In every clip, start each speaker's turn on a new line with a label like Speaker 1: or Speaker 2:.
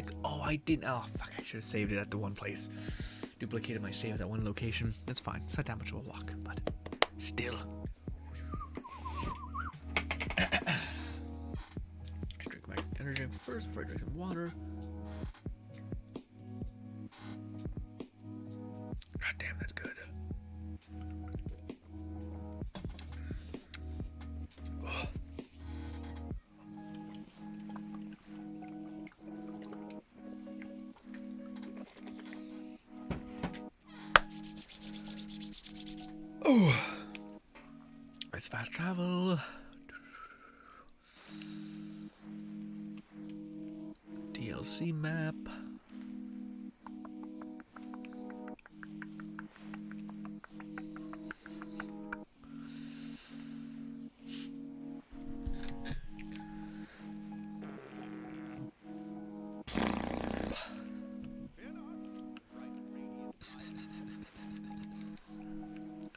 Speaker 1: click. Oh, I didn't. Oh, fuck. I should have saved it at the one place. Duplicated my save at that one location. That's fine. It's not that much of a walk, but still. Drink my energy drink first before I drink some water. God damn, that's good. Ugh. Oh, it's fast travel. DLC map.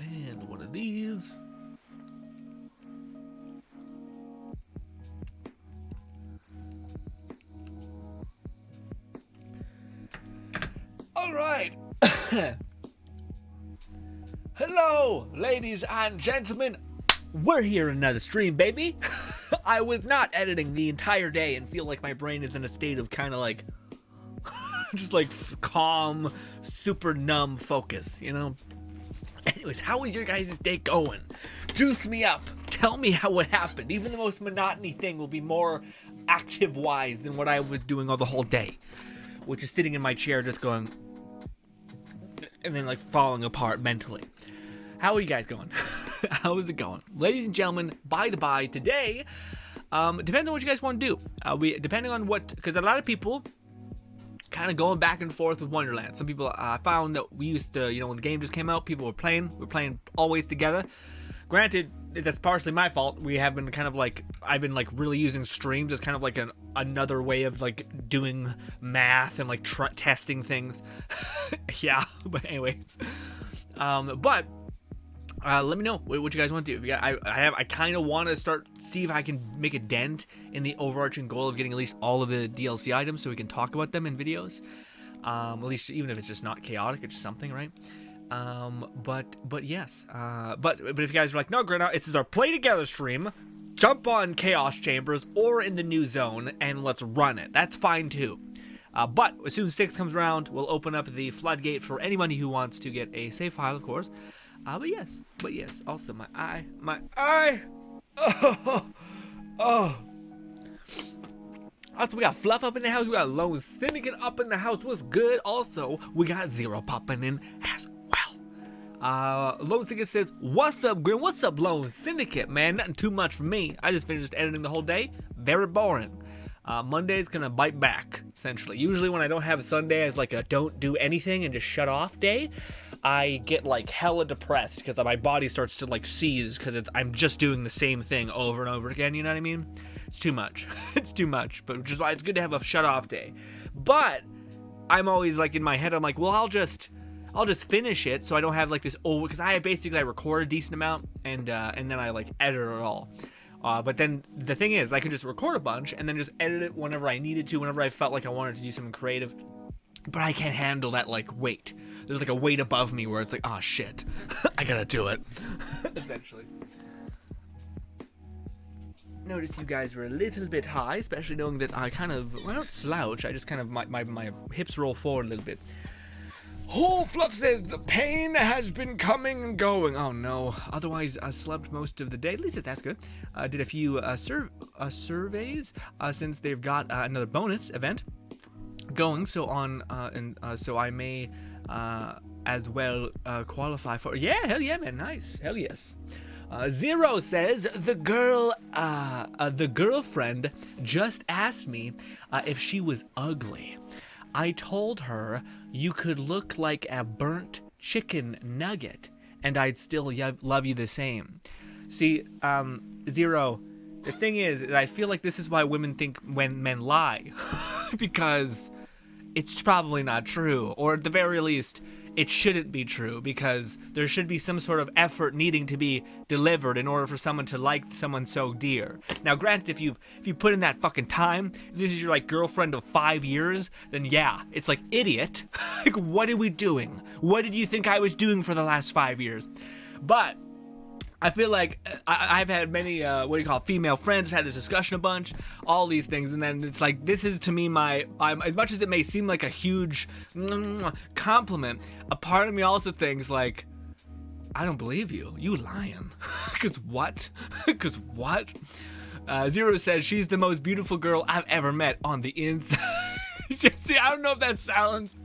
Speaker 1: And one of these. All right. Hello, ladies and gentlemen. We're here in another stream, baby. I was not editing the entire day and feel like my brain is in a state of kind of like just like calm, super numb focus, you know? Anyways, how is your guys' day going? Juice me up. Tell me how it happened. Even the most monotony thing will be more active-wise than what I was doing all the whole day, which is sitting in my chair just going, and then like falling apart mentally. How are you guys going? How is it going? Ladies and gentlemen, by the by, today, depends on what you guys want to do. Depending on what, because a lot of people kind of going back and forth with Wonderlands. Some people, I found that we used to, you know, when the game just came out, people were playing always together. Granted, that's partially my fault. We have been kind of like, I've been like really using streams as kind of like another way of like doing math and like testing things. Yeah, but anyways, let me know what you guys want to do. I kind of want to see if I can make a dent in the overarching goal of getting at least all of the DLC items so we can talk about them in videos. At least even if it's just not chaotic, it's just something, right? But yes. But if you guys are like, no, Grinn, this is our play together stream. Jump on Chaos Chambers or in the new zone and let's run it. That's fine too. But as soon as 6 comes around, we'll open up the floodgate for anybody who wants to get a save file, of course. But yes. Also, my eye. Oh. Also, we got Fluff up in the house. We got Lone Syndicate up in the house. What's good? Also, we got Zero popping in as well. Lone Syndicate says, "What's up, Grinn? What's up, Lone Syndicate? Man, nothing too much for me. I just finished editing the whole day. Very boring. Monday's gonna bite back, essentially. Usually when I don't have Sunday as like a don't do anything and just shut off day, I get like hella depressed because my body starts to like seize because I'm just doing the same thing over and over again, you know what I mean? It's too much. It's too much, but which is why it's good to have a shut off day. But I'm always like in my head, I'm like, well, I'll just finish it so I don't have like this because I record a decent amount and then I like edit it all. But then the thing is, I could just record a bunch and then just edit it whenever I needed to, whenever I felt like I wanted to do something creative. But I can't handle that like weight. There's like a weight above me where it's like, oh shit, I gotta do it. Essentially. Notice you guys were a little bit high, especially knowing that I kind of, well, I don't slouch, I just kind of, my hips roll forward a little bit. Oh, Fluff says the pain has been coming and going. Oh no. Otherwise, I slept most of the day. At least that's good. Did a few surveys since they've got another bonus event going. So so I may as well qualify for. Yeah, hell yeah, man. Nice. Hell yes. Zero says the girlfriend just asked me if she was ugly. I told her you could look like a burnt chicken nugget, and I'd still love you the same. See, Zero, the thing is, I feel like this is why women think when men lie, because it's probably not true, or at the very least, it shouldn't be true, because there should be some sort of effort needing to be delivered in order for someone to like someone so dear. Now, granted, if you put in that fucking time, if this is your like girlfriend of 5 years, then yeah, it's like, idiot. Like, what are we doing? What did you think I was doing for the last 5 years? But I feel like I've had many, female friends. I've had this discussion a bunch, all these things, and then it's like, this is to me as much as it may seem like a huge compliment, a part of me also thinks like, I don't believe you. You lying. Cause what? Cause what? Zero says she's the most beautiful girl I've ever met on the inside. See, I don't know if that sounds.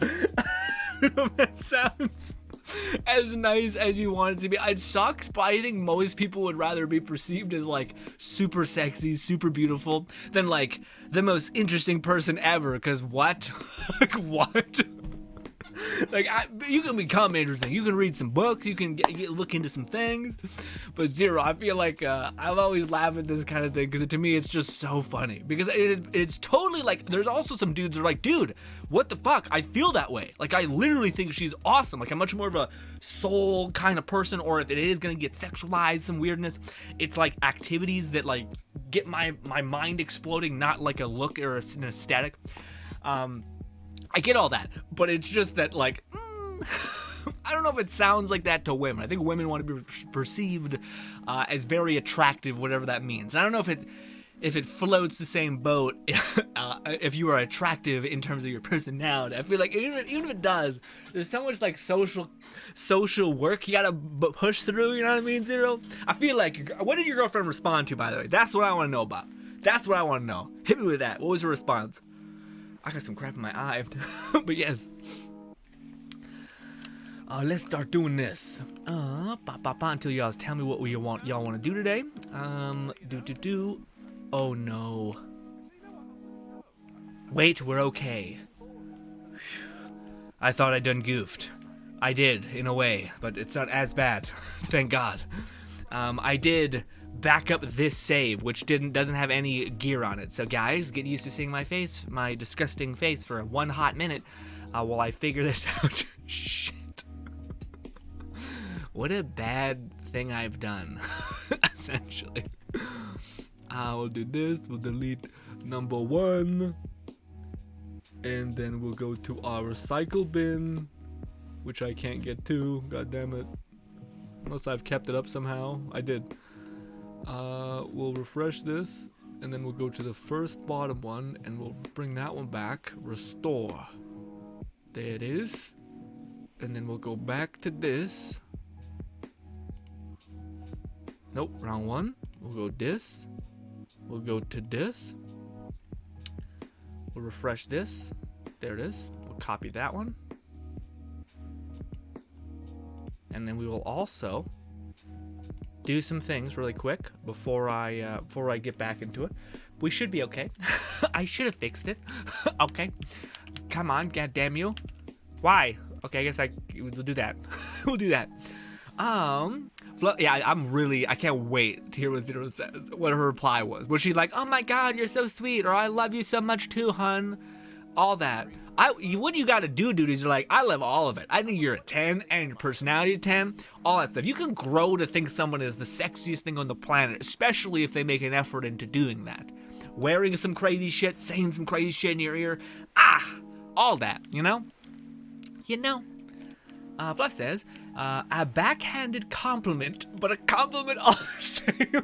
Speaker 1: As nice as you want it to be. It sucks, but I think most people would rather be perceived as like super sexy, super beautiful than like the most interesting person ever. Cause what? Like what? Like you can become interesting. You can read some books. You can look into some things. But Zero, I feel like I've always laughed at this kind of thing because to me it's just so funny. Because it's totally like, there's also some dudes that are like, dude, what the fuck? I feel that way. Like, I literally think she's awesome. Like, I'm much more of a soul kind of person. Or if it is gonna get sexualized, some weirdness, it's like activities that like get my mind exploding, not like a look or an aesthetic. I get all that, but it's just that, like, I don't know if it sounds like that to women. I think women want to be perceived as very attractive, whatever that means. I don't know if it floats the same boat if you are attractive in terms of your personality. I feel like even if it does, there's so much like social work you gotta push through. You know what I mean, Zero? I feel like, what did your girlfriend respond to, by the way? That's what I want to know about. That's what I want to know. Hit me with that. What was her response? I got some crap in my eye. But yes. Let's start doing this. Until y'all tell me what y'all want to do today. Oh no. Wait, we're okay. I thought I'd done goofed. I did, in a way, but it's not as bad. Thank God. I did back up this save, which doesn't have any gear on it. So guys, get used to seeing my face, my disgusting face, for one hot minute while I figure this out. Shit. What a bad thing I've done, essentially. We'll do this, we'll delete number 1, and then we'll go to our recycle bin, which I can't get to, god damn it. Unless I've kept it up somehow. I did. We'll refresh this, and then we'll go to the first bottom one, and we'll bring that one back. Restore. There it is. And then we'll go back to this. Nope, wrong one. We'll go this. We'll go to this. We'll refresh this. There it is. We'll copy that one. And then we will also do some things really quick before I get back into it. We should be okay. I should have fixed it. Okay. Come on, god damn you. Why? Okay, I guess we'll do that. We'll do that. Yeah, I can't wait to hear what Zero says, what her reply was. Was she like, oh my god, you're so sweet, or I love you so much too, hun? All that. What you gotta do, dude, is you're like, I love all of it. I think you're a 10, and your personality is 10, all that stuff. You can grow to think someone is the sexiest thing on the planet, especially if they make an effort into doing that. Wearing some crazy shit, saying some crazy shit in your ear, all that, you know? Fluff says, a backhanded compliment, but a compliment all the same.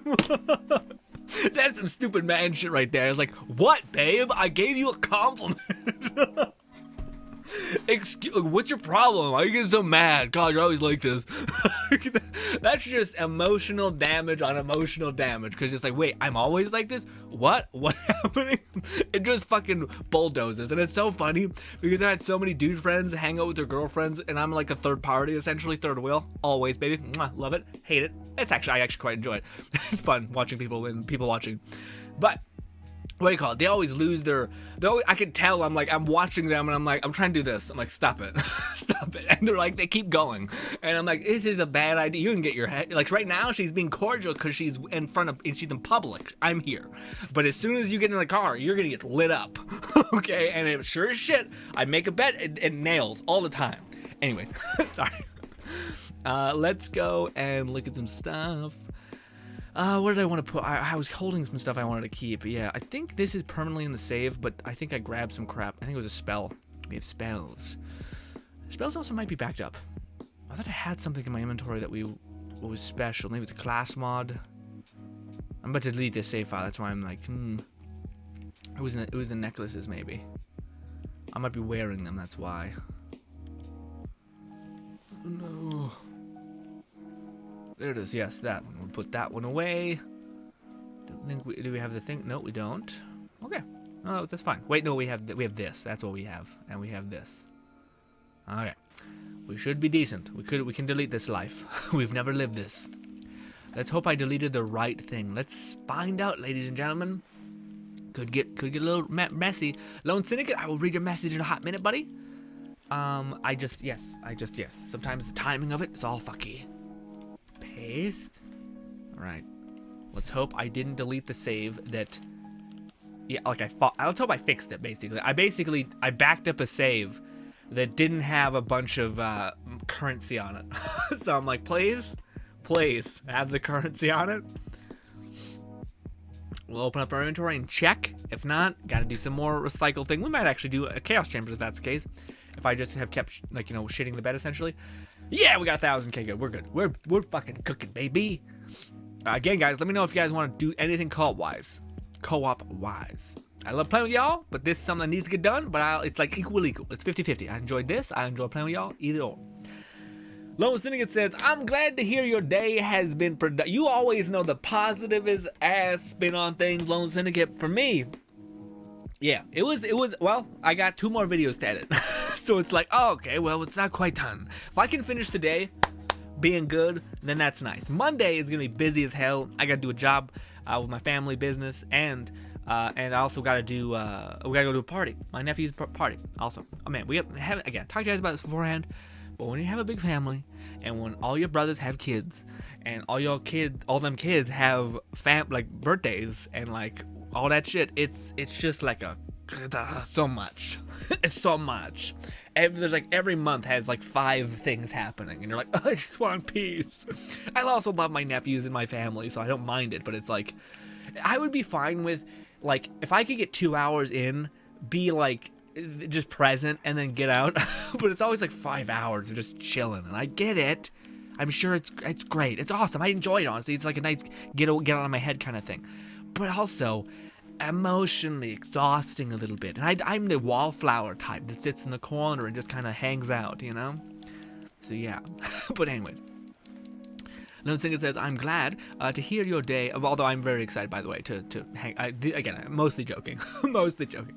Speaker 1: That's some stupid man shit right there. I was like, what, babe? I gave you a compliment. What's your problem? Why are you getting so mad? God, you're always like this. That's just emotional damage on emotional damage. Because it's like, wait, I'm always like this? What? What's happening? It just fucking bulldozes. And it's so funny because I had so many dude friends hang out with their girlfriends, and I'm like a third party, essentially, third wheel. Always, baby. Mwah, love it. Hate it. I actually quite enjoy it. It's fun watching people and people watching. But what do you call it? They always lose their. I can tell. I'm watching them, and I'm trying to do this. I'm like, stop it, stop it. And they're like, they keep going, and I'm like, this is a bad idea. You can get your head. Like right now, she's being cordial because she's in front of, and she's in public. I'm here, but as soon as you get in the car, you're gonna get lit up, okay? And it sure as shit, I make a bet, it nails all the time. Anyway, sorry. Let's go and look at some stuff. What did I want to put? I was holding some stuff I wanted to keep. Yeah, I think this is permanently in the save, but I think I grabbed some crap. I think it was a spell. We have spells. Spells also might be backed up. I thought I had something in my inventory that was special. Maybe it's a class mod. I'm about to delete this save file. That's why I'm like, It was the necklaces, maybe. I might be wearing them. That's why. Oh, no. There it is. Yes, that one. We'll put that one away. Don't think do we have the thing? No, we don't. Okay. No, that's fine. Wait, no, we have this. That's what we have, and we have this. Okay. We should be decent. We can delete this life. We've never lived this. Let's hope I deleted the right thing. Let's find out, ladies and gentlemen. Could get a little messy. Lone Syndicate, I will read your message in a hot minute, buddy. Yes. Sometimes the timing of it is all fucky. Paste. Alright. Let's hope I didn't delete the save that... Yeah, like let's hope I fixed it, basically. I backed up a save that didn't have a bunch of currency on it. So I'm like, please have the currency on it. We'll open up our inventory and check. If not, gotta do some more recycle thing. We might actually do a Chaos Chambers if that's the case. If I just have kept, like, shitting the bed, essentially. Yeah, we got 1,000k good. We're good. We're fucking cooking, baby. Again, guys, let me know if you guys want to do anything co-op-wise. I love playing with y'all, but this is something that needs to get done, but it's like equal. It's 50-50. I enjoyed this. I enjoy playing with y'all. Either or. Lone Syndicate says, I'm glad to hear your day has been productive. You always know the positive is ass spin on things, Lone Syndicate. For me, yeah, it was, well, I got 2 more videos to edit. So it's like, oh, okay, well, it's not quite done. If I can finish today being good, then that's nice. Monday is going to be busy as hell. I got to do a job with my family business, and I also got to do, we got to go to a party. My nephew's party also. Oh, man, we haven't, again, talked to you guys about this beforehand. But when you have a big family, and when all your brothers have kids, and all them kids have birthdays, and like all that shit, it's just like so much. It's so much. Every month has like 5 things happening, and you're like, oh, I just want peace. I also love my nephews and my family, so I don't mind it. But it's like, I would be fine with, like, if I could get 2 hours in, be like, just present and then get out. But it's always like 5 hours of just chilling, and I get it. I'm sure it's great. It's awesome. I enjoy it, honestly. It's like a nice get out of my head kind of thing, but also emotionally exhausting a little bit. And I'm the wallflower type that sits in the corner and just kind of hangs out, so yeah. But anyways, Lone Syndicate says, I'm glad to hear your day, although I'm very excited, by the way, to hang. Again, I'm mostly joking. Mostly joking.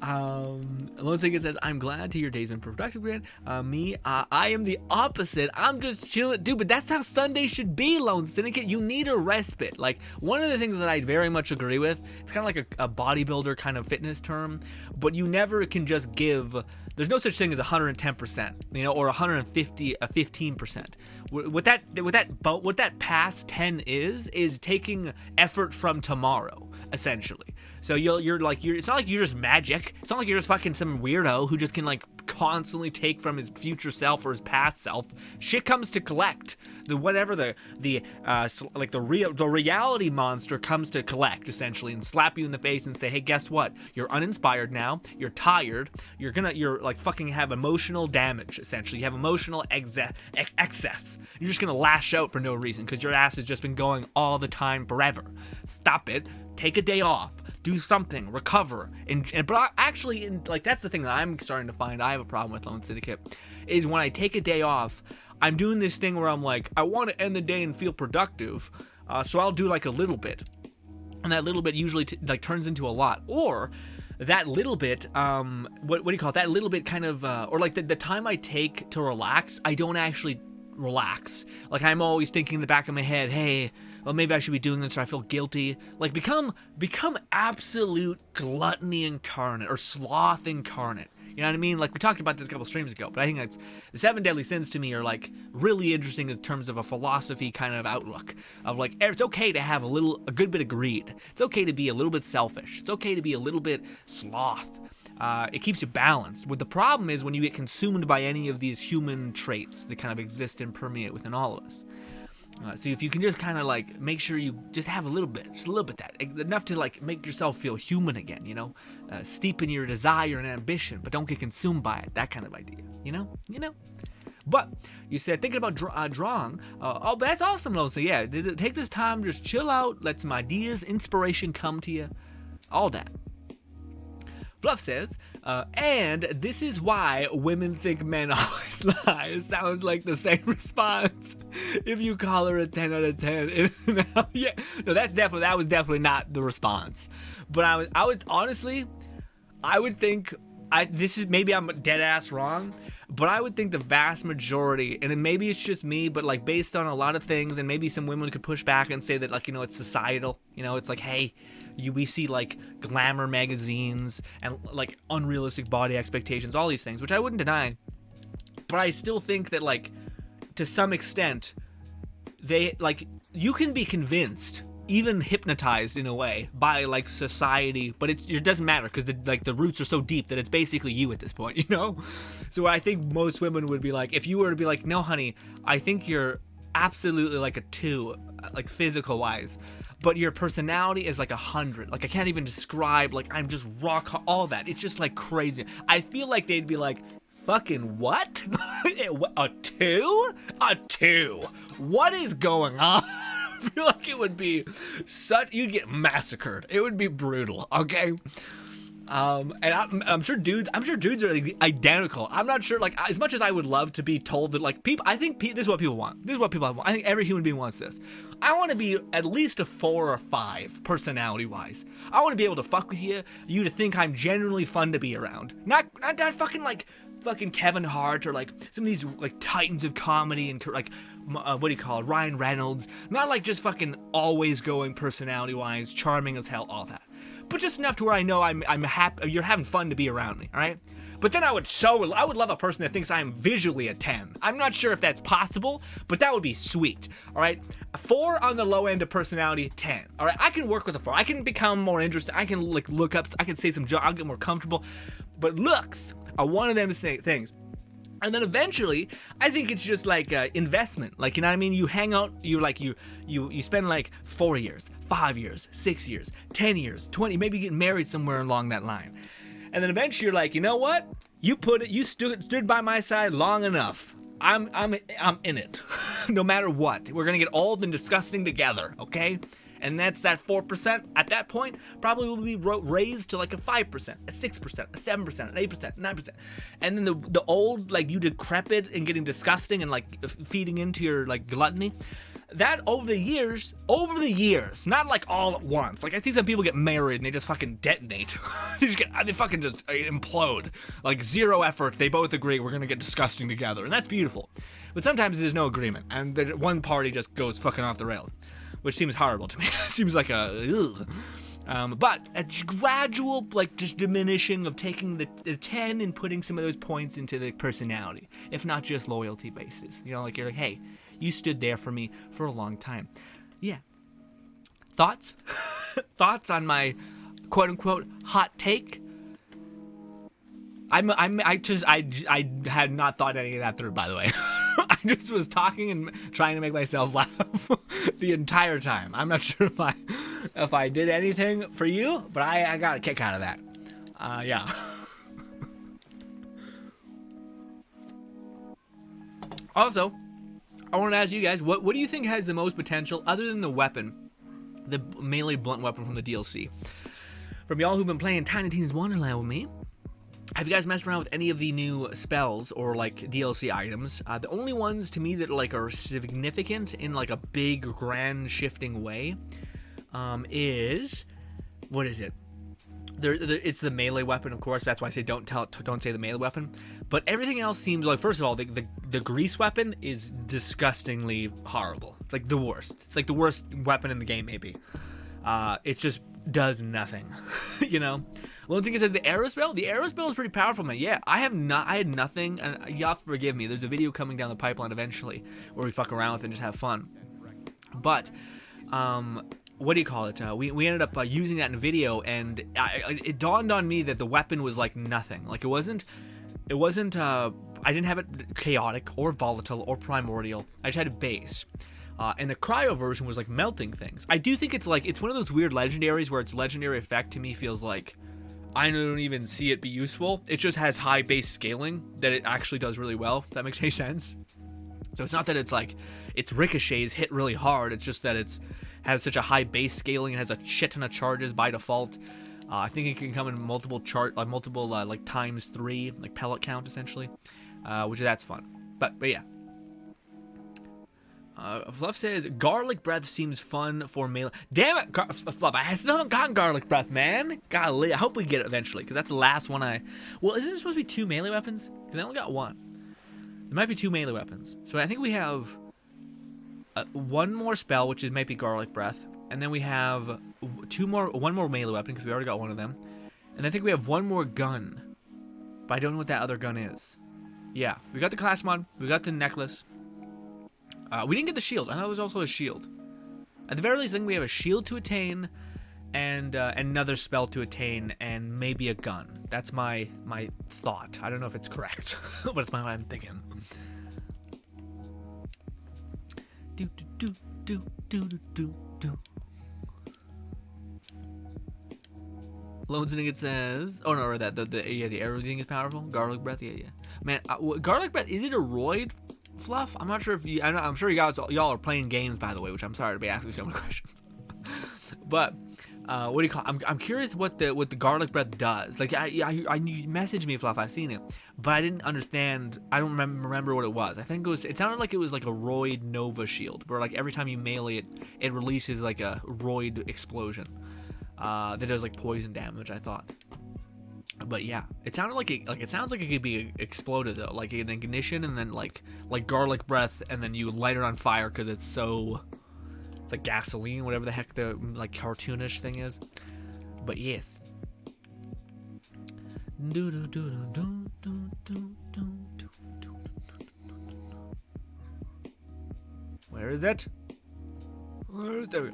Speaker 1: Lone Syndicate says, I'm glad to your day's been productive, Grinn. I am the opposite. I'm just chilling. Dude, but that's how Sunday should be, Lone Syndicate. You need a respite. Like, one of the things that I very much agree with, it's kind of like a bodybuilder kind of fitness term, but you never can just give, there's no such thing as 110%, or 150, 15%. What that past 10 is taking effort from tomorrow, essentially. So you're it's not like you're just magic. It's not like you're just fucking some weirdo who just can like constantly take from his future self or his past self. Shit comes to collect. The reality monster comes to collect, essentially, and slap you in the face and say, hey, guess what? You're uninspired now. You're tired. You're like fucking have emotional damage, essentially. You have emotional excess. You're just gonna lash out for no reason because your ass has just been going all the time forever. Stop it. Take a day off. Do something, recover, but actually, that's the thing that I'm starting to find I have a problem with, Lone Syndicate, is when I take a day off, I'm doing this thing where I'm like, I want to end the day and feel productive, so I'll do like a little bit, and that little bit usually turns into a lot, or that little bit, what do you call it? That little bit kind of, or like the time I take to relax, I don't actually relax. Like, I'm always thinking in the back of my head, hey, well, maybe I should be doing this, or I feel guilty. Like, become absolute gluttony incarnate, or sloth incarnate. You know what I mean? Like, we talked about this a couple streams ago, but I think that's the 7 deadly sins to me are like really interesting in terms of a philosophy kind of outlook of like, it's okay to have a good bit of greed. It's okay to be a little bit selfish. It's okay to be a little bit sloth. It keeps you balanced. What the problem is when you get consumed by any of these human traits that kind of exist and permeate within all of us. So if you can just kind of like make sure you just have a little bit that, enough to like make yourself feel human again, you know, steep in your desire and ambition, but don't get consumed by it. That kind of idea, you know. But you said thinking about drawing. Oh, but that's awesome though. So yeah, take this time, just chill out, let some ideas, inspiration come to you, all that. Fluff says, and this is why women think men always lie. It sounds like the same response. If you call her a 10 out of 10. Yeah, no, that was definitely not the response. But I would honestly, I would think, maybe I'm dead ass wrong, but I would think the vast majority, and maybe it's just me, but like based on a lot of things, and maybe some women could push back and say that, like, you know, it's societal, you know, it's like, hey, we see like glamour magazines and like unrealistic body expectations, all these things, which I wouldn't deny, but I still think that like to some extent they like, you can be convinced, even hypnotized in a way by like society, but it doesn't matter because the roots are so deep that it's basically you at this point, you know. So I think most women would be like, if you were to be like, no honey, I think you're absolutely like a 2, like physical wise, but your personality is like 100. Like, I can't even describe, like, I'm just all that. It's just like crazy. I feel like they'd be like, fucking what? A 2? A 2? What is going on? I feel like it would be you'd get massacred. It would be brutal, okay? And I'm sure dudes are like identical. I'm not sure, like, as much as I would love to be told that, like, I think this is what people want. This is what people want. I think every human being wants this. I want to be at least a 4 or 5 personality-wise. I want to be able to fuck with you to think I'm genuinely fun to be around. Not fucking like fucking Kevin Hart or like some of these like titans of comedy and like what do you call it, Ryan Reynolds. Not like just fucking always going personality-wise, charming as hell, all that. But just enough to where I know I'm happy, you're having fun to be around me, all right? But then I would love a person that thinks I am visually a 10. I'm not sure if that's possible, but that would be sweet, all right? A 4 on the low end of personality, 10, all right? I can work with a 4. I can become more interested. I can like look up. I can say some jokes. I'll get more comfortable. But looks are one of them things. And then eventually, I think it's just like investment. Like, you know what I mean? You hang out, you spend like 4 years, 5 years, 6 years, 10 years, 20, maybe you get married somewhere along that line. And then eventually you're like, you know what? You stood by my side long enough. I'm in it. No matter what. We're gonna get old and disgusting together, okay? And that's that 4% at that point probably will be raised to like a 5%, a 6%, a 7%, an 8%, 9%. And then the old, like, you decrepit and getting disgusting and like feeding into your like gluttony, that over the years, not like all at once. Like, I see some people get married and they just fucking detonate. they fucking just implode. Like, zero effort. They both agree we're gonna get disgusting together, and that's beautiful. But sometimes there's no agreement, and one party just goes fucking off the rails, which seems horrible to me. It seems like ugh. But a gradual, like, just diminishing of taking the 10 and putting some of those points into the personality, if not just loyalty basis. You know, like, you're like, hey, you stood there for me for a long time. Yeah. Thoughts? Thoughts on my quote-unquote hot take? I had not thought any of that through, by the way. I just was talking and trying to make myself laugh the entire time. I'm not sure if I did anything for you, but I got a kick out of that. Yeah. Also, I want to ask you guys, what do you think has the most potential other than the weapon, the melee blunt weapon from the DLC? From y'all who've been playing Tiny Tina's Wonderland with me, have you guys messed around with any of the new spells or like DLC items? The only ones to me that like are significant in like a big grand shifting way is, what is it? It's the melee weapon, of course. That's why I say don't say the melee weapon. But everything else seems like, first of all, the grease weapon is disgustingly horrible. It's like the worst. It's like the worst weapon in the game, maybe. It just does nothing, you know. Lone Tinker says the arrow spell. The arrow spell is pretty powerful, man. Yeah, I had nothing, and you have to forgive me. There's a video coming down the pipeline eventually where we fuck around with it and just have fun. But, what do you call it? We ended up using that in video, and it dawned on me that the weapon was like nothing. Like it wasn't. I didn't have it chaotic or volatile or primordial. I just had it base. And the cryo version was like melting things. I do think it's one of those weird legendaries where its legendary effect to me feels like I don't even see it be useful. It just has high base scaling that it actually does really well, if that makes any sense. So it's not that it's like its ricochets hit really hard. It's just that it's has such a high base scaling and has a shit ton of charges by default. I think it can come in multiple like times 3, like pellet count essentially, which that's fun. But yeah. Fluff says garlic breath seems fun for melee. Damn it, Fluff! I still haven't gotten garlic breath, man. Golly, I hope we get it eventually, because that's the last one Well, isn't there supposed to be 2 melee weapons? Because I only got 1. There might be 2 melee weapons. So I think we have one more spell, which might be garlic breath, and then we have one more melee weapon because we already got one of them, and I think we have one more gun, but I don't know what that other gun is. Yeah, we got the class mod, we got the necklace. We didn't get the shield. I thought it was also a shield. At the very least, I think we have a shield to attain, and another spell to attain, and maybe a gun. That's my thought. I don't know if it's correct, but it's what I'm thinking. Do do do do do do do. Lone Snicket says, "Oh no, the arrow thing is powerful. Garlic breath, yeah. Man, garlic breath, is it a roid, Fluff? I'm not sure if you. I'm sure y'all are playing games, by the way, which I'm sorry to be asking so many questions. But what do you call? I'm curious what the garlic breath does. Like you messaged me, Fluff. I seen it, but I didn't understand. I don't remember what it was. I think it sounded like it was like a roid Nova shield, where like every time you melee it, it releases like a roid explosion that does like poison damage. I thought. But yeah, it sounded like it sounds like it could be exploded though, like an ignition and then like garlic breath, and then you light it on fire because it's like gasoline, whatever the heck the like cartoonish thing is. But yes. Where is it? There we go.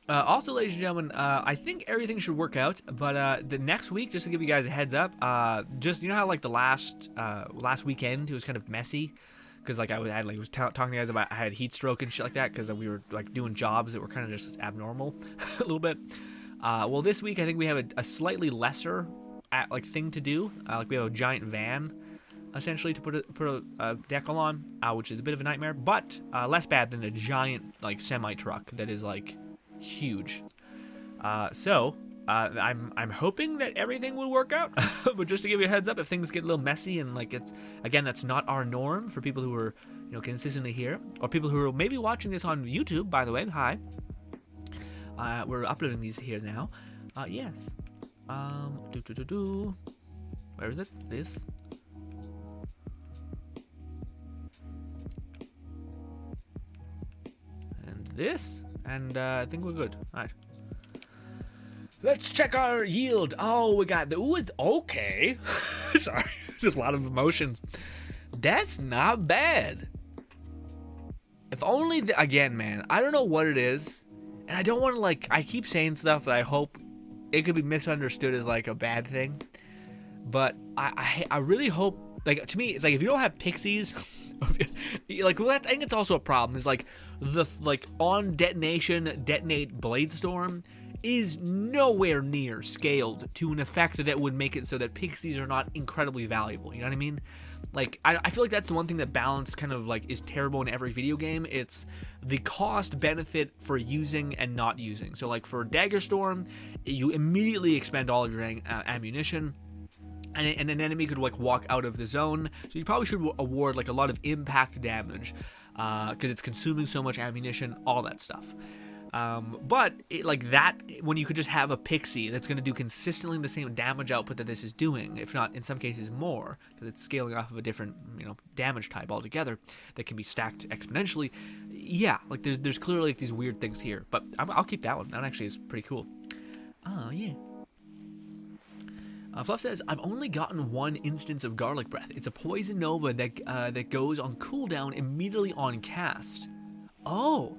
Speaker 1: Also, ladies and gentlemen, I think everything should work out, but the next week, just to give you guys a heads up, just you know how like the last weekend it was kind of messy, because like I was talking to you guys about I had heat stroke and shit like that because we were like doing jobs that were kind of just abnormal a little bit. Well, this week I think we have a slightly lesser thing to do. Like we have a giant van essentially to put a decal on, which is a bit of a nightmare, but less bad than a giant like semi truck that is like huge. So I'm hoping that everything will work out. But just to give you a heads up, if things get a little messy and like it's again, that's not our norm for people who are consistently here, or people who are maybe watching this on YouTube. By the way, hi. We're uploading these here now. Yes. Where is it? This. And this. And I think we're good. All right. Let's check our yield. Oh, we got the. Ooh, it's okay. Sorry, just a lot of emotions. That's not bad. If only again, man. I don't know what it is, and I don't want to I keep saying stuff that I hope it could be misunderstood as like a bad thing, but I really hope. Like to me, it's like if you don't have pixies, I think it's also a problem. Is like the on detonation detonate Bladestorm is nowhere near scaled to an effect that would make it so that pixies are not incredibly valuable. You know what I mean? Like I feel like that's the one thing that balance kind of like is terrible in every video game. It's the cost benefit for using and not using. So like for Daggerstorm, you immediately expend all of your ammunition. And an enemy could like walk out of the zone, so you probably should award like a lot of impact damage, because it's consuming so much ammunition, all that stuff. But like that, when you could just have a pixie that's going to do consistently the same damage output that this is doing, if not in some cases more, because it's scaling off of a different, damage type altogether that can be stacked exponentially. Yeah, like there's clearly like these weird things here, but I'll keep that one. That actually is pretty cool. Oh yeah. Fluff says, I've only gotten one instance of Garlic Breath. It's a poison nova that goes on cooldown immediately on cast. Oh,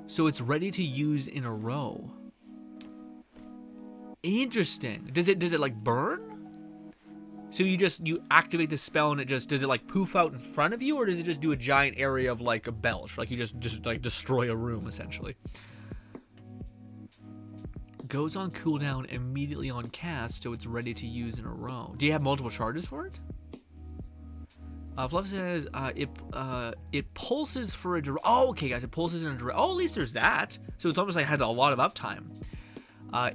Speaker 1: so it's ready to use in a row. Interesting. Does it like burn? So you activate the spell and does it like poof out in front of you, or does it just do a giant area of like a belch, like you just like destroy a room essentially? Goes on cooldown immediately on cast, so it's ready to use in a row. Do you have multiple charges for it? Fluff says it pulses for a oh, okay, guys, it pulses in a direct. Oh, at least there's that. So it's almost like it has a lot of uptime.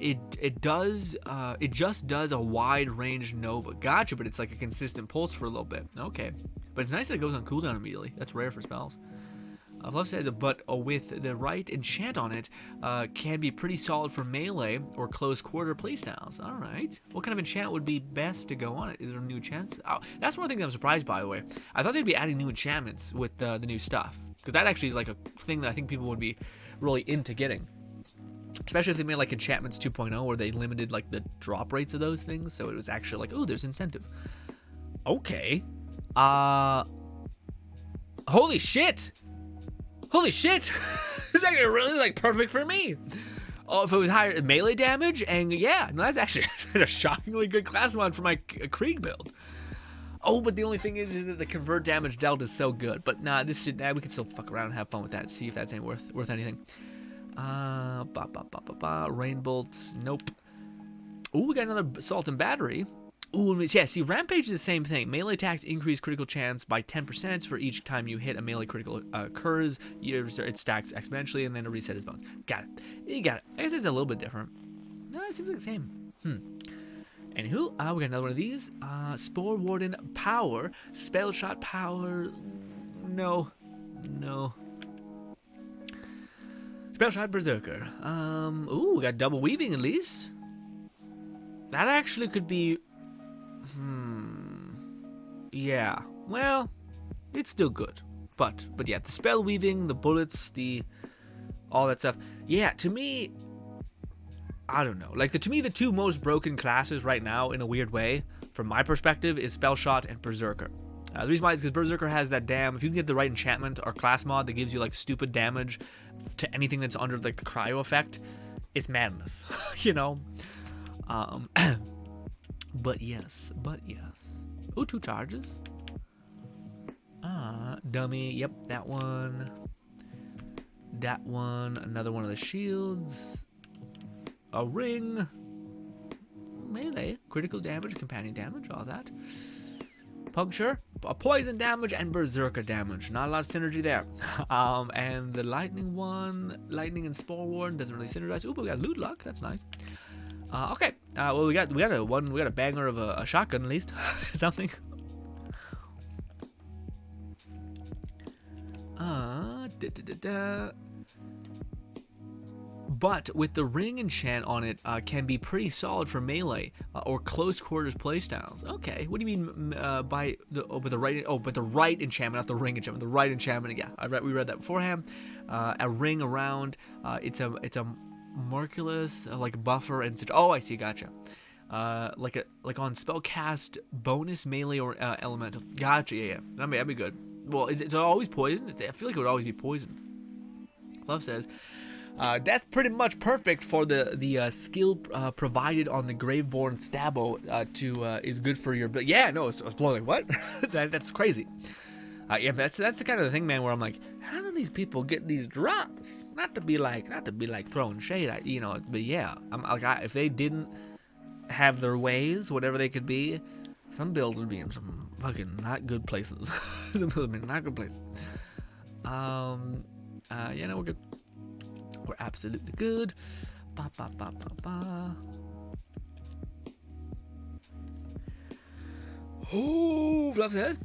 Speaker 1: It just does a wide range nova. Gotcha, but it's like a consistent pulse for a little bit. Okay, but it's nice that it goes on cooldown immediately. That's rare for spells. Fluff says, but with the right enchant on it, can be pretty solid for melee or close quarter playstyles. All right. What kind of enchant would be best to go on it? Is there a new enchant? Oh, that's one thing that I'm surprised, by the way. I thought they'd be adding new enchantments with the new stuff, because that actually is like a thing that I think people would be really into getting. Especially if they made like enchantments 2.0, where they limited like the drop rates of those things, so it was actually like, oh, there's incentive. Okay. Holy shit! Holy shit! This is actually really like perfect for me. Oh, if it was higher melee damage, and yeah, no, that's actually a shockingly good class mod for my Krieg build. Oh, but the only thing is that the convert damage dealt is so good. But nah, we can still fuck around and have fun with that. See if that's ain't worth anything. Rainbolt, nope. Ooh, we got another Assault and Battery. Ooh, yeah, see, Rampage is the same thing. Melee attacks increase critical chance by 10% for each time you hit a melee critical occurs. It stacks exponentially, and then a reset is bonus. Got it. You got it. I guess it's a little bit different. No, it seems like the same. Anywho, we got another one of these. Spore Warden Power. Spell Shot Power. No. Spell Shot Berserker. Ooh, we got double weaving at least. That actually could be... Yeah. Well, it's still good. But yeah, the spell weaving, the bullets, all that stuff. Yeah, to me, I don't know. Like, to me, the two most broken classes right now, in a weird way, from my perspective, is Spell Shot and Berserker. The reason why is because Berserker has that if you can get the right enchantment or class mod that gives you, like, stupid damage to anything that's under, like, the cryo effect, it's madness, But yes. Ooh, 2 charges. Dummy. Yep, that one. Another one of the shields. A ring. Melee. Critical damage, companion damage, all that. Puncture. Poison damage and berserker damage. Not a lot of synergy there. And the lightning one. Lightning and Spore Warden doesn't really synergize. Ooh, but we got loot luck. That's nice. Okay. Well, we got a banger of a shotgun at least. Something. But with the ring enchant on it, can be pretty solid for melee or close quarters playstyles. Okay, what do you mean by the right? Oh, but the right enchantment, not the ring enchantment. The right enchantment. Yeah, we read that beforehand. A ring around. It's a Marculus, like buffer and such. Oh, I see. Gotcha. Like on spellcast bonus melee or elemental. Gotcha. Yeah. That'd be good. Well, is it always poison? I feel like it would always be poison. Love says, that's pretty much perfect for the skill provided on the Graveborn Stabbo is good for your. But yeah, no, it's blowing. What? That's crazy. Yeah, that's the kind of the thing, man, where I'm like, how do these people get these drops? Not to be like throwing shade at, but yeah, I'm like, if they didn't have their ways, whatever they could be, some builds would be in some fucking not good places. Some builds would be in not good places. Yeah, no, we're good. We're absolutely good. Ba ba ba ba ba. Oh, Fluff said.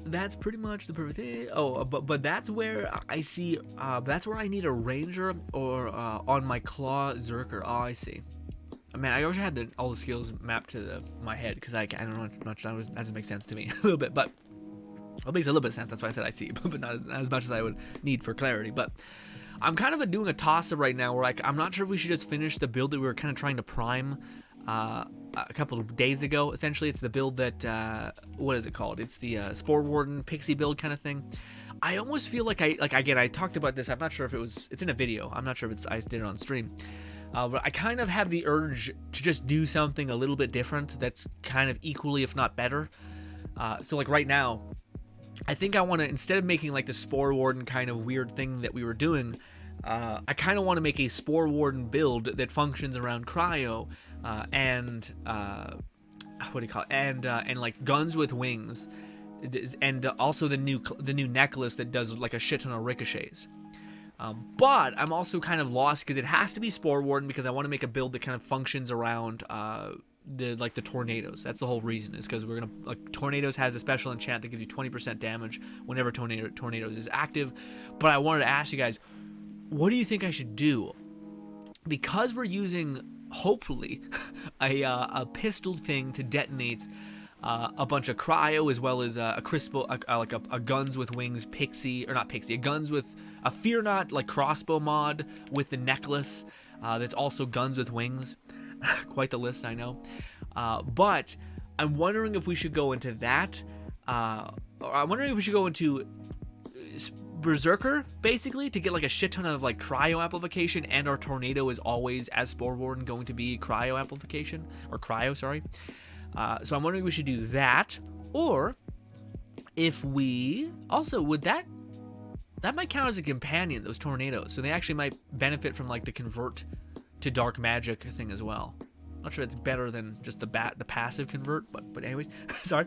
Speaker 1: that's pretty much the perfect thing. Oh, but that's where I see. That's where I need a ranger or on my claw zerker. Oh, I see. Man, I wish I had all the skills mapped to my head, because I don't know much. That doesn't make sense to me a little bit, but it makes a little bit of sense. That's why I said I see, but not as much as I would need for clarity. But I'm kind of doing a toss-up right now, where I'm not sure if we should just finish the build that we were kind of trying to prime a couple of days ago. Essentially, it's the build that what is it called? It's the Spore Warden Pixie build kind of thing. I almost feel like again, I talked about this. I'm not sure if it's in a video. I'm not sure if I did it on stream. But I kind of have the urge to just do something a little bit different that's kind of equally, if not better. So like right now, I think I want to, instead of making like the Spore Warden kind of weird thing that we were doing, I kind of want to make a Spore Warden build that functions around cryo and what do you call it? And like guns with wings, and also the new necklace that does like a shit ton of ricochets. But I'm also kind of lost because it has to be Spore Warden, because I want to make a build that kind of functions around the tornadoes. That's the whole reason, is because we're gonna, like, tornadoes has a special enchant that gives you 20% damage whenever tornadoes is active. But I wanted to ask you guys, what do you think I should do? Because we're using, hopefully, a pistol thing to detonate a bunch of cryo, as well as a guns with wings pixie, or not pixie, a guns with a fear not like crossbow mod with the necklace that's also guns with wings. Quite the list, I know. But I'm wondering if we should go into that. I'm wondering if we should go into Berserker, basically, to get like a shit ton of like cryo amplification, and our tornado is always, as Spore Warden, going to be cryo amplification, or cryo, sorry. So I'm wondering if we should do that, or if we also, that might count as a companion, those tornadoes, so they actually might benefit from like the convert to dark magic thing as well. Not sure it's better than just the passive convert, but anyways, sorry.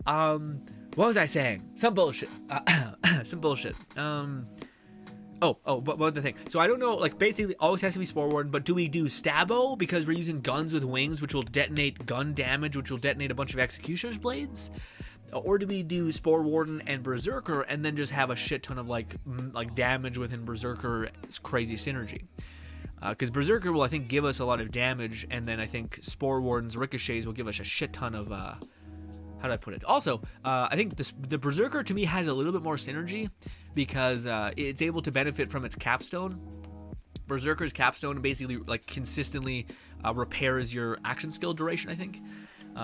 Speaker 1: What was I saying? Some bullshit. Some bullshit. But the thing. So I don't know, like, basically always has to be Spore Warden, but do we do Stabbo because we're using guns with wings, which will detonate gun damage, which will detonate a bunch of Executioner's Blades? Or do we do Spore Warden and Berserker and then just have a shit ton of like damage within Berserker's crazy synergy? Because Berserker will, I think, give us a lot of damage, and then I think Spore Warden's ricochets will give us a shit ton of how do I put it? Also, I think the Berserker to me has a little bit more synergy, because it's able to benefit from its capstone. Berserker's capstone basically like consistently repairs your action skill duration, I think.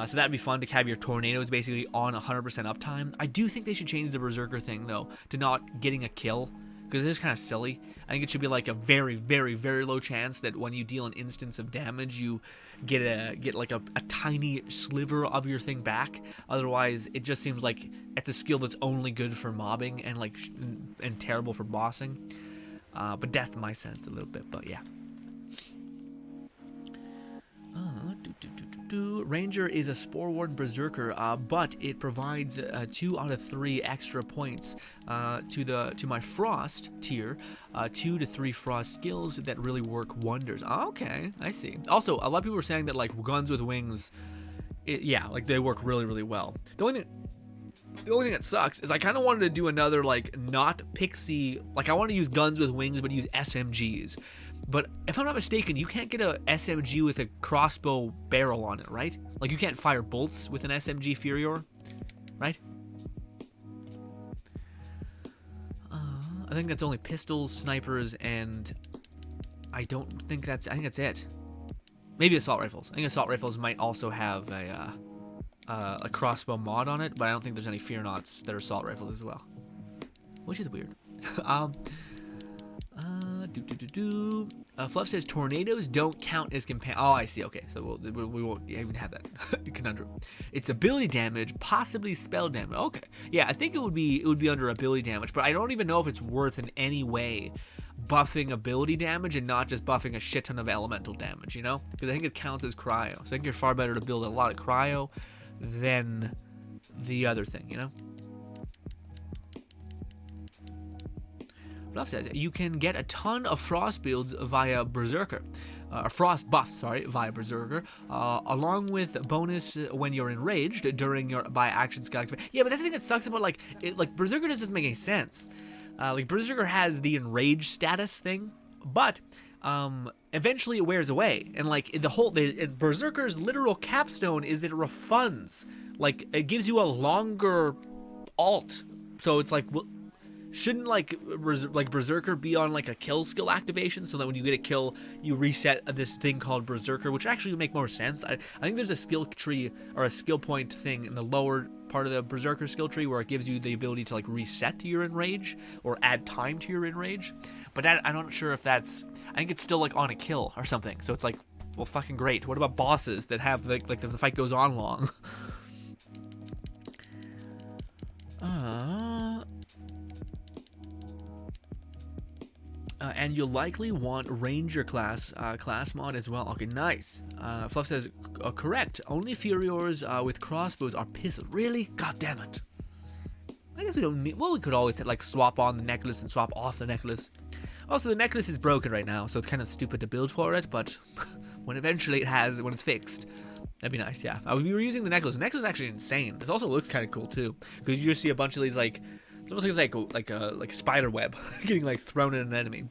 Speaker 1: So that'd be fun to have your tornadoes basically on 100% uptime. I do think they should change the Berserker thing though to not getting a kill, because it's kind of silly. I think it should be like a very, very, very low chance that when you deal an instance of damage, you get like a tiny sliver of your thing back. Otherwise, it just seems like it's a skill that's only good for mobbing and like and terrible for bossing. But that's my sense a little bit. But yeah. Ranger is a Spore Warden Berserker, but it provides 2 out of 3 extra points to my Frost tier, 2 to 3 Frost skills that really work wonders. Okay, I see. Also, a lot of people were saying that like guns with wings, like they work really, really well. The only thing that sucks is I kind of wanted to do another like not pixie, like I want to use guns with wings but use SMGs. But if I'm not mistaken, you can't get a SMG with a crossbow barrel on it, right? Like you can't fire bolts with an SMG Furior, right? I think that's only pistols, snipers, and I think that's it. Maybe assault rifles. I think assault rifles might also have a crossbow mod on it, but I don't think there's any Fear Nots that are assault rifles as well, which is weird. Fluff says tornadoes don't count as companion. Oh, I see. Okay, so we won't even have that conundrum. It's ability damage, possibly spell damage. Okay, yeah, I think it would be under ability damage, but I don't even know if it's worth in any way buffing ability damage and not just buffing a shit ton of elemental damage. You know, because I think it counts as cryo. So I think you're far better to build a lot of cryo than the other thing. You know. Fluff says, you can get a ton of Frost builds via Berserker. frost buffs, sorry, via Berserker, along with bonus when you're enraged during your by action skill activation. Yeah, but that's the thing that sucks about like Berserker doesn't make any sense. Like Berserker has the enraged status thing, but eventually it wears away, and like Berserker's literal capstone is that it refunds. Like it gives you a longer alt, so it's like. Shouldn't like Berserker be on like a kill skill activation so that when you get a kill you reset this thing called Berserker, which actually would make more sense. I think there's a skill tree or a skill point thing in the lower part of the Berserker skill tree where it gives you the ability to like reset your enrage or add time to your enrage, but I'm not sure if that's, I think it's still like on a kill or something, so it's like, well, fucking great. What about bosses that have like the fight goes on long? And you'll likely want Ranger class mod as well. Okay, nice. Fluff says, correct. Only Furiors with crossbows are pistols. Really? God damn it. I guess we don't need... Well, we could always like swap on the necklace and swap off the necklace. Also, the necklace is broken right now, so it's kind of stupid to build for it, but when eventually when it's fixed, that'd be nice, yeah. We were using the necklace. The necklace is actually insane. It also looks kind of cool, too, because you just see a bunch of these, like... It almost looks like a spider web getting like thrown at an enemy.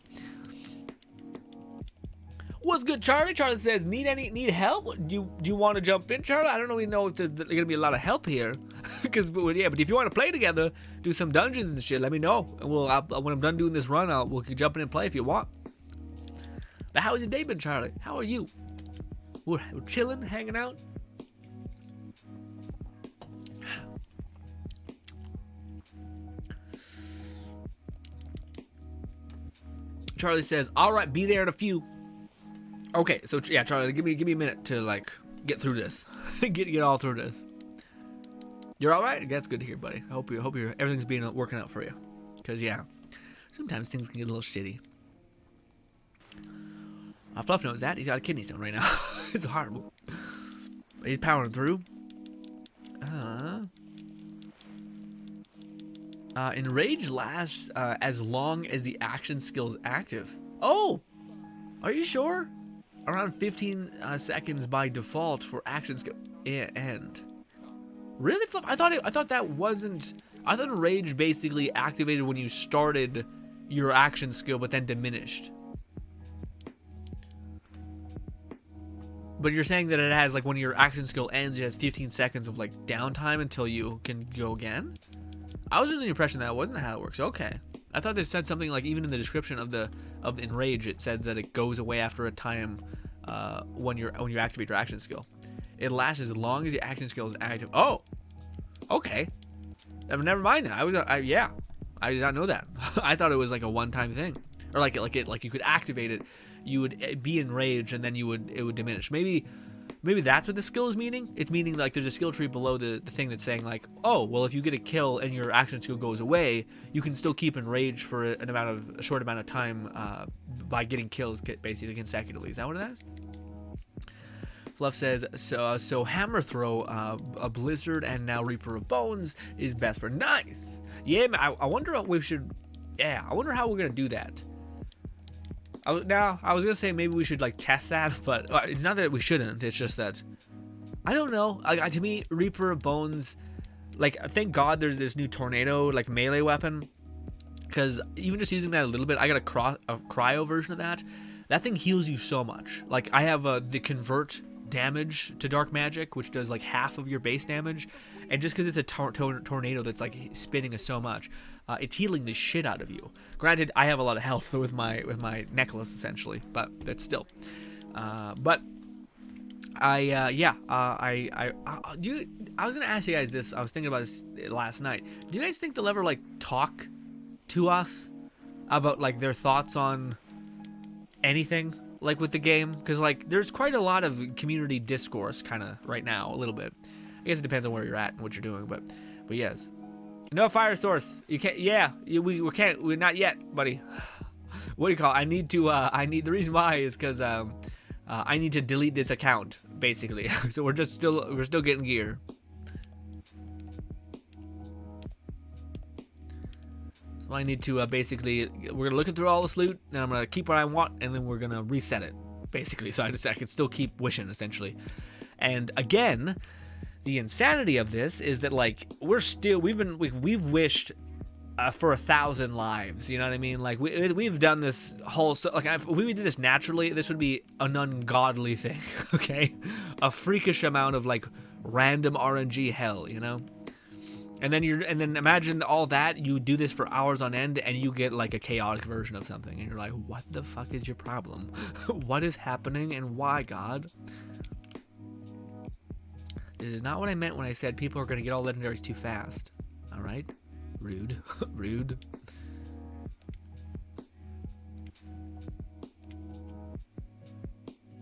Speaker 1: What's good, Charlie? Charlie says, need help? Do you want to jump in, Charlie? I don't really know if there's gonna be a lot of help here, because yeah. But if you want to play together, do some dungeons and shit, let me know, and when I'm done doing this run, we'll jump in and play if you want. But how has your day been, Charlie? How are you? We're chilling, hanging out. Charlie says, all right, be there in a few. Okay, so yeah, Charlie, give me a minute to like get through this, get all through this. You're all right? That's good to hear, buddy. I hope everything's working out for you. Cause yeah, sometimes things can get a little shitty. Fluff knows that. He's got a kidney stone right now. It's horrible. But he's powering through. Enrage lasts as long as the action skill is active. Oh, are you sure? Around 15 seconds by default for action skill end. Really? I thought that wasn't. I thought Enrage basically activated when you started your action skill, but then diminished. But you're saying that it has like when your action skill ends, it has 15 seconds of like downtime until you can go again. I was under the impression that wasn't how it works. Okay, I thought they said something like even in the description of the Enrage, it said that it goes away after a time when you activate your action skill. It lasts as long as the action skill is active. Oh, okay. Never mind that. Yeah, I did not know that. I thought it was like a one-time thing, or like you could activate it, you would be enraged, and then it would diminish. Maybe that's what the skill is meaning. It's meaning like there's a skill tree below the thing that's saying like, oh, well, if you get a kill and your action skill goes away, you can still keep enraged for a short amount of time by getting kills basically consecutively. Is that what it is? Fluff says, so Hammer Throw, a Blizzard, and now Reaper of Bones is best for nice. Yeah, I wonder what we should. Yeah, I wonder how we're gonna do that. I was gonna say maybe we should like test that, but it's not that we shouldn't. It's just that I don't know. To me, Reaper of Bones, like thank God there's this new tornado like melee weapon, because even just using that a little bit, I got a cryo version of that. That thing heals you so much. Like I have the convert damage to dark magic, which does like half of your base damage, and just because it's a tornado that's like spinning so much, it's healing the shit out of you. Granted, I have a lot of health with my necklace essentially, but that's still. But I was gonna ask you guys this. I was thinking about this last night. Do you guys think they'll ever like talk to us about like their thoughts on anything? Like with the game, because like there's quite a lot of community discourse kind of right now, a little bit. I guess it depends on where you're at and what you're doing, but yes, no fire source. You can't. Yeah, we can't. We're not yet, buddy. What do you call it? The reason why is because I need to delete this account basically. So we're still getting gear. I need to basically, we're gonna look through all this loot, and I'm gonna keep what I want, and then we're gonna reset it. basically. So I could still keep wishing, essentially. And again, the insanity of this is that like we've wished for 1,000 lives. You know what I mean? Like we've done this whole if we did this naturally, this would be an ungodly thing. Okay, a freakish amount of like random RNG hell. You know. And then imagine all that, you do this for hours on end and you get like a chaotic version of something and you're like, what the fuck is your problem? What is happening and why, God? This is not what I meant when I said people are going to get all legendaries too fast. All right? Rude. Rude.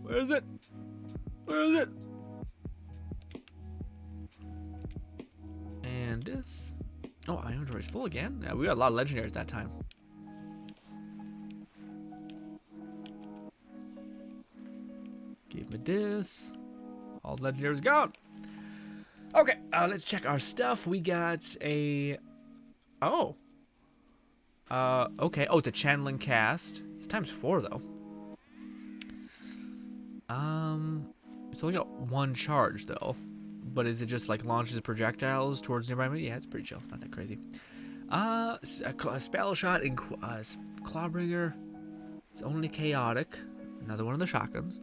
Speaker 1: Where is it? Where is it? And this. Oh, my inventory's full again. Yeah, we got a lot of legendaries that time. Give me this. All legendaries gone. Okay, let's check our stuff. We got a. Oh. Okay. Oh, it's a channeling cast. It's ×4 though. It's only got 1 charge though. But is it just like launches projectiles towards nearby enemy? Yeah, it's pretty chill. Not that crazy. A spell shot in Clawbringer. It's only chaotic. Another one of the shotguns.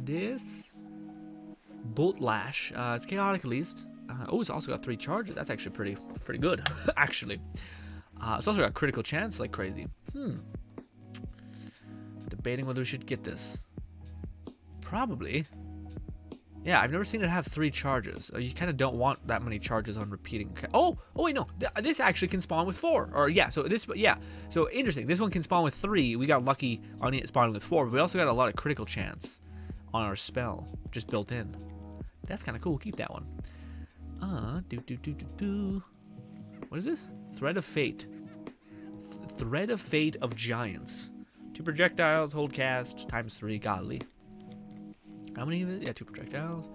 Speaker 1: This bolt lash. It's chaotic at least. Oh, it's also got 3 charges. That's actually pretty good. Actually, it's also got critical chance like crazy. Debating whether we should get this. Probably. Yeah, I've never seen it have 3 charges. You kind of don't want that many charges on repeating. Oh wait, no. This actually can spawn with 4. Or yeah, so this, yeah. So interesting. This one can spawn with 3. We got lucky on it spawning with 4, but we also got a lot of critical chance on our spell just built in. That's kind of cool. Keep that one. What is this? Thread of Fate. Thread of Fate of Giants. 2 projectiles, hold cast, ×3, godly. How many of it? Yeah, 2 projectiles.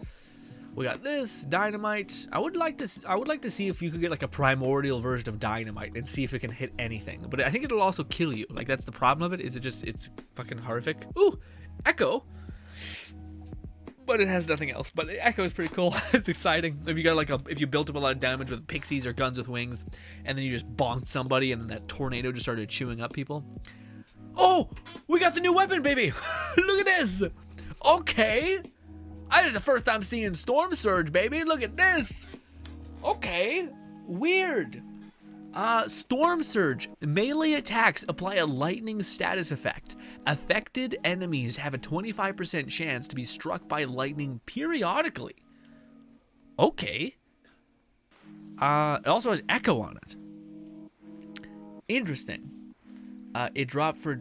Speaker 1: We got this dynamite. I would like to see if you could get like a primordial version of dynamite and see if it can hit anything. But I think it'll also kill you. Like that's the problem of it. Is it's fucking horrific. Ooh, echo. But it has nothing else. But echo is pretty cool. It's exciting. If you got if you built up a lot of damage with pixies or guns with wings, and then you just bonked somebody, and then that tornado just started chewing up people. Oh, we got the new weapon, baby. Look at this. Okay. This is the first time seeing Storm Surge, baby. Look at this. Okay. Weird. Storm Surge. Melee attacks apply a lightning status effect. Affected enemies have a 25% chance to be struck by lightning periodically. Okay. It also has echo on it. Interesting. It dropped for,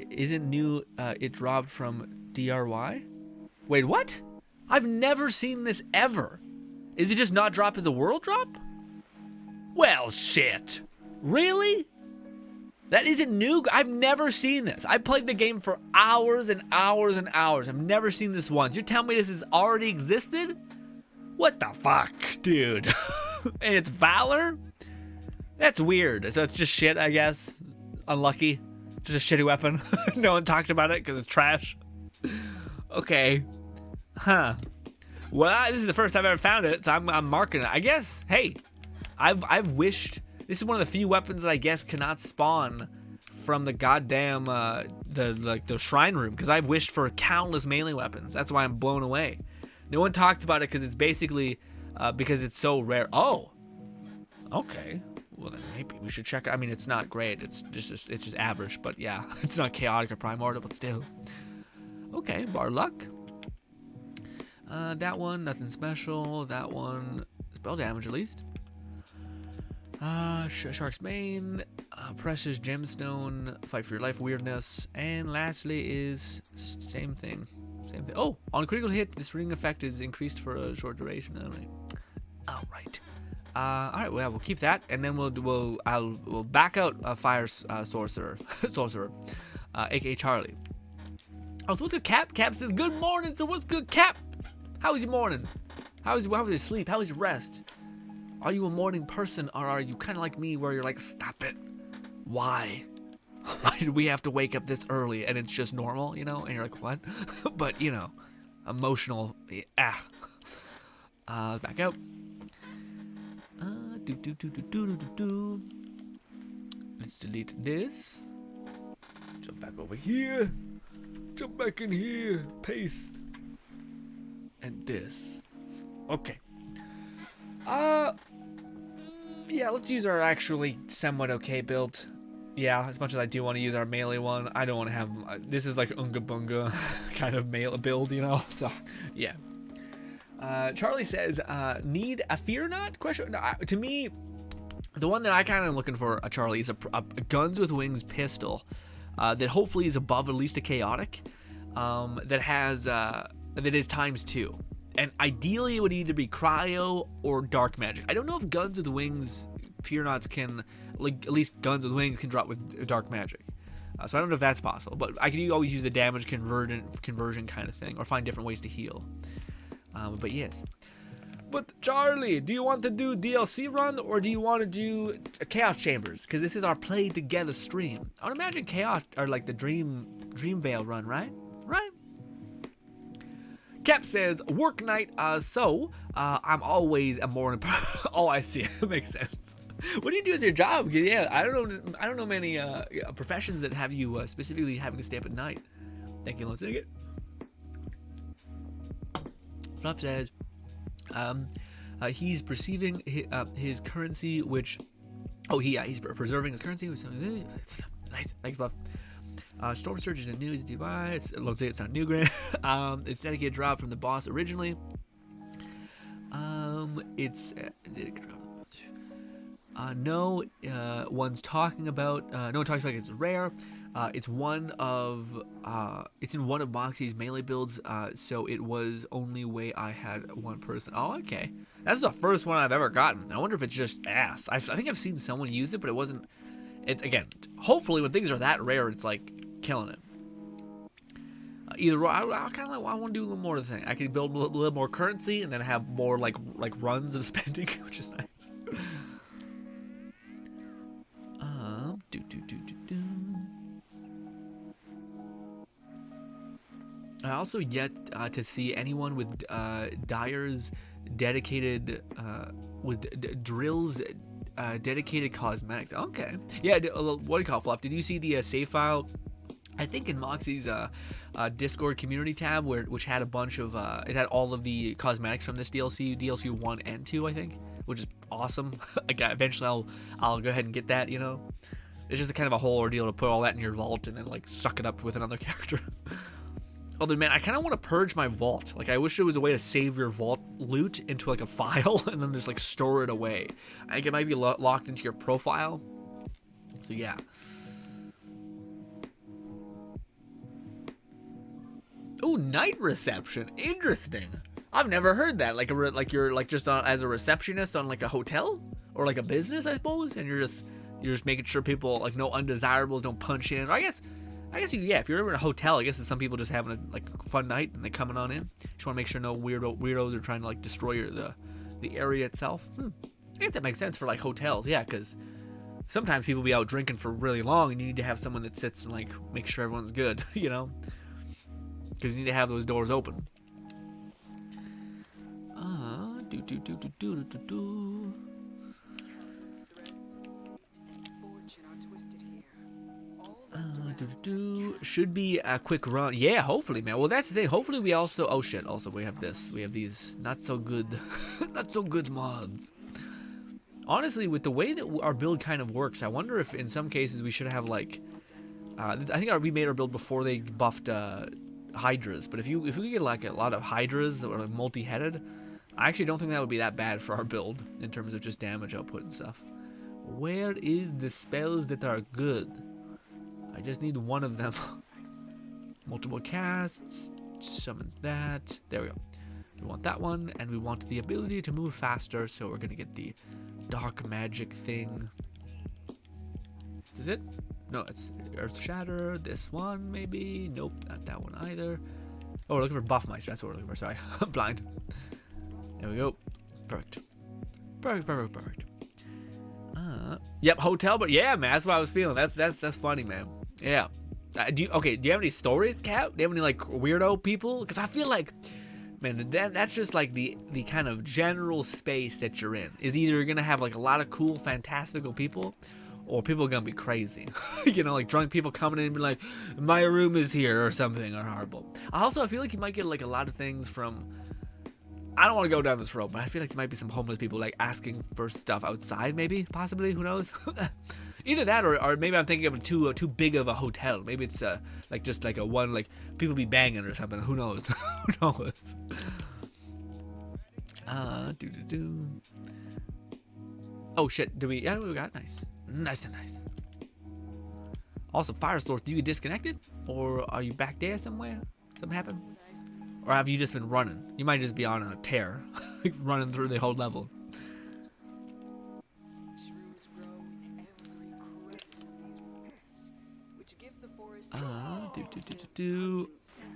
Speaker 1: isn't new, it dropped from DRY? Wait, what? I've never seen this ever. Is it just not drop as a world drop? Well, shit. Really? That isn't new? I've never seen this. I played the game for hours and hours and hours. I've never seen this once. You're telling me this has already existed? What the fuck, dude? And it's Valor? That's weird. So it's just shit, I guess. Unlucky. Just a shitty weapon. No one talked about it because it's trash. Okay. Huh. Well, this is the first time I've ever found it, so I'm marking it. I guess, hey, I've wished. This is one of the few weapons that I guess cannot spawn from the goddamn the shrine room, because I've wished for countless melee weapons. That's why I'm blown away. No one talked about it because it's basically because it's so rare. Oh, okay. Well then maybe we should check. I mean, it's not great. It's just average, but yeah, it's not chaotic or primordial, but still. Okay, bar luck. That one, nothing special. That one, spell damage at least. Shark's Mane, Precious Gemstone, Fight for Your Life weirdness, and lastly is same thing. Oh, on a critical hit, this ring effect is increased for a short duration. All right. All right. Well, we'll keep that, and then we'll back out Fire Sorcerer, aka Charlie. Oh, so what's good, Cap? Cap says good morning. So what's good, Cap? How was your morning? How was your sleep? How was your rest? Are you a morning person, or are you kind of like me where you're like, stop it? Why? why did we have to wake up this early? And it's just normal, you know? And you're like, what? But, you know, emotional, back out. Let's delete this. Jump back over here. Jump back in here. Paste. And this. Okay. Yeah, let's use our actually somewhat okay build. Yeah, as much as I do want to use our melee one, I don't want to have... this is like Unga Bunga kind of melee build, you know? So, yeah. Charlie says, need a fear knot? Question. No, to me, the one that I kind of am looking for, Charlie, is a guns with wings pistol that hopefully is above at least a chaotic, that has that is ×2, and ideally it would either be cryo or dark magic. I don't know if guns with wings fear knots can, like, at least guns with wings can drop with dark magic. So I don't know if that's possible, but I can always use the damage conversion kind of thing, or find different ways to heal. But yes. But Charlie, do you want to do DLC run, or do you want to do Chaos Chambers? Because this is our play together stream. I would imagine Chaos, or like the Dream Veil run, right? Right? Cap says, work night, so I'm always a morning person. Oh, I see. It makes sense. What do you do as your job? Because yeah, I don't know many professions that have you specifically having to stay up at night. Thank you for listening. Fluff says, he's perceiving his currency, which, he's preserving his currency. Nice, thanks, Fluff. Storm Surge is a news to buy. Let's say it's not new, Grinn. It's dedicated drop from the boss originally. It's dedicated drop. No one's talking about. No one talks about it's rare. It's one of. It's in one of Moxie's melee builds. So it was only way I had one person. Oh, okay. That's the first one I've ever gotten. I wonder if it's just ass. I think I've seen someone use it, but it wasn't. It again. Hopefully, when things are that rare, it's like killing it. Either I kind of like. I want to do a little more of the thing. I can build a little more currency and then have more like runs of spending, which is nice. I also yet to see anyone with Dyer's dedicated Drill's dedicated cosmetics. Okay, yeah. What do you call it, Fluff? Did you see the save file? I think in Moxie's Discord community tab, which had a bunch of it had all of the cosmetics from this DLC 1 and 2, I think, which is awesome. Eventually I'll go ahead and get that, you know. It's just a kind of a whole ordeal to put all that in your vault and then like suck it up with another character. Although, man, I kind of want to purge my vault. Like, I wish there was a way to save your vault loot into like a file and then just like store it away. I think it might be locked into your profile. So yeah. Oh, night reception. Interesting. I've never heard that. Like you're just as a receptionist on like a hotel or like a business, I suppose, and you're just making sure people, like, no undesirables don't punch in. Or I guess yeah, if you're ever in a hotel, I guess it's some people just having a fun night and they're coming on in. Just want to make sure no weirdos are trying to like destroy the area itself. I guess that makes sense for like hotels, yeah, because sometimes people be out drinking for really long and you need to have someone that sits and like make sure everyone's good, you know, because you need to have those doors open. Should be a quick run. Yeah, hopefully, man. Well, that's the thing. Hopefully we also... Oh, shit. Also, we have this. We have these not so good... not so good mods. Honestly, with the way that our build kind of works, I wonder if in some cases we should have, like... I think we made our build before they buffed Hydras. But if we could get, like, a lot of Hydras that were like, multi-headed, I actually don't think that would be that bad for our build in terms of just damage output and stuff. Where is the spells that are good? I just need one of them. Multiple casts, summons that. There we go. We want that one, and we want the ability to move faster, so we're gonna get the dark magic thing. Is it? No, it's Earth Shatter. This one, maybe. Nope, not that one either. Oh, we're looking for Buff Meister. That's what we're looking for. Sorry, I'm blind. There we go. Perfect. Perfect. Yep, hotel, but yeah, man, that's what I was feeling. That's funny, man. Yeah. Do you have any stories, Kat? Do you have any like weirdo people? Because I feel like, man, that's just like the kind of general space that you're in. Is either you're gonna have like a lot of cool, fantastical people, or people are gonna be crazy. You know, like drunk people coming in and be like, my room is here or something, or horrible. Also, I feel like you might get like a lot of things from, I don't want to go down this road, but I feel like there might be some homeless people like asking for stuff outside, maybe, possibly, who knows? Either that, or maybe I'm thinking of too big of a hotel. Maybe it's like just like a one, like people be banging or something. Who knows? Who knows? Oh shit! Do we? Yeah, we got nice. Also, fire source. Do you get disconnected, or are you back there somewhere? Something happened, or have you just been running? You might just be on a tear, running through the whole level.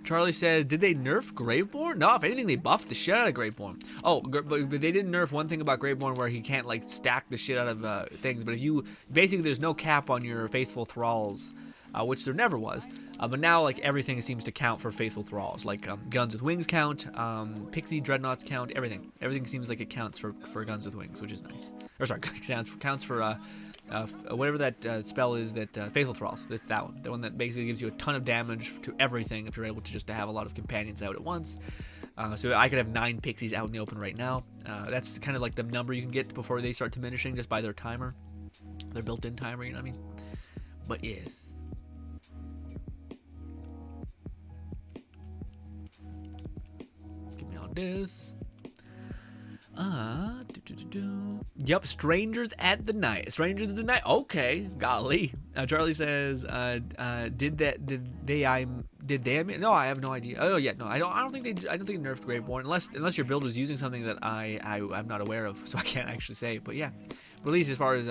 Speaker 1: Charlie says, did they nerf Graveborn? No, if anything, they buffed the shit out of Graveborn. Oh, but they didn't nerf one thing about Graveborn where he can't like stack the shit out of things. But if you basically, there's no cap on your faithful thralls, which there never was. But now like everything seems to count for faithful thralls. Like guns with wings count, pixie dreadnoughts count, everything. Everything seems like it counts for guns with wings, which is nice. Or sorry, counts for whatever that spell is, that Faithful Thralls, that one. The one that basically gives you a ton of damage to everything if you're able to just have a lot of companions out at once. So I could have 9 pixies out in the open right now. That's kind of like the number you can get before they start diminishing just by their timer. Their built-in timer, you know what I mean? But yes. Give me all this. Yep, Strangers at the Night. Strangers at the Night. Okay, golly. Charlie says, did they? No, I have no idea. Oh yeah, no, I don't think they nerfed Graveborn unless your build was using something that I'm not aware of, so I can't actually say. But yeah, but at least as far as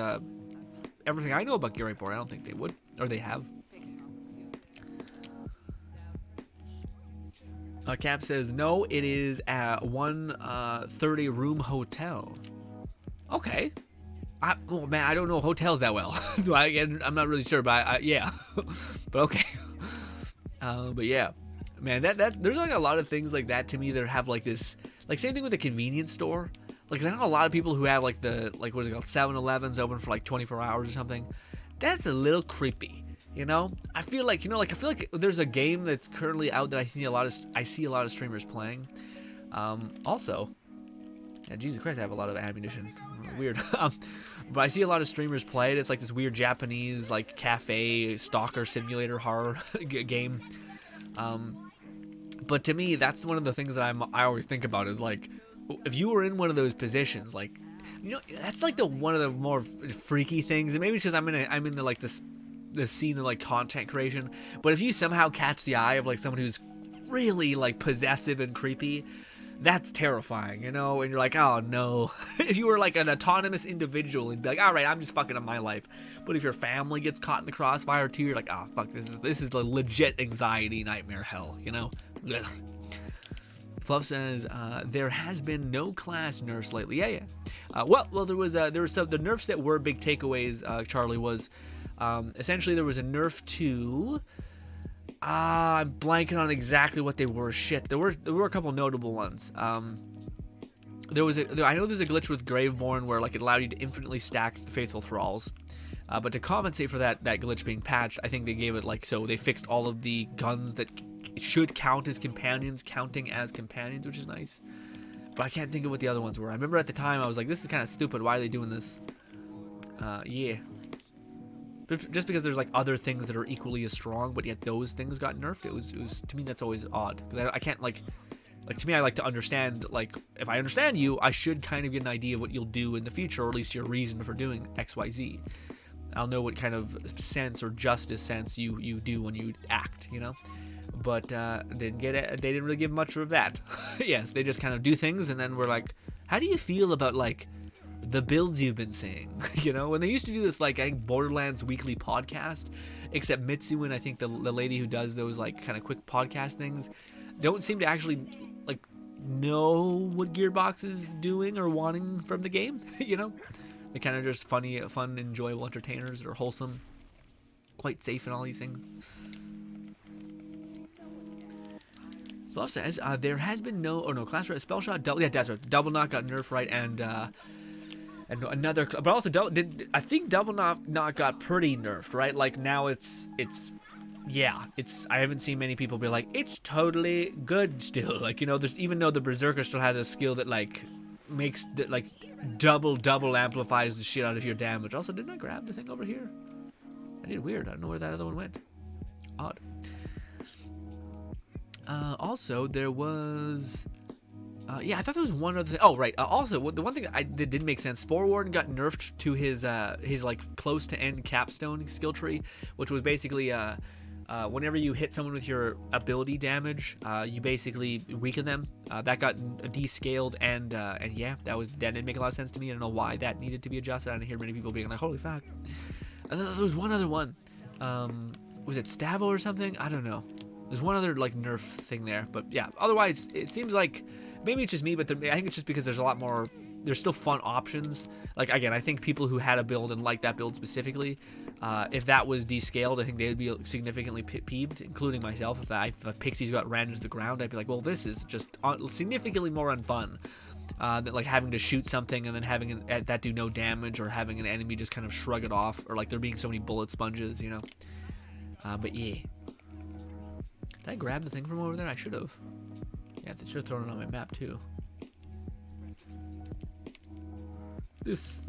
Speaker 1: everything I know about Graveborn, I don't think they would, or they have. Cap says, no, it is at 130 room hotel. Okay. Oh man, I don't know hotels that well. So I'm not really sure, but yeah. But okay. But yeah. Man, that there's like a lot of things like that to me that have like this, like same thing with the convenience store. Like, 'cause I know a lot of people who have like what is it called, 7-Elevens open for like 24 hours or something. That's a little creepy. You know, I feel like there's a game that's currently out that I see a lot of streamers playing. Also, yeah, Jesus Christ, I have a lot of ammunition. Weird. But I see a lot of streamers play it. It's like this weird Japanese like cafe stalker simulator horror game. But to me, that's one of the things that I always think about is like, if you were in one of those positions, like, you know, that's like one of the more freaky things. And maybe it's because I'm in the like the scene of like content creation, but if you somehow catch the eye of like someone who's really like possessive and creepy, that's terrifying, you know. And you're like, oh no. If you were like an autonomous individual and be like, all right, I'm just fucking up my life. But if your family gets caught in the crossfire too, you're like, oh fuck, this is a legit anxiety nightmare hell, you know. Ugh. Fluff says, there has been no class nerfs lately. Yeah. Well, there was some, the nerfs that were big takeaways, Charlie, was essentially there was a nerf to, I'm blanking on exactly what they were. Shit, there were a couple notable ones. I know there's a glitch with Graveborn where like it allowed you to infinitely stack the Faithful Thralls. But to compensate for that glitch being patched, I think they gave it like, so they fixed all of the guns that should count as companions, counting as companions, which is nice. But I can't think of what the other ones were. I remember at the time I was like, this is kind of stupid. Why are they doing this? Yeah. Just because there's like other things that are equally as strong, but yet those things got nerfed. It was to me, that's always odd. Because I can't like to me, I like to understand, like, if I understand you, I should kind of get an idea of what you'll do in the future, or at least your reason for doing XYZ. I'll know what kind of sense or justice sense you do when you act, you know. But they didn't really give much of that. Yes, they just kind of do things, and then we're like, how do you feel about like the builds you've been seeing? You know, when they used to do this, like, I think Borderlands weekly podcast, except Mitsu and I think the lady who does those like kind of quick podcast things don't seem to actually like know what Gearbox is doing or wanting from the game. You know, They're kind of just fun, enjoyable entertainers that are wholesome, quite safe and all these things. Spell says there has been no class spell shot double. Yeah, that's right. Double knock got nerfed, right, and another, but also I think double knock got pretty nerfed, right? Like now it's I haven't seen many people be like it's totally good still. Like, you know, there's, even though the berserker still has a skill that like makes like double amplifies the shit out of your damage. Also, didn't I grab the thing over here? I did. Weird. I don't know where that other one went. Odd. Also, there was... yeah, I thought there was one other thing. Oh, right. Also, the one thing that didn't make sense, Spore Warden got nerfed to his like, close-to-end capstone skill tree, which was basically, whenever you hit someone with your ability damage, you basically weaken them. That got descaled, and yeah, that didn't make a lot of sense to me. I don't know why that needed to be adjusted. I didn't hear many people being like, holy fuck. There was one other one. Was it Stavo or something? I don't know. There's one other like nerf thing there, but yeah. Otherwise, it seems like maybe it's just me, but I think it's just because there's a lot more. There's still fun options. Like, again, I think people who had a build and liked that build specifically, if that was descaled, I think they would be significantly peeved, including myself. If Pixies got ran into the ground, I'd be like, well, this is just significantly more unfun than like having to shoot something and then having that do no damage, or having an enemy just kind of shrug it off, or like there being so many bullet sponges, you know. But yeah. Did I grab the thing from over there? I should have. Yeah, they should have thrown it on my map too. This.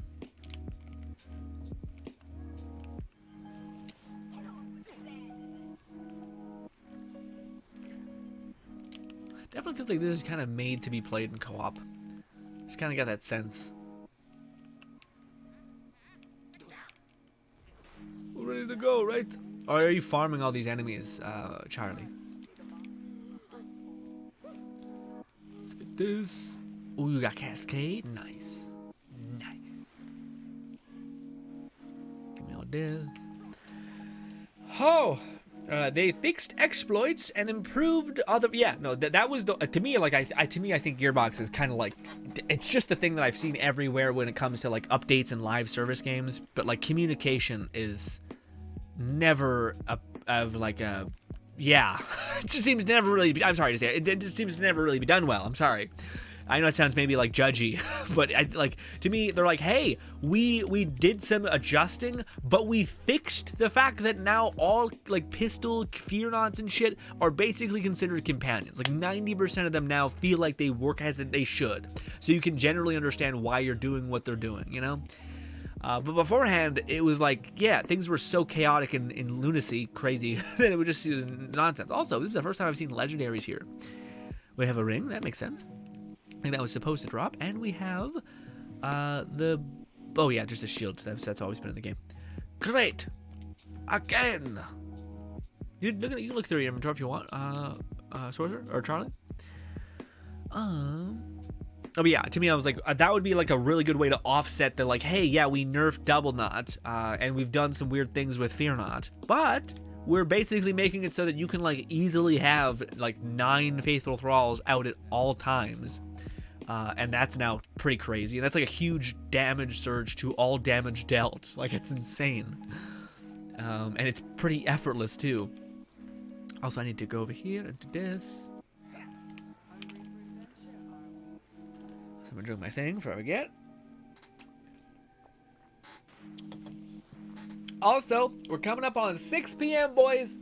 Speaker 1: Definitely feels like this is kind of made to be played in co-op. Just kind of got that sense. We're ready to go, right? Or are you farming all these enemies, Charlie? Let's get this. Ooh, you got Cascade? Nice. Nice. Give me all this. Oh! They fixed exploits and improved other. Yeah, no, that was the to me like I think Gearbox is kind of like, it's just the thing that I've seen everywhere when it comes to like updates and live service games. But like communication is never yeah. It just seems to never really. I'm sorry to say it just seems to never really be done well. I'm sorry. I know it sounds maybe like judgy, but like to me, they're like, hey, we did some adjusting, but we fixed the fact that now all like pistol fear-nots and shit are basically considered companions. Like 90% of them now feel like they work as they should, so you can generally understand why you're doing what they're doing, you know. But beforehand, it was like, yeah, things were so chaotic and in lunacy, crazy, that it was just nonsense. Also, this is the first time I've seen legendaries here. We have a ring, that makes sense. I think that was supposed to drop, and we have oh yeah, just a shield. That's always been in the game. Great, again. You can look through your inventory if you want, Sorcerer or Charlie. Oh, but yeah, to me, I was like, that would be like a really good way to offset the like, hey, yeah, we nerfed Double Knot, and we've done some weird things with Fear Not, but we're basically making it so that you can like easily have like 9 Faithful Thralls out at all times. And that's now pretty crazy. And that's like a huge damage surge to all damage dealt. Like, it's insane. And it's pretty effortless, too. Also, I need to go over here and do this. So I'm doing my thing before I forget. Also, we're coming up on 6 p.m., boys.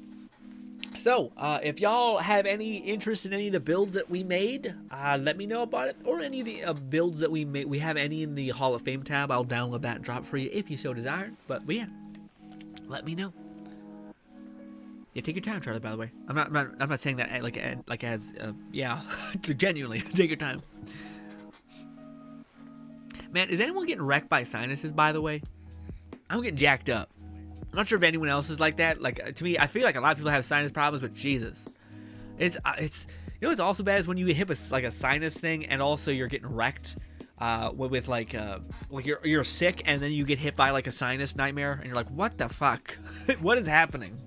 Speaker 1: So, if y'all have any interest in any of the builds that we made, let me know about it. Or any of the builds that we made. We have any in the Hall of Fame tab. I'll download that and drop for you if you so desire. But yeah, let me know. Yeah, take your time, Charlie. By the way, I'm not saying that like as yeah, genuinely take your time. Man, is anyone getting wrecked by sinuses? By the way, I'm getting jacked up. I'm not sure if anyone else is like that. Like, to me, I feel like a lot of people have sinus problems, but Jesus, it's you know what's also bad is when you hit a sinus thing and also you're getting wrecked with like you're sick and then you get hit by like a sinus nightmare and you're like, what the fuck? What is happening?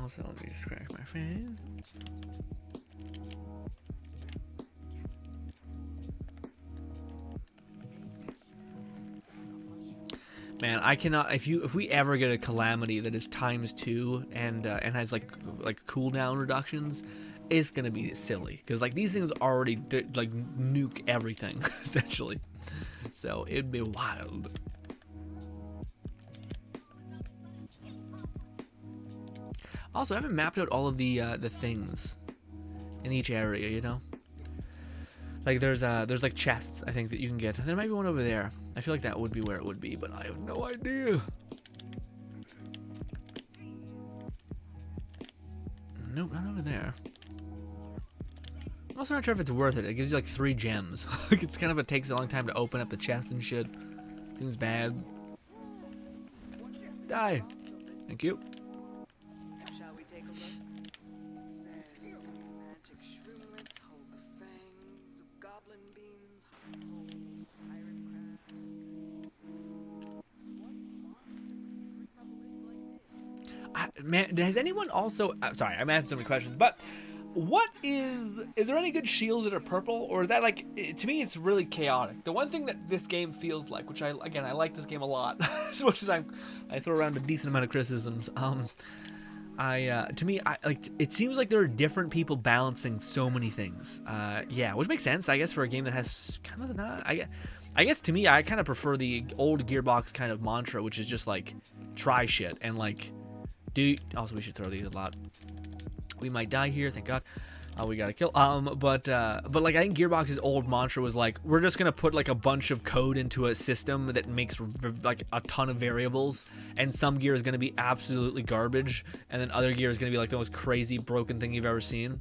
Speaker 1: Also, let me just crack my face. Man, I cannot. If we ever get a calamity that is ×2 and has like cooldown reductions, it's gonna be silly because like these things already like nuke everything essentially. So it'd be wild. Also, I haven't mapped out all of the things in each area. You know, like there's like chests I think that you can get. There might be one over there. I feel like that would be where it would be, but I have no idea. Nope, not over there. I'm also not sure if it's worth it. It gives you like 3 gems. Like it's kind of, it takes a long time to open up the chest and shit. Seems bad. Die. Thank you.
Speaker 2: Shall we take a look? It says magic shroomlets hold the fangs of goblin beans, hold iron crabs. What monster would trip up a list like this?
Speaker 1: Man, has anyone also... sorry, I'm asking so many questions, but what is there any good shields that are purple, or is that like... to me, it's really chaotic. The one thing that this game feels like, which I like this game a lot, as much as I throw around a decent amount of criticisms, to me, it seems like there are different people balancing so many things. Yeah, which makes sense, I guess, for a game that has kind of not... I guess to me, I kind of prefer the old Gearbox kind of mantra, which is just like, try shit, and like... Also, we should throw these a lot. We might die here, thank God. We gotta kill. But like I think Gearbox's old mantra was like, we're just gonna put like a bunch of code into a system that makes like a ton of variables, and some gear is gonna be absolutely garbage, and then other gear is gonna be like the most crazy broken thing you've ever seen.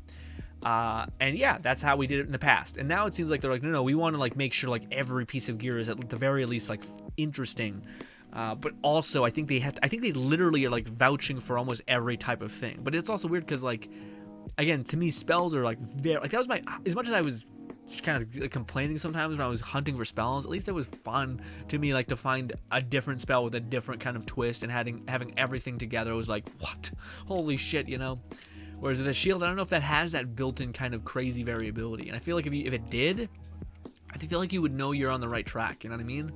Speaker 1: And yeah, that's how we did it in the past. And now it seems like they're like, no, we want to like make sure like every piece of gear is at the very least like interesting. But also, I think they literally are like vouching for almost every type of thing. But it's also weird because, like, again, to me, spells are like very like that was my, as much as I was just kind of complaining sometimes when I was hunting for spells. At least it was fun to me, like to find a different spell with a different kind of twist and having everything together. It was like, what? Holy shit, you know. Whereas with a shield, I don't know if that has that built-in kind of crazy variability. And I feel like if it did, I feel like you would know you're on the right track. You know what I mean?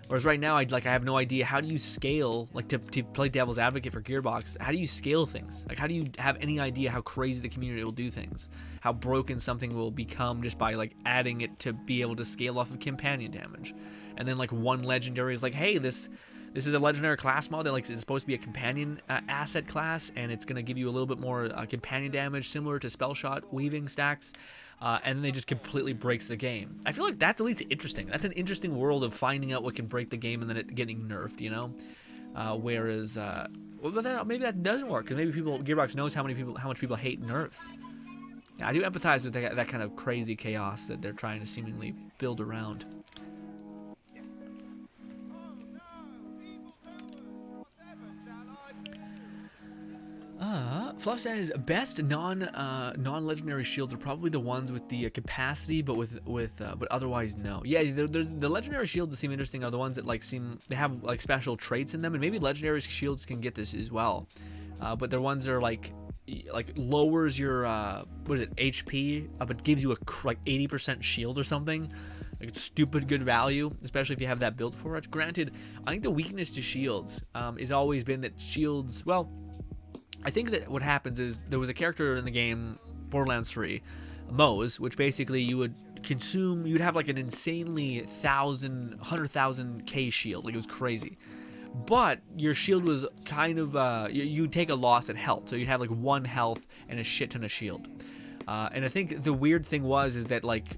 Speaker 1: Whereas right now, I have no idea, how do you scale, like to play devil's advocate for Gearbox, how do you scale things? Like, how do you have any idea how crazy the community will do things? How broken something will become just by like adding it to be able to scale off of companion damage. And then like one legendary is like, hey, this is a legendary class mod that like is supposed to be a companion asset class, and it's going to give you a little bit more companion damage similar to spell shot weaving stacks. And then they just completely breaks the game. I feel like that's at least interesting. That's an interesting world of finding out what can break the game and then it getting nerfed, you know? Whereas, well, then maybe that doesn't work, because maybe Gearbox knows how much people hate nerfs. Yeah, I do empathize with that kind of crazy chaos that they're trying to seemingly build around. Fluff says best non-legendary shields are probably the ones with the capacity, but but otherwise no. Yeah, there's the legendary shields that seem interesting are the ones that like they have like special traits in them, and maybe legendary shields can get this as well. But they're ones that are like lowers your what is it, HP, but gives you a like 80% shield or something. Like it's stupid good value, especially if you have that build for it. Granted, I think the weakness to shields has always been that shields, well, I think that what happens is there was a character in the game, Borderlands 3, Moze, which basically you'd have like an insanely 100,000 K shield, like it was crazy. But your shield was kind of, you'd take a loss at health, so you'd have like 1 health and a shit ton of shield. And I think the weird thing is that like,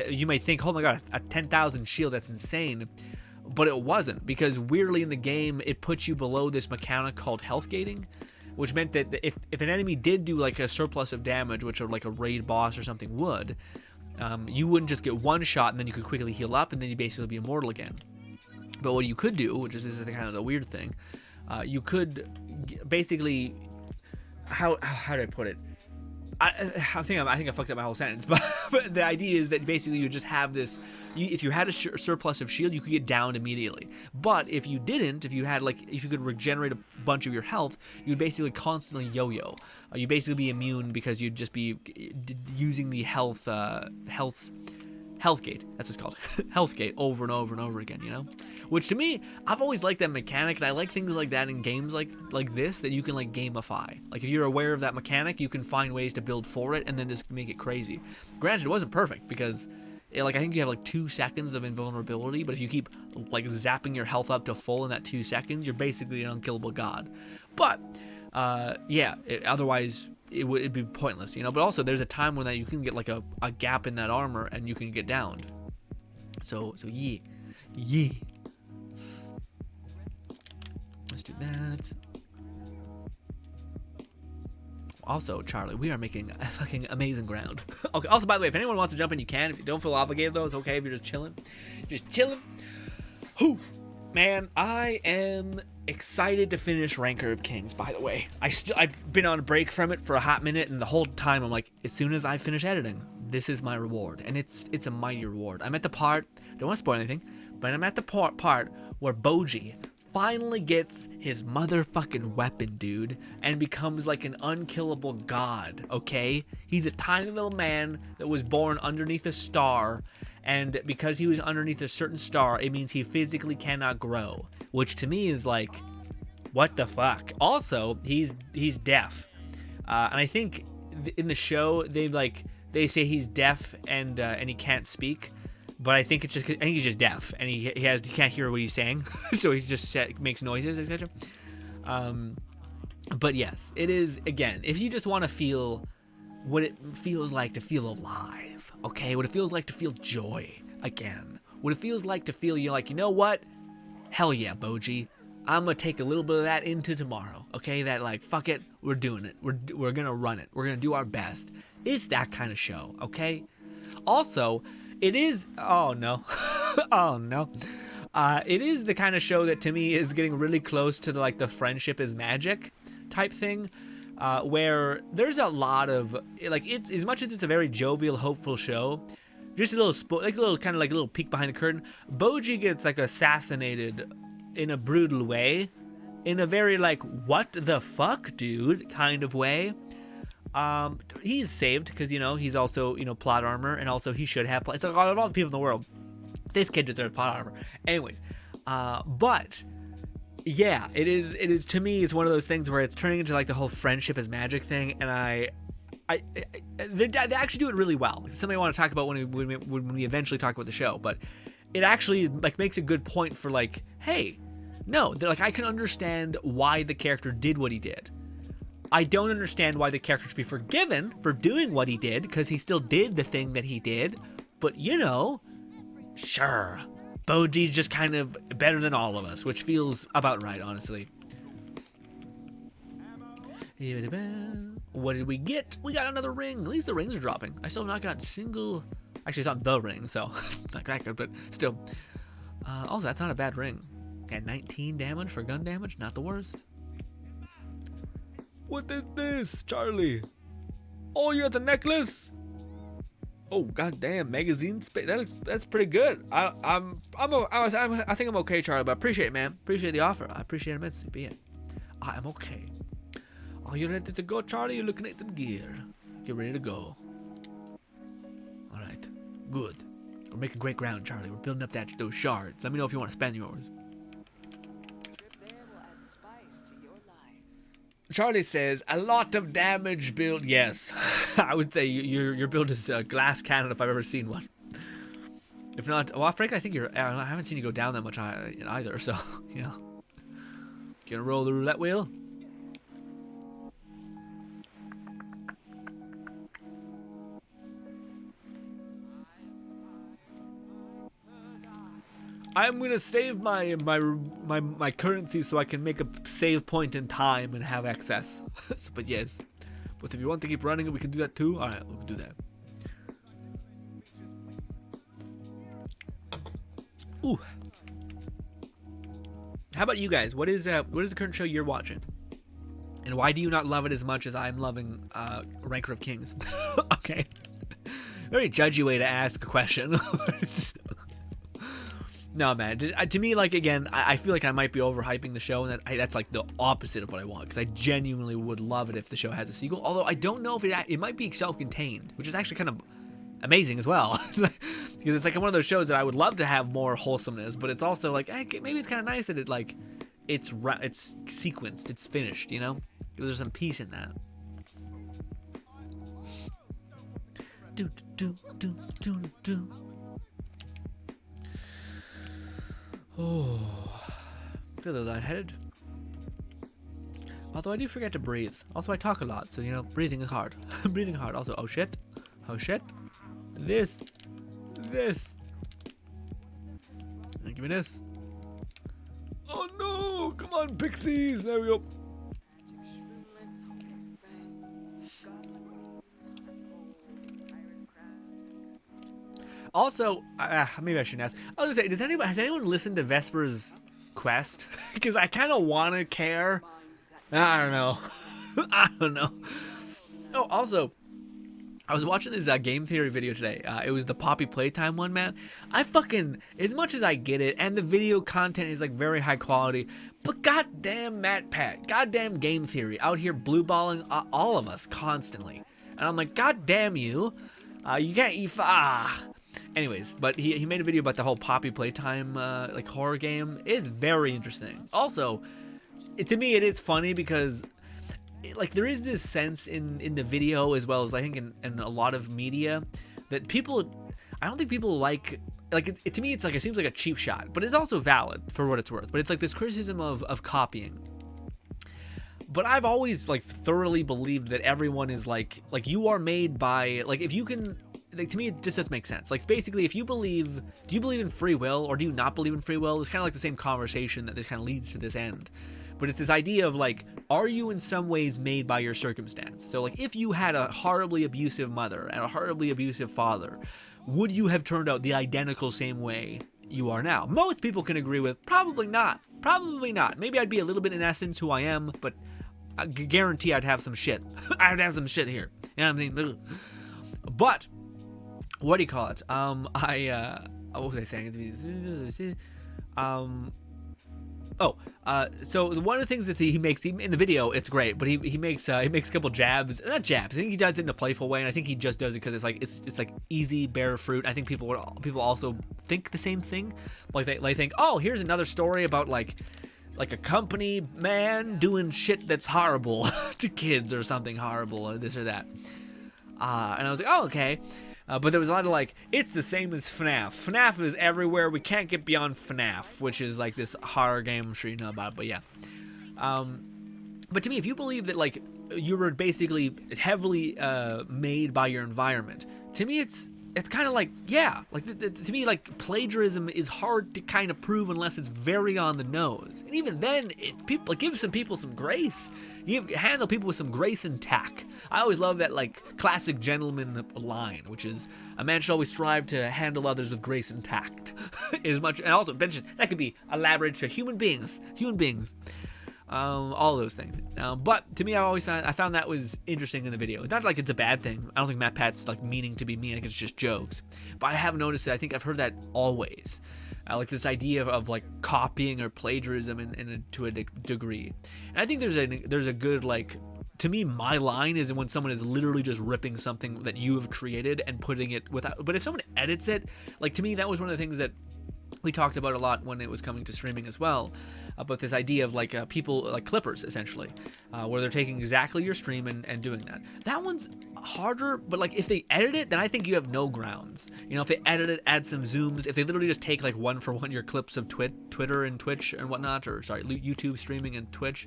Speaker 1: you may think, oh my god, a 10,000 shield, that's insane. But it wasn't, because weirdly in the game, it puts you below this mechanic called health gating, which meant that if an enemy did do like a surplus of damage, which like a raid boss or something would, you wouldn't just get 1 shot and then you could quickly heal up and then you'd basically be immortal again. But what you could do, which is kind of the weird thing, you could basically, how do I put it? I think I fucked up my whole sentence, but the idea is that basically you just have this. If you had a surplus of shield, you could get downed immediately. But if you didn't, if you could regenerate a bunch of your health, you'd basically constantly yo-yo. You'd basically be immune because you'd just be using the health Healthgate, that's what it's called. Healthgate over and over and over again, you know? Which to me, I've always liked that mechanic, and I like things like that in games like this that you can like gamify. Like if you're aware of that mechanic, you can find ways to build for it and then just make it crazy. Granted, it wasn't perfect because I think you have like 2 seconds of invulnerability, but if you keep like zapping your health up to full in that 2 seconds, you're basically an unkillable god. But otherwise it'd be pointless, you know. But also there's a time when that you can get like a gap in that armor and you can get downed. So yeah. Let's do that. Also, Charlie, we are making a fucking amazing ground. Okay. Also, by the way, if anyone wants to jump in, you can. If you don't feel obligated, though, it's okay if you're just chilling. Whew. Man, I am excited to finish Ranker of Kings, by the way. I've been on a break from it for a hot minute, and the whole time I'm like, as soon as I finish editing, this is my reward. And it's a mighty reward. I'm at the part, don't want to spoil anything, but I'm at the part where Boji finally gets his motherfucking weapon, dude, and becomes like an unkillable god, okay? He's a tiny little man that was born underneath a star, and because he was underneath a certain star, it means he physically cannot grow, which to me is like, what the fuck? Also, he's deaf, and I think in the show they say he's deaf and he can't speak. But I think he's just deaf, and he can't hear what he's saying, so he just makes noises, etc. But yes, it is, again, if you just want to feel what it feels like to feel alive, okay, what it feels like to feel joy again, what it feels like to feel you're like, you know what, hell yeah, Boji, I'm gonna take a little bit of that into tomorrow, okay, that like, fuck it, we're doing it, we're gonna run it, we're gonna do our best. It's that kind of show, okay? Also, it is, oh no, it is the kind of show that to me is getting really close to the friendship is magic type thing, where there's a lot of, like, it's, as much as it's a very jovial, hopeful show, just a little peek behind the curtain, Boji gets like assassinated in a brutal way, in a very like, what the fuck, dude, kind of way. He's saved because, you know, he's also, you know, plot armor, and also he should have it's like all the people in the world, this kid deserves plot armor. Anyways, but yeah, it is to me, it's one of those things where it's turning into like the whole friendship is magic thing, and they actually do it really well. It's something I want to talk about when we eventually talk about the show, but it actually like makes a good point for like, hey, no, like I can understand why the character did what he did. I don't understand why the character should be forgiven for doing what he did, because he still did the thing that he did. But, you know, sure, Boji's just kind of better than all of us, which feels about right, honestly. What did we get? We got another ring. At least the rings are dropping. I still have not got single... Actually, it's not the ring, so not that good, but still. Also, that's not a bad ring. Got 19 damage for gun damage. Not the worst. What is this, Charlie? Oh, you got the necklace? Oh, goddamn, magazine space. That's pretty good. I think I'm okay, Charlie. But I appreciate it, man. Appreciate the offer. I appreciate it immensely. But yeah, I am okay. Are you ready to go, Charlie? You're looking at some gear. Get ready to go. All right, good. We're making great ground, Charlie. We're building up those shards. Let me know if you want to spend yours. Charlie says, a lot of damage build. Yes, I would say your build is a glass cannon if I've ever seen one. If not, well, frankly, I think I haven't seen you go down that much either, so, you know. Gonna roll the roulette wheel. I'm gonna save my currency so I can make a save point in time and have access. But yes, but if you want to keep running, we can do that too. All right, we can do that. Ooh. How about you guys? What is the current show you're watching? And why do you not love it as much as I'm loving Ranker of Kings? Okay. Very judgy way to ask a question. No, man. To me, like, again, I feel like I might be overhyping the show, and that's like the opposite of what I want, because I genuinely would love it if the show has a sequel. Although I don't know if it might be self-contained, which is actually kind of amazing as well. Because it's like one of those shows that I would love to have more wholesomeness, but it's also like, maybe it's kind of nice that it like it's sequenced, it's finished, you know? There's some peace in that. Do do do do do do. Oh, I feel a little lightheaded. Although I do forget to breathe. Also, I talk a lot, so you know, breathing is hard. Breathing hard. Also, oh shit, this. Give me this. Oh no! Come on, pixies. There we go. Also, maybe I shouldn't ask. I was gonna say, has anyone listened to Vesper's quest? Because I kind of want to care. I don't know. I don't know. Oh, also, I was watching this game theory video today. It was the Poppy Playtime one, man. I fucking, as much as I get it, and the video content is like very high quality, but goddamn MatPat, goddamn game theory out here blueballing all of us constantly. And I'm like, goddamn you. You can't, Anyways, but he made a video about the whole Poppy Playtime like horror game. It's very interesting. Also, to me, it is funny because like there is this sense in the video, as well as I think in a lot of media, that people, I don't think people like it, to me it's like, it seems like a cheap shot, but it's also valid for what it's worth. But it's like this criticism of copying. But I've always like thoroughly believed that everyone is like you are made by, like, if you can, like, to me it just doesn't make sense. Like, basically, if you believe, do you believe in free will or do you not believe in free will? It's kind of like the same conversation that this kind of leads to this end. But it's this idea of like, are you in some ways made by your circumstance? So like, if you had a horribly abusive mother and a horribly abusive father, would you have turned out the identical same way you are now? Most people can agree with probably not. Probably not. Maybe I'd be a little bit in essence who I am, but I guarantee I'd have some shit. I'd have some shit here. You know what I mean? But what do you call it? What was I saying? So one of the things that he makes in the video, it's great, but he makes a couple jabs, not jabs. I think he does it in a playful way, and I think he just does it because it's like easy, bare fruit. I think people also think the same thing. Like they think, oh, here's another story about like a company man doing shit that's horrible to kids or something horrible or this or that. And I was like, oh, okay. But there was a lot of like, it's the same as FNAF. FNAF is everywhere. We can't get beyond FNAF, which is like this horror game. I'm sure you know about it, but yeah. But to me, if you believe that like you were basically heavily made by your environment, to me it's kind of like, yeah, like to me, like, plagiarism is hard to kind of prove unless it's very on the nose. And even then, it gives some people some grace. You handle people with some grace and tact. I always love that, like, classic gentleman line, which is, a man should always strive to handle others with grace and tact. As much, and also, that could be elaborated to human beings. All those things. But to me, I found that was interesting in the video. It's not like it's a bad thing. I don't think MatPat's like meaning to be mean. I think it's just jokes. But I have noticed that. I think I've heard that always. Like this idea of like copying or plagiarism to a degree. And I think there's a good, like, to me, my line is when someone is literally just ripping something that you have created and putting it without. But if someone edits it, like, to me, that was one of the things that we talked about a lot when it was coming to streaming as well, about this idea of like people, like clippers essentially, where they're taking exactly your stream and doing that. That one's harder, but like if they edit it, then I think you have no grounds. You know, if they edit it, add some zooms, if they literally just take like one for one your clips of Twitter and Twitch and whatnot, or sorry, YouTube streaming and Twitch,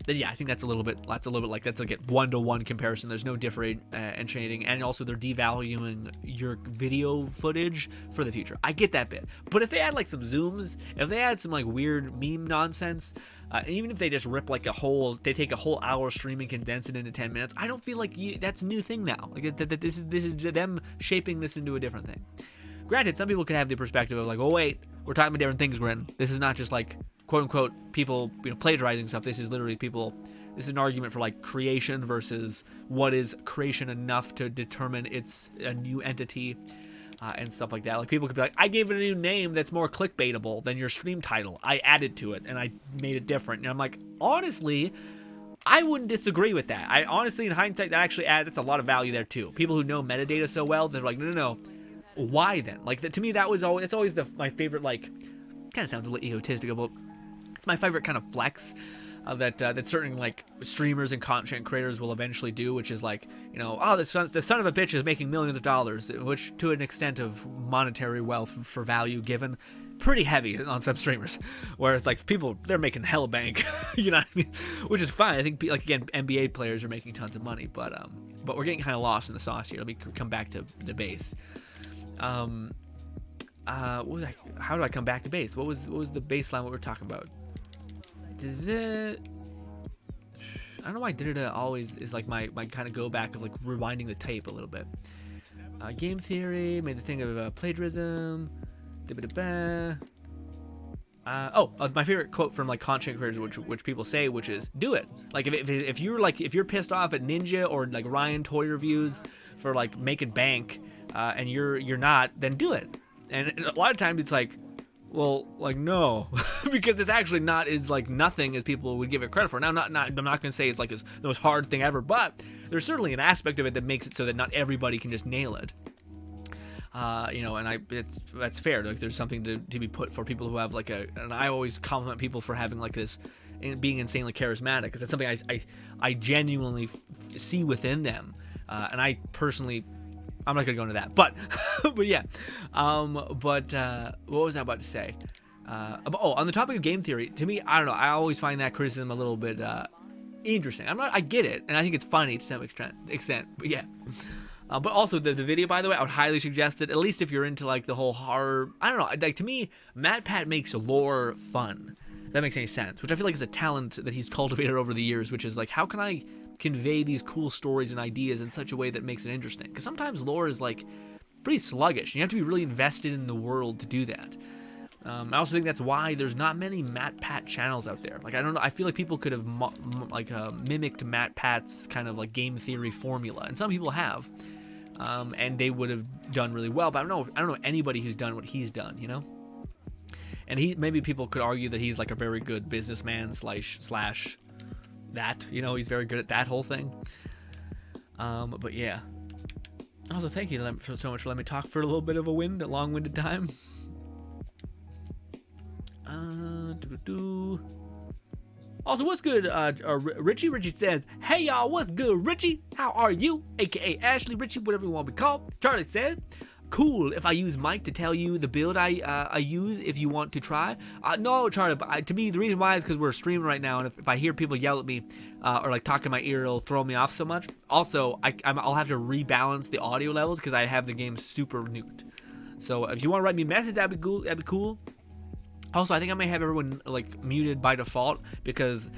Speaker 1: then yeah, I think that's a little bit like, that's like a one-to-one comparison. There's no differentiating, and also they're devaluing your video footage for the future. I get that bit, but if they add like some zooms, if they add some like weird meme nonsense, and even if they just rip like they take a whole hour stream and condense it into 10 minutes, I don't feel like that's a new thing now. Like this is them shaping this into a different thing. Granted, some people could have the perspective of like, oh wait, we're talking about different things, Grinn. This is not just like quote unquote people, you know, plagiarizing stuff. This is literally people. This is an argument for like creation versus what is creation enough to determine it's a new entity, and stuff like that. Like people could be like, I gave it a new name that's more clickbaitable than your stream title. I added to it and I made it different. And I'm like, honestly, I wouldn't disagree with that. I honestly, in hindsight, that's a lot of value there too. People who know metadata so well, they're like, no. Why then? Like, to me, that was always, it's always my favorite, like, kind of sounds a little egotistical, but it's my favorite kind of flex that certain, like, streamers and content creators will eventually do, which is like, you know, oh, the son of a bitch is making millions of dollars, which to an extent of monetary wealth for value given, pretty heavy on some streamers, where it's like people, they're making hell bank, you know what I mean? Which is fine. I think, like, again, NBA players are making tons of money, but we're getting kind of lost in the sauce here. Let me come back to the base. What was that? How do I come back to base? What was the baseline? What we're talking about? I don't know why Did always is like my kind of go back of like rewinding the tape a little bit. Game theory made the thing of plagiarism. My favorite quote from like content creators, which people say, which is do it. Like if you're pissed off at Ninja or like Ryan toy reviews for like making bank, and you're not, then do it. And a lot of times it's like, well, like, no, because it's actually not as like nothing as people would give it credit for. Now, I'm not going to say it's like the most hard thing ever, but there's certainly an aspect of it that makes it so that not everybody can just nail it. You know, and that's fair. Like, there's something to be put for people who have like and I always compliment people for having like this, being insanely charismatic, because that's something I genuinely see within them, and I personally. I'm not gonna go into that, but yeah. What was I about to say? On the topic of game theory, to me, I don't know. I always find that criticism a little bit interesting. I get it, and I think it's funny to some extent. But yeah. But also the video, by the way, I would highly suggest it. At least if you're into like the whole horror. I don't know. Like, to me, MatPat makes lore fun. If that makes any sense. Which I feel like is a talent that he's cultivated over the years. Which is like, how can I convey these cool stories and ideas in such a way that makes it interesting? Because sometimes lore is like pretty sluggish. You have to be really invested in the world to do that. I also think that's why there's not many MatPat channels out there. Like, I don't know. I feel like people could have mimicked MatPat's kind of like game theory formula, and some people have, and they would have done really well. But I don't know anybody who's done what he's done. You know. And maybe people could argue that he's like a very good businessman slash that, you know, he's very good at that whole thing. But yeah. Also, thank you so much for letting me talk for a little bit of a long-winded time. Also, what's good, Richie? Richie says, hey y'all, what's good, Richie? How are you? AKA Ashley, Richie, whatever you want to be called. Charlie says, cool if I use Mike to tell you the build I use if you want to try. No, Charlie, but to me, the reason why is because we're streaming right now, and if I hear people yell at me or like talk in my ear, it'll throw me off so much. Also, I'll have to rebalance the audio levels because I have the game super nuked. So if you want to write me a message, that'd be cool. Also, I think I may have everyone like muted by default because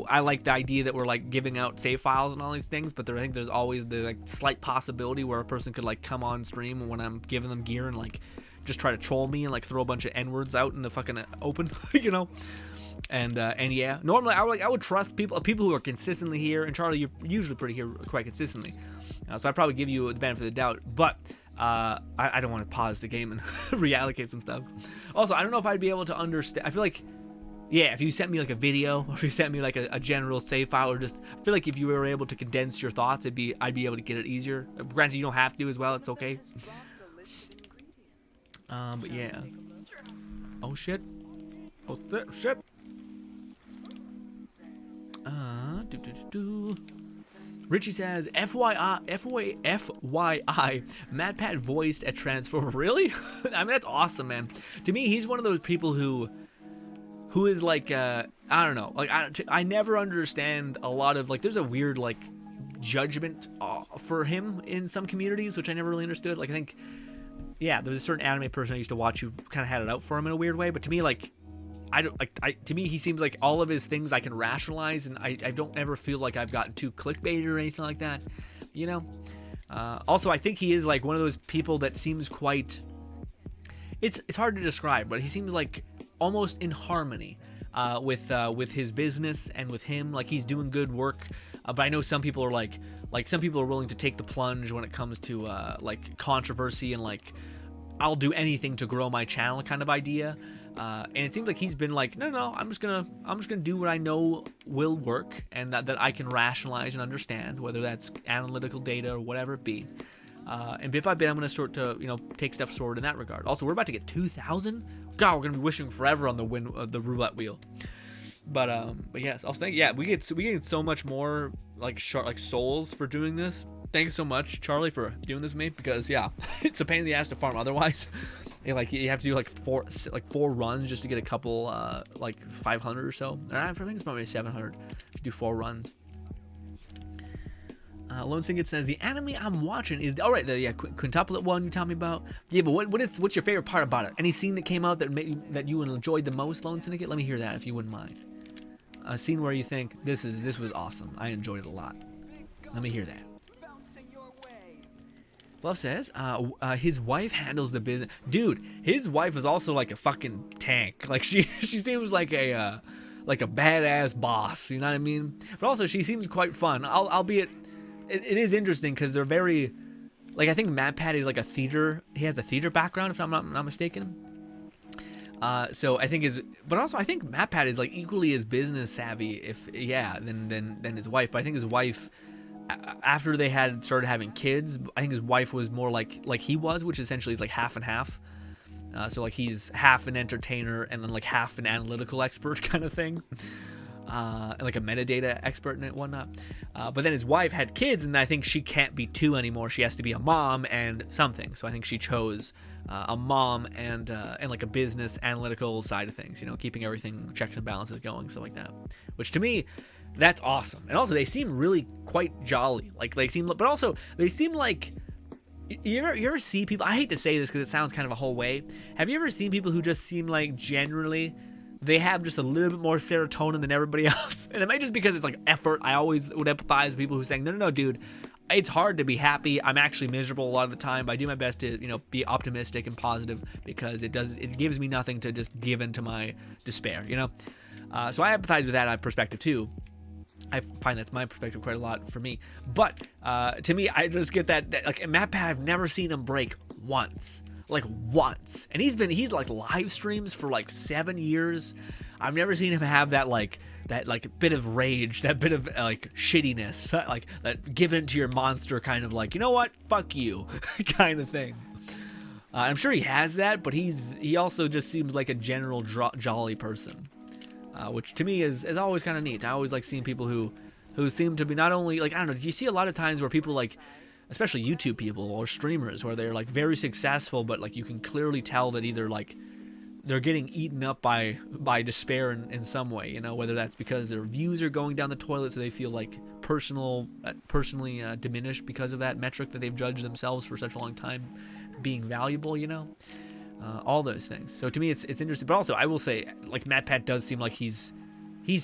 Speaker 1: I like the idea that we're like giving out save files and all these things, but I think there's always the like slight possibility where a person could like come on stream when I'm giving them gear and like just try to troll me and like throw a bunch of N-words out in the fucking open, you know. And yeah, normally I would trust people who are consistently here, and Charlie, you're usually pretty here quite consistently, so I'd probably give you the benefit of the doubt, but I don't want to pause the game and reallocate some stuff. Also, I don't know if I'd be able to understand. I feel like, yeah, if you sent me like a video, or if you sent me like a general save file, or just, I feel like if you were able to condense your thoughts, I'd be able to get it easier. Granted, you don't have to as well. It's okay. But yeah. Oh shit. Oh shit. Richie says, FYI, MatPat voiced at Transformer. Really? I mean, that's awesome, man. To me, he's one of those people who is like, I don't know. Like, I never understand a lot of, like, there's a weird, like, judgment for him in some communities, which I never really understood. Like, I think, yeah, there was a certain anime person I used to watch who kind of had it out for him in a weird way. But to me, like, to me, he seems like all of his things I can rationalize, and I don't ever feel like I've gotten too clickbaited or anything like that, you know? Also, I think he is like one of those people that seems quite, it's hard to describe, but he seems like almost in harmony with his business and with him. Like, he's doing good work, but I know some people are like some people are willing to take the plunge when it comes to like controversy and like, I'll do anything to grow my channel kind of idea. And it seems like he's been like, no, I'm just gonna do what I know will work and that I can rationalize and understand, whether that's analytical data or whatever it be. And bit by bit, I'm gonna start to take steps forward in that regard. Also, we're about to get 2,000. God, we're gonna be wishing forever on the the roulette wheel. But yes, I'll think. Yeah, we get so much more like souls for doing this. Thanks so much, Charlie, for doing this with me, because yeah, it's a pain in the ass to farm otherwise. Like you have to do like four runs just to get a couple like 500 or so. I think it's probably 700 to do 4 runs. Lone Singlet says the anime I'm watching is the quintuplet one you taught me about. Yeah, but what's your favorite part about it? Any scene that came out that you enjoyed the most, Lone Syndicate? Let me hear that if you wouldn't mind. A scene where you think this was awesome. I enjoyed it a lot. Let me hear that. Fluff says, his wife handles the business. Dude, his wife is also like a fucking tank. Like she seems like a badass boss. You know what I mean? But also she seems quite fun. Albeit, it is interesting because they're very, like I think MatPat is like a theater. He has a theater background if I'm not mistaken. So I think but also I think MatPat is like equally as business savvy than his wife. But I think his wife, after they had started having kids, I think his wife was more like he was, which essentially is like half and half. So like he's half an entertainer and then like half an analytical expert kind of thing, like a metadata expert and whatnot. But then his wife had kids, and I think she can't be 2 anymore. She has to be a mom and something. So I think she chose a mom and like a business analytical side of things. Keeping everything checks and balances going, stuff like that. Which to me, that's awesome. And also they seem really quite jolly. But also they seem like, you ever see people, I hate to say this because it sounds kind of a whole way. Have you ever seen people who just seem like generally they have just a little bit more serotonin than everybody else? And it might just because it's like effort. I always would empathize with people who are saying, no, dude, it's hard to be happy. I'm actually miserable a lot of the time, but I do my best to, be optimistic and positive because it gives me nothing to just give into my despair, So I empathize with that perspective too. I find that's my perspective quite a lot for me. But to me, I just get that like MatPat, I've never seen him break once. And he's like live streams for like 7 years. I've never seen him have that bit of rage, that bit of like shittiness, that give in to your monster kind of like, you know what, fuck you kind of thing. I'm sure he has that, but he also just seems like a general jolly person. Which to me is always kind of neat. I always like seeing people who seem to be not only like, I don't know, do you see a lot of times where people like, especially YouTube people or streamers, where they're like very successful, but like you can clearly tell that either like they're getting eaten up by despair in some way, whether that's because their views are going down the toilet, so they feel like personally diminished because of that metric that they've judged themselves for such a long time being valuable, all those things. So to me, it's interesting. But also, I will say, like MatPat does seem like he's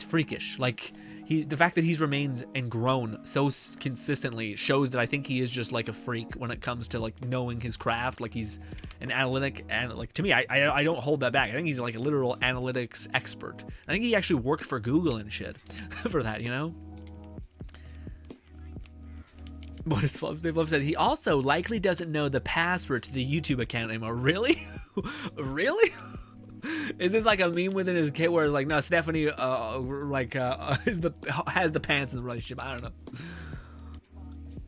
Speaker 1: freakish. Like the fact that he's remains and grown so consistently shows that I think he is just like a freak when it comes to like knowing his craft. Like he's an analytic, and like to me, I don't hold that back. I think he's like a literal analytics expert. I think he actually worked for Google and shit for that, What is Fluff? Fluff said he also likely doesn't know the password to the YouTube account anymore. Really? Really? Is this like a meme within his kid where it's like, no, Stephanie has the pants in the relationship? I don't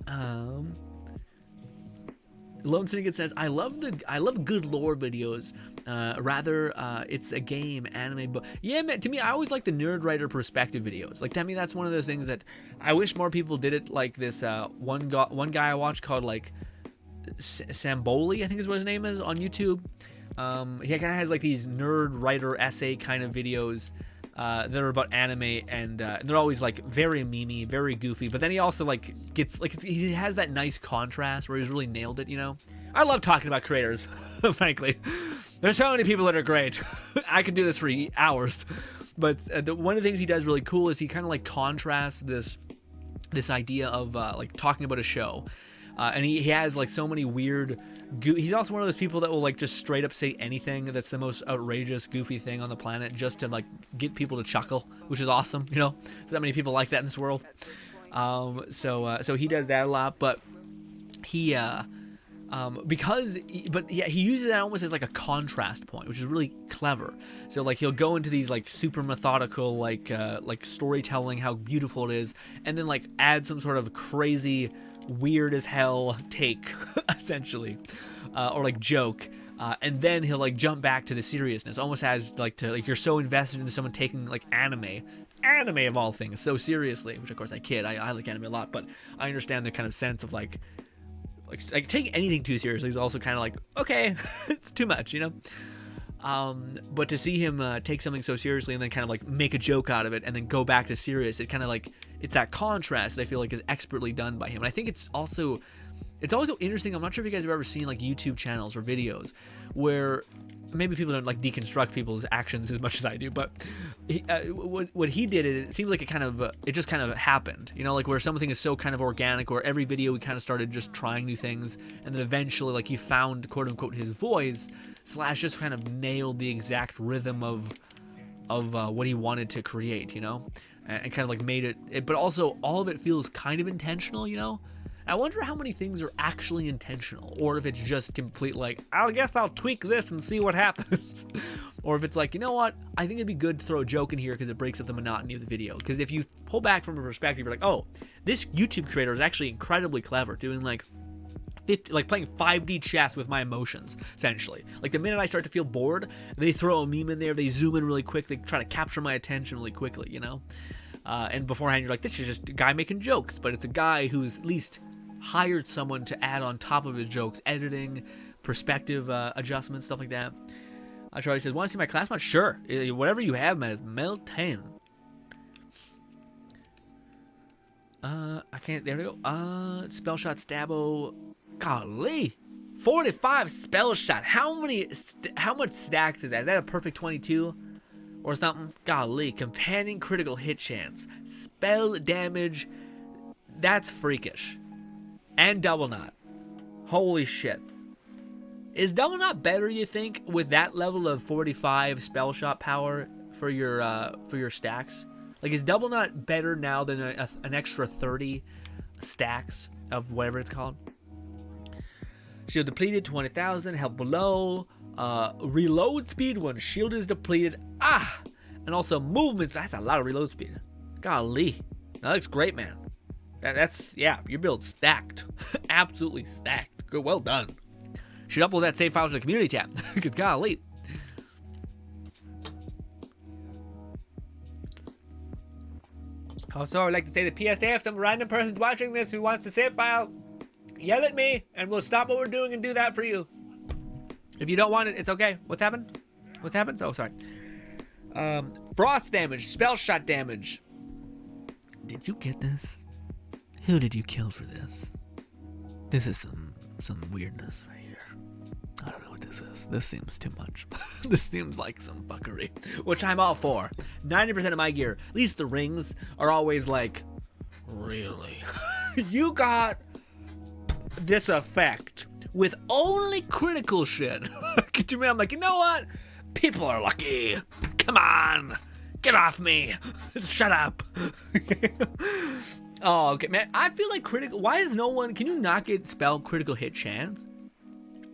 Speaker 1: know. Lone Syndicate says, I love good lore videos. It's a game, anime, but yeah, man, to me, I always like the nerd writer perspective videos. Like, I mean, that's one of those things that I wish more people did it. Like this one guy I watched called like Samboli, I think is what his name is, on YouTube. He kind of has like these nerd writer essay kind of videos that are about anime, and they're always like very memey, very goofy. But then he also like gets like, he has that nice contrast where he's really nailed it. I love talking about creators, frankly. There's so many people that are great. I could do this for hours. But one of the things he does really cool is he kind of like contrasts this idea of like talking about a show. And he has like so many weird he's also one of those people that will like just straight up say anything that's the most outrageous goofy thing on the planet just to like get people to chuckle, which is awesome. There's not many people like that in this world. So he does that a lot, but he But yeah, he uses that almost as like a contrast point, which is really clever. So like he'll go into these like super methodical like storytelling, how beautiful it is, and then like add some sort of crazy, weird as hell take, essentially, or like joke. And then he'll like jump back to the seriousness, almost as like you're so invested in someone taking like anime of all things so seriously, which of course I kid. I like anime a lot, but I understand the kind of sense of like taking anything too seriously is also kind of like, okay, it's too much, you know? But to see him take something so seriously and then kind of like make a joke out of it and then go back to serious, it kind of like, it's that contrast that I feel like is expertly done by him. And I think it's also interesting. I'm not sure if you guys have ever seen like YouTube channels or videos where maybe people don't like deconstruct people's actions as much as I do, but what he did, it seems like it just kind of happened, you know, like where something is so kind of organic, or every video he kind of started just trying new things, and then eventually like he found quote unquote his voice / just kind of nailed the exact rhythm of what he wanted to create, you know, and kind of like made it, but also all of it feels kind of intentional, you know. I wonder how many things are actually intentional, or if it's just complete like, I guess I'll tweak this and see what happens. Or if it's like, you know what, I think it'd be good to throw a joke in here because it breaks up the monotony of the video. Because if you pull back from a perspective, you're like, oh, this YouTube creator is actually incredibly clever, doing like playing 5D chess with my emotions, essentially. Like the minute I start to feel bored, they throw a meme in there, they zoom in really quick, they try to capture my attention really quickly, you know? And beforehand, you're like, this is just a guy making jokes, but it's a guy who's at least hired someone to add on top of his jokes, editing, perspective adjustments, stuff like that. Charlie says, want to see my class mod? Sure. Whatever you have, man, is melt 10. I can't, there we go. Spell shot, stabbo. Golly. 45 spell shot. How much stacks is that? Is that a perfect 22? Or something? Golly. Companion critical hit chance. Spell damage. That's freakish. And double knot. Holy shit. Is double knot better, you think, with that level of 45 spell shot power for your stacks? Like, is double knot better now than an extra 30 stacks of whatever it's called? Shield depleted, 20,000. Health below. Reload speed when shield is depleted. And also movement. That's a lot of reload speed. Golly. That looks great, man. That's, yeah, your build's stacked. Absolutely stacked. Good, well done. Should upload that save file to the community tab. Because golly. Also, I'd like to say the PSA, if some random person's watching this who wants a save file, yell at me, and we'll stop what we're doing and do that for you. If you don't want it, it's okay. What's happened? What's happened? Oh, sorry. Frost damage, spell shot damage. Did you get this? Who did you kill for this? This is some weirdness right here. I don't know what this is. This seems too much. This seems like some fuckery, which I'm all for. 90% of my gear, at least the rings, are always like, really? You got this effect with only critical shit. Get you, man? I'm like, you know what? People are lucky. Come on. Get off me. Shut up. Oh, okay, man. I feel like critical. Why is no one? Can you not get spell critical hit chance?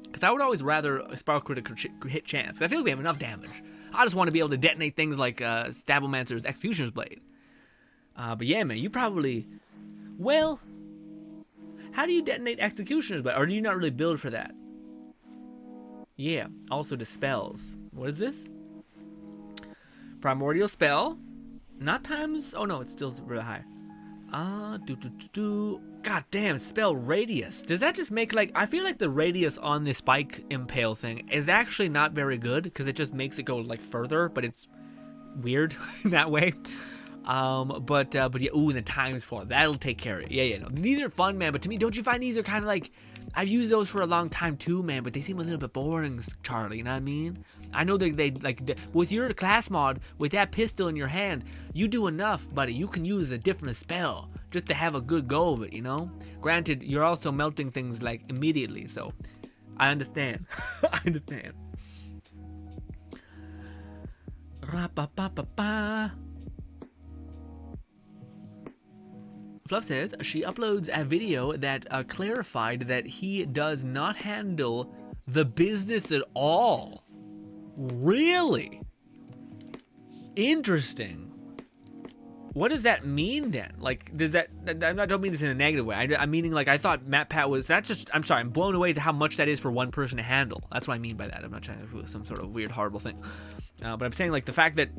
Speaker 1: Because I would always rather spell critical hit chance. I feel like we have enough damage. I just want to be able to detonate things like Stabbomancer's Executioner's Blade. But yeah, man, you probably. Well, how do you detonate Executioner's Blade? Or do you not really build for that? Yeah. Also dispels. What is this? Primordial spell. Not times. Oh no, it's still really high. God damn, spell radius. Does that just make like, I feel like the radius on the spike impale thing is actually not very good because it just makes it go like further, but it's weird in that way. But yeah, ooh, and the times 4, that'll take care of it. Yeah, no, these are fun, man. But to me, don't you find these are kind of like, I've used those for a long time too, man, but they seem a little bit boring, Charlie, you know what I mean? I know they like, with your class mod, with that pistol in your hand, you do enough, buddy. You can use a different spell just to have a good go of it, you know? Granted, you're also melting things like immediately, so I understand. I understand. Ra-ba-ba-ba-ba. Fluff says she uploads a video that clarified that he does not handle the business at all. Really? Interesting. What does that mean then? Like, does that, I don't mean this in a negative way. I'm meaning, like, I thought Matt Pat was, that's just, I'm sorry, I'm blown away to how much that is for one person to handle. That's what I mean by that. I'm not trying to do some sort of weird, horrible thing. But I'm saying, like, the fact that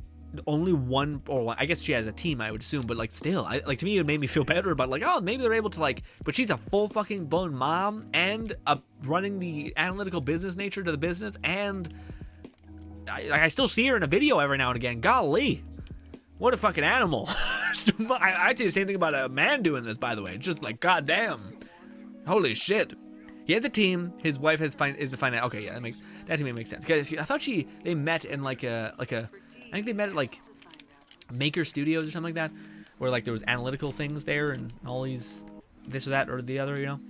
Speaker 1: only one, or I guess she has a team, I would assume, but, like, still, like, to me, it made me feel better about, like, oh, maybe they're able to, like, but she's a full fucking blown mom and running the analytical business nature to the business, and I still see her in a video every now and again. Golly. What a fucking animal. I do the same thing about a man doing this, by the way. It's just like, goddamn. Holy shit. He has a team. His wife is the finance. Okay, yeah, that to me makes sense. Guys, I thought they met in I think they met at like Maker Studios or something like that, where like there was analytical things there and all these, this or that or the other, you know.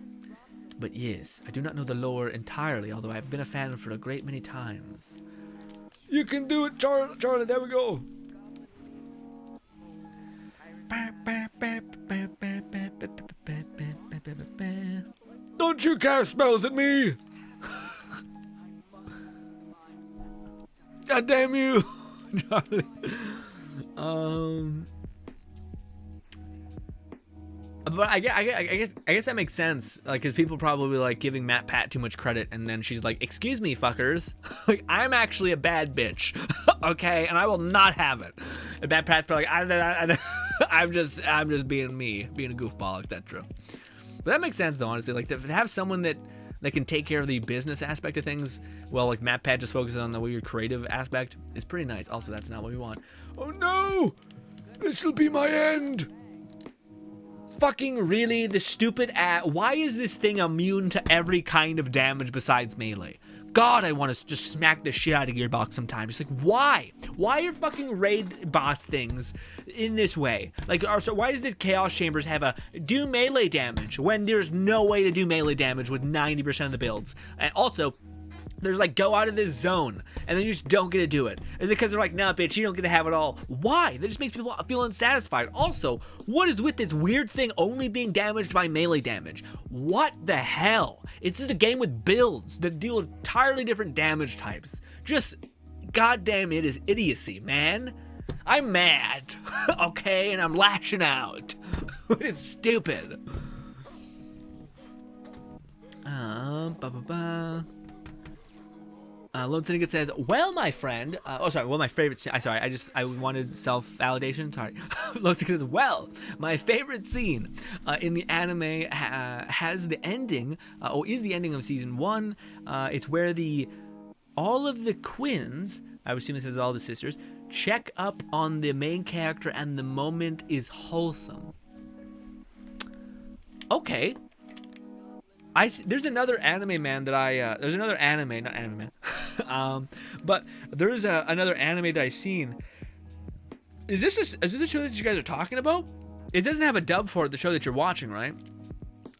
Speaker 1: But yes, I do not know the lore entirely, although I've been a fan for a great many times. You can do it, Charlie. There we go. Don't you cast spells at me! God damn you, Charlie. But I guess that makes sense, like, because people probably like giving Matt Pat too much credit, and then she's like, "Excuse me, fuckers, like I'm actually a bad bitch, okay, and I will not have it." And Matt Pat's probably like, I'm just being me, being a goofball, etc. But that makes sense though, honestly. Like to have someone that can take care of the business aspect of things, while like Matt Pat just focuses on the weird creative aspect, is pretty nice. Also, that's not what we want. Oh no, this will be my end. Fucking really, the stupid why is this thing immune to every kind of damage besides melee? God, I want to just smack the shit out of Gearbox sometimes. Just like, why? Why are fucking raid boss things in this way? Like, so why does the Chaos Chambers have a do melee damage when there's no way to do melee damage with 90% of the builds? And also, there's like, go out of this zone, and then you just don't get to do it. Is it because they're like, nah, bitch, you don't get to have it all? Why? That just makes people feel unsatisfied. Also, what is with this weird thing only being damaged by melee damage? What the hell? It's just a game with builds that deal with entirely different damage types. Just, goddamn, it is idiocy, man. I'm mad, okay, and I'm lashing out. It's stupid. Lone Syndicate says, well, my friend, my favorite, I wanted self-validation, sorry. Lone Syndicate says, well, my favorite scene in the anime has the ending, is the ending of season 1. It's where all of the Quins, I would assume this is all the sisters, check up on the main character, and the moment is wholesome. Okay. There's another anime man that there's another anime, not anime man, but there's another anime that I've seen. Is this a show that you guys are talking about? It doesn't have a dub for it, the show that you're watching, right?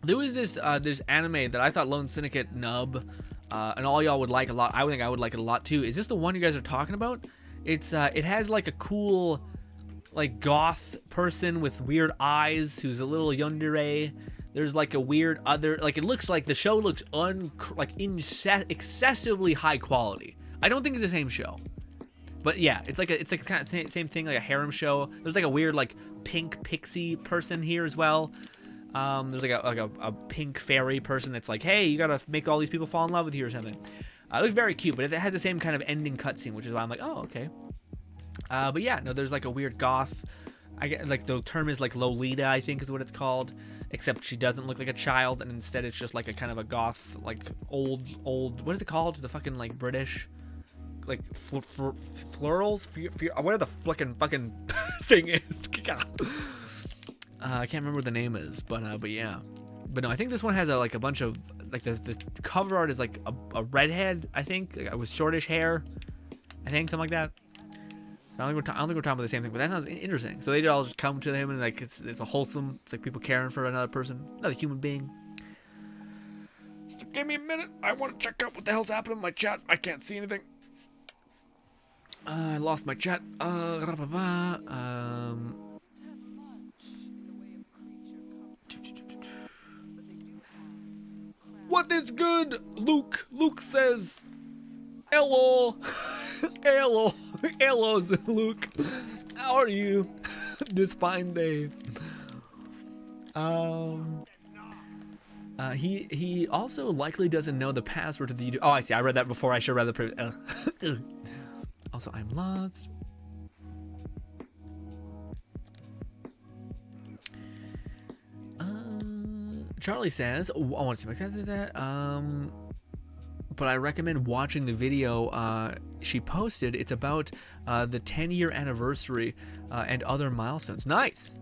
Speaker 1: There was this anime that I thought Lone Syndicate nub, and all y'all would like a lot. I think I would like it a lot too. Is this the one you guys are talking about? It has like a cool, like goth person with weird eyes who's a little yandere. There's like a weird other, like it looks like the show looks excessively high quality. I don't think it's the same show, but yeah, it's like kind of same thing, like a harem show. There's like a weird like pink pixie person here as well. There's like a pink fairy person that's like, hey, you gotta make all these people fall in love with you or something. It looks very cute, but it has the same kind of ending cutscene, which is why I'm like, oh, okay. But yeah, no, there's like a weird goth. I get like the term is like Lolita, I think is what it's called. Except she doesn't look like a child, and instead it's just like a kind of a goth, like old. What is it called? The fucking like British, like florals. Whatever the fucking thing is. I can't remember what the name is, but yeah. But no, I think this one has a bunch of like the cover art is like a redhead, I think, like, with shortish hair. I think something like that. I don't think we're talking about the same thing, but that sounds interesting. So they all just come to him, and like it's a wholesome, it's like people caring for another person, another human being. So give me a minute. I want to check out what the hell's happening in my chat. I can't see anything. I lost my chat. What is good, Luke? Luke says, hello. Hello. Hello, Luke. How are you this fine day? He also likely doesn't know the password to the YouTube. Oh, I see. I read that before. I should have read the Also, I'm lost. Charlie says, oh, I want to see if I that. But I recommend watching the video she posted. It's about the 10-year anniversary and other milestones. Nice.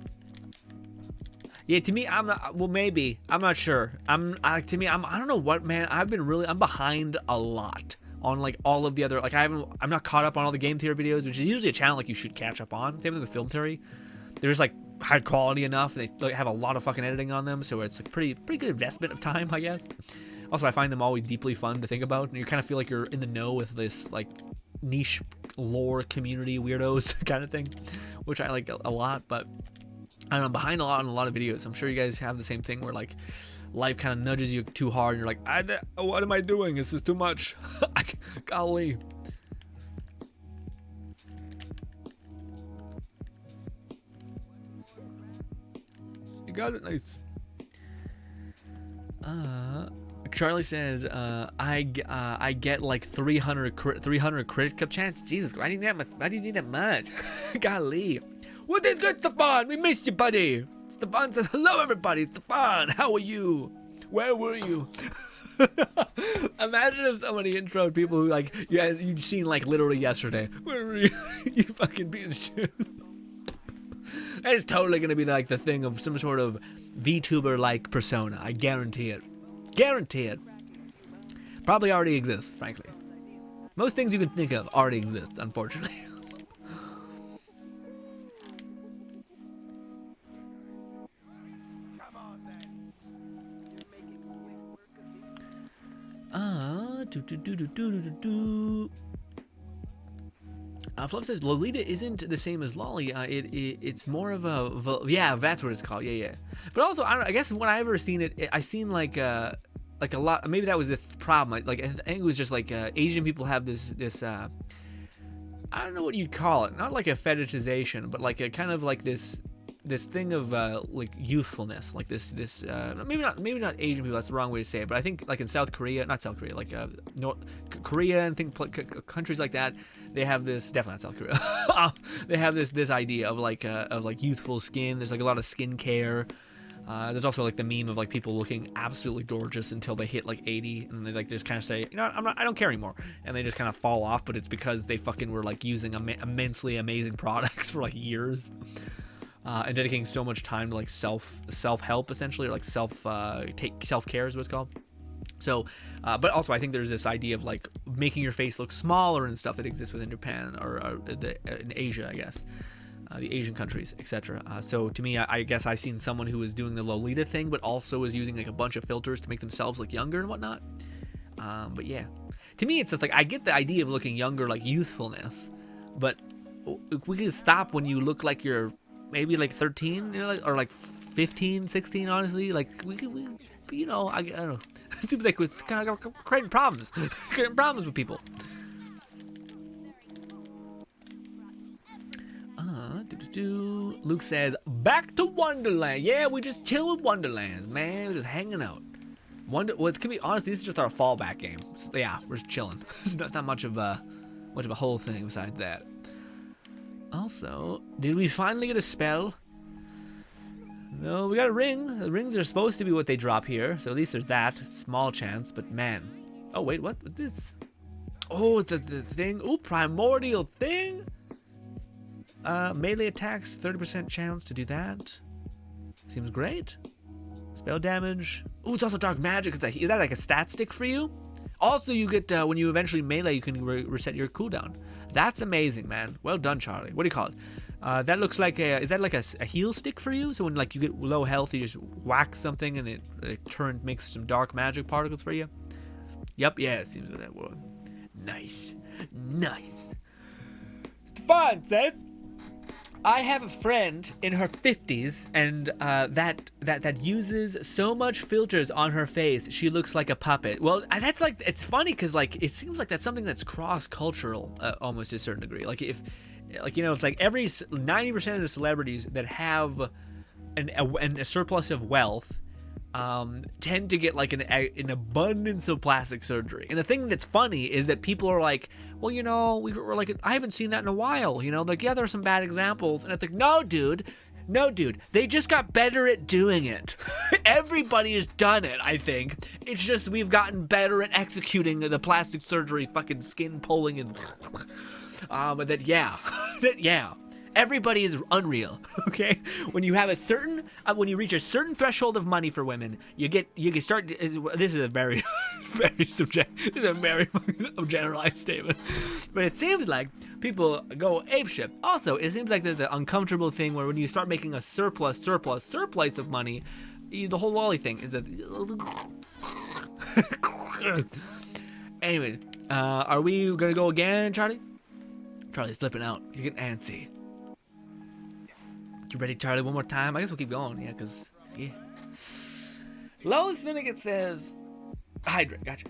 Speaker 1: Yeah, to me, I'm not. Well, maybe I'm not sure. I don't know what, man. I'm behind a lot on like all of the other. Like I'm not caught up on all the game theory videos, which is usually a channel like you should catch up on. Same thing with film theory. There's like high quality enough. They like, have a lot of fucking editing on them, so it's like pretty good investment of time, I guess. Also, I find them always deeply fun to think about, and you kind of feel like you're in the know with this like niche lore community weirdos kind of thing, which I like a lot. But I don't know, I'm behind a lot on a lot of videos. I'm sure you guys have the same thing where like life kind of nudges you too hard, and you're like, what am I doing? This is too much. Golly. You got it, nice. Charlie says, I get like 300 critical chance. Jesus, why do you need that much? Golly. What is good, Stefan? We missed you, buddy. Stefan says, hello, everybody. Stefan, how are you? Where were you? Imagine if somebody introed people who, like, you'd seen, like, literally yesterday. Where were you? You fucking piece of shit. That is totally going to be, like, the thing of some sort of VTuber-like persona. I guarantee it. Guarantee it. Probably already exists, frankly. Most things you can think of already exist, unfortunately. Fluff says Lolita isn't the same as Lolly. It's more of a yeah, that's what it's called. Yeah. But also, I guess when I ever seen it, I seen like a lot. Maybe that was the problem. Like I think it was just like Asian people have this I don't know what you'd call it. Not like a fetishization, but like a kind of like this thing of like youthfulness, like this maybe not Asian people, that's the wrong way to say it, but I think like in South Korea, not South Korea, like North Korea and countries like that, they have this, definitely not South Korea. They have this idea of like youthful skin. There's like a lot of skincare. There's also like the meme of like people looking absolutely gorgeous until they hit like 80, and they like just kind of say, you know, I don't care anymore, and they just kind of fall off. But it's because they fucking were like using immensely amazing products for like years. And dedicating so much time to like self-help essentially, or like self-care is what it's called. So, but also I think there's this idea of like making your face look smaller and stuff that exists within Japan or in Asia, I guess, the Asian countries, etc. So to me, I guess I seen someone who was doing the Lolita thing, but also was using like a bunch of filters to make themselves look younger and whatnot. But yeah, to me it's just like I get the idea of looking younger, like youthfulness, but we can stop when you look like you're maybe like 13, you know, like, or like 15, 16, honestly. Like, we you know, I don't know. It seems like it's kind of creating problems. Creating problems with people. Luke says, back to Wonderland. Yeah, we just chill with Wonderlands, man. We're just hanging out. Well, it's gonna be, honestly, this is just our fallback game. So, yeah, we're just chilling. It's not much of a whole thing besides that. Also, did we finally get a spell? No, we got a ring. The rings are supposed to be what they drop here, so at least there's that. Small chance, but man. Oh, wait, what? What's this? Oh, it's the thing. Ooh, primordial thing? Melee attacks, 30% chance to do that. Seems great. Spell damage. Ooh, it's also dark magic. Is that like a stat stick for you? Also, you get, when you eventually melee, you can reset your cooldown. That's amazing, man. Well done, Charlie. What do you call it? That looks like is that like a heal stick for you? So when like you get low health, you just whack something and it makes some dark magic particles for you? Yep, yeah, it seems like that one. Nice. Stefan says, I have a friend in her 50s, and that uses so much filters on her face, she looks like a puppet. Well, that's like, it's funny because like it seems like that's something that's cross-cultural, almost to a certain degree. Like if, like, you know, it's like 90% of the celebrities that have a surplus of wealth tend to get like an abundance of plastic surgery. And the thing that's funny is that people are like, well, you know, we're like, I haven't seen that in a while, you know, like, yeah, there are some bad examples. And it's like, no, dude, they just got better at doing it. Everybody has done it, I think. It's just we've gotten better at executing the plastic surgery, fucking skin pulling, and yeah. Everybody is unreal, okay? When you have a certain, when you reach a certain threshold of money for women, you can start. This is a very, very subjective, this is a very generalized statement, but it seems like people go apeshit. Also, it seems like there's an uncomfortable thing where when you start making a surplus of money, the whole lolly thing is that. Anyways, are we gonna go again, Charlie? Charlie's flipping out. He's getting antsy. You ready, Charlie? One more time? I guess we'll keep going, yeah, because, yeah. Low Syndicate says, hydrate, gotcha.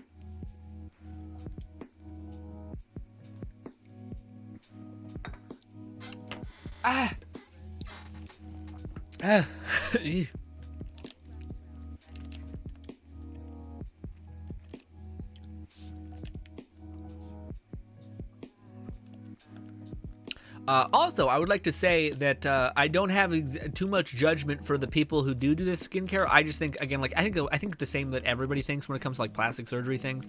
Speaker 1: Also, I would like to say that I don't have too much judgment for the people who do this skincare. I just think, again, like I think the same that everybody thinks when it comes to like plastic surgery things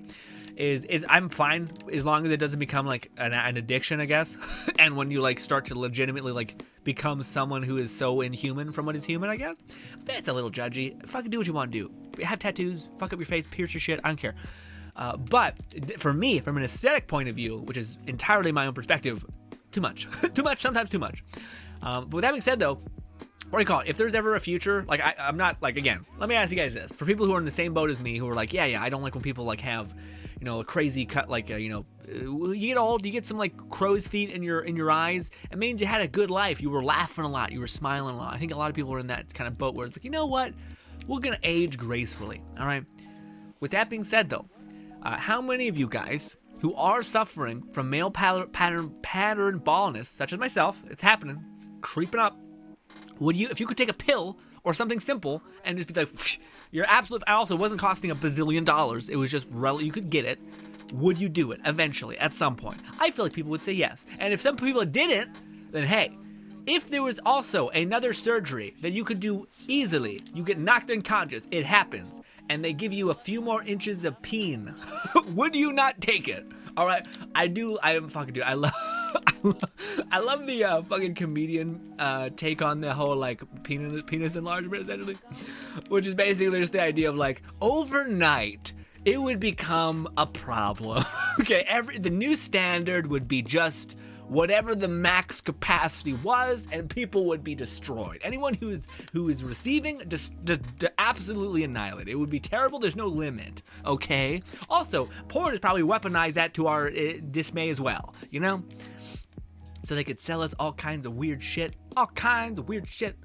Speaker 1: is I'm fine as long as it doesn't become like an addiction, I guess. And when you like start to legitimately like become someone who is so inhuman from what is human, I guess. That's a little judgy. Fucking do what you want to do. Have tattoos, fuck up your face, pierce your shit. I don't care. But for me, from an aesthetic point of view, which is entirely my own perspective, too much, sometimes too much. But with that being said, though, what do you call it? If there's ever a future, like I'm not like, again, let me ask you guys this: for people who are in the same boat as me, who are like, yeah, I don't like when people like have, you know, a crazy cut, like you know, you get old, you get some like crow's feet in your eyes. It means you had a good life. You were laughing a lot, you were smiling a lot. I think a lot of people are in that kind of boat where it's like, you know what, we're gonna age gracefully. All right. With that being said, though, how many of you guys who are suffering from male pattern baldness, such as myself, it's happening, it's creeping up, would you, if you could take a pill or something simple and just be like, you're absolute, I also wasn't costing $1 bazillion, it was just, you could get it, would you do it eventually, at some point? I feel like people would say yes. And if some people didn't, then hey, if there was also another surgery that you could do easily, you get knocked unconscious, it happens, and they give you a few more inches of peen, would you not take it? All right, I am fucking dude. I love the fucking comedian take on the whole like penis enlargement, essentially, which is basically just the idea of like overnight it would become a problem. Okay, the new standard would be just whatever the max capacity was, and people would be destroyed. Anyone who is receiving, just absolutely annihilated. It would be terrible. There's no limit. Okay. Also, porn has probably weaponized that to our dismay as well. You know, so they could sell us all kinds of weird shit. All kinds of weird shit.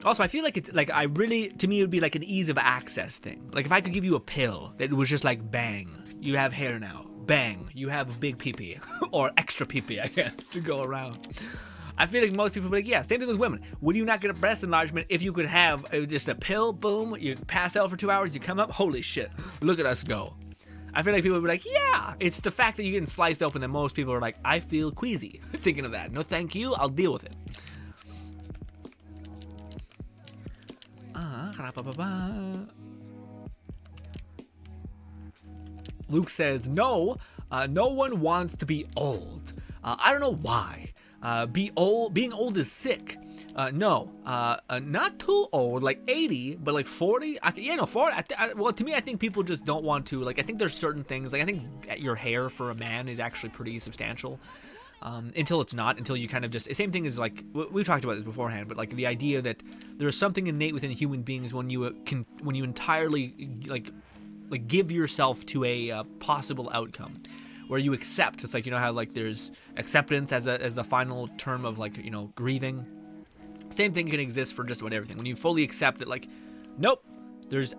Speaker 1: Also, I feel like it's like to me it would be like an ease of access thing. Like if I could give you a pill that was just like bang, you have hair now. Bang, you have a big pee-pee or extra pee-pee, I guess, to go around. I feel like most people would be like, yeah, same thing with women. Would you not get a breast enlargement if you could have just a pill, boom, you pass out for 2 hours, you come up, holy shit, look at us go. I feel like people would be like, yeah, it's the fact that you're getting sliced open that most people are like, I feel queasy thinking of that. No, thank you, I'll deal with it. Luke says, no, no one wants to be old. I don't know why. Being old is sick. No, not too old, like 80, but like 40. 40. Well, to me, I think people just don't want to. Like, I think there's certain things. Like, I think your hair for a man is actually pretty substantial. Until it's not, until you kind of just, same thing as like, we've talked about this beforehand, but like the idea that there's something innate within human beings when you entirely like like give yourself to a possible outcome where you accept. It's like, you know how like there's acceptance as the final term of like, you know, grieving. Same thing can exist for just about everything. When you fully accept it, like, nope, there's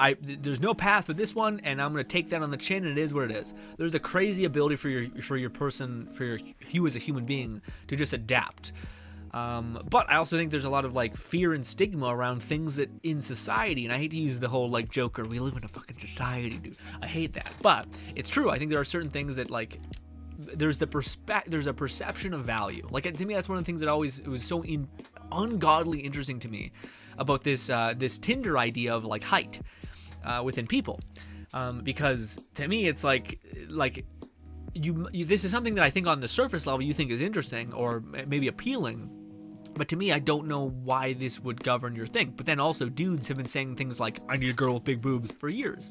Speaker 1: no path but this one, and I'm gonna take that on the chin, and it is what it is. There's a crazy ability for you as a human being to just adapt. But I also think there's a lot of like fear and stigma around things that in society, and I hate to use the whole like Joker, we live in a fucking society, dude. I hate that, but it's true. I think there are certain things that like there's a perception of value. Like to me, that's one of the things that it was so ungodly interesting to me about this Tinder idea of like height within people, because to me it's like you this is something that I think on the surface level you think is interesting or maybe appealing, but to me I don't know why this would govern your thing. But then also dudes have been saying things like, I need a girl with big boobs for years.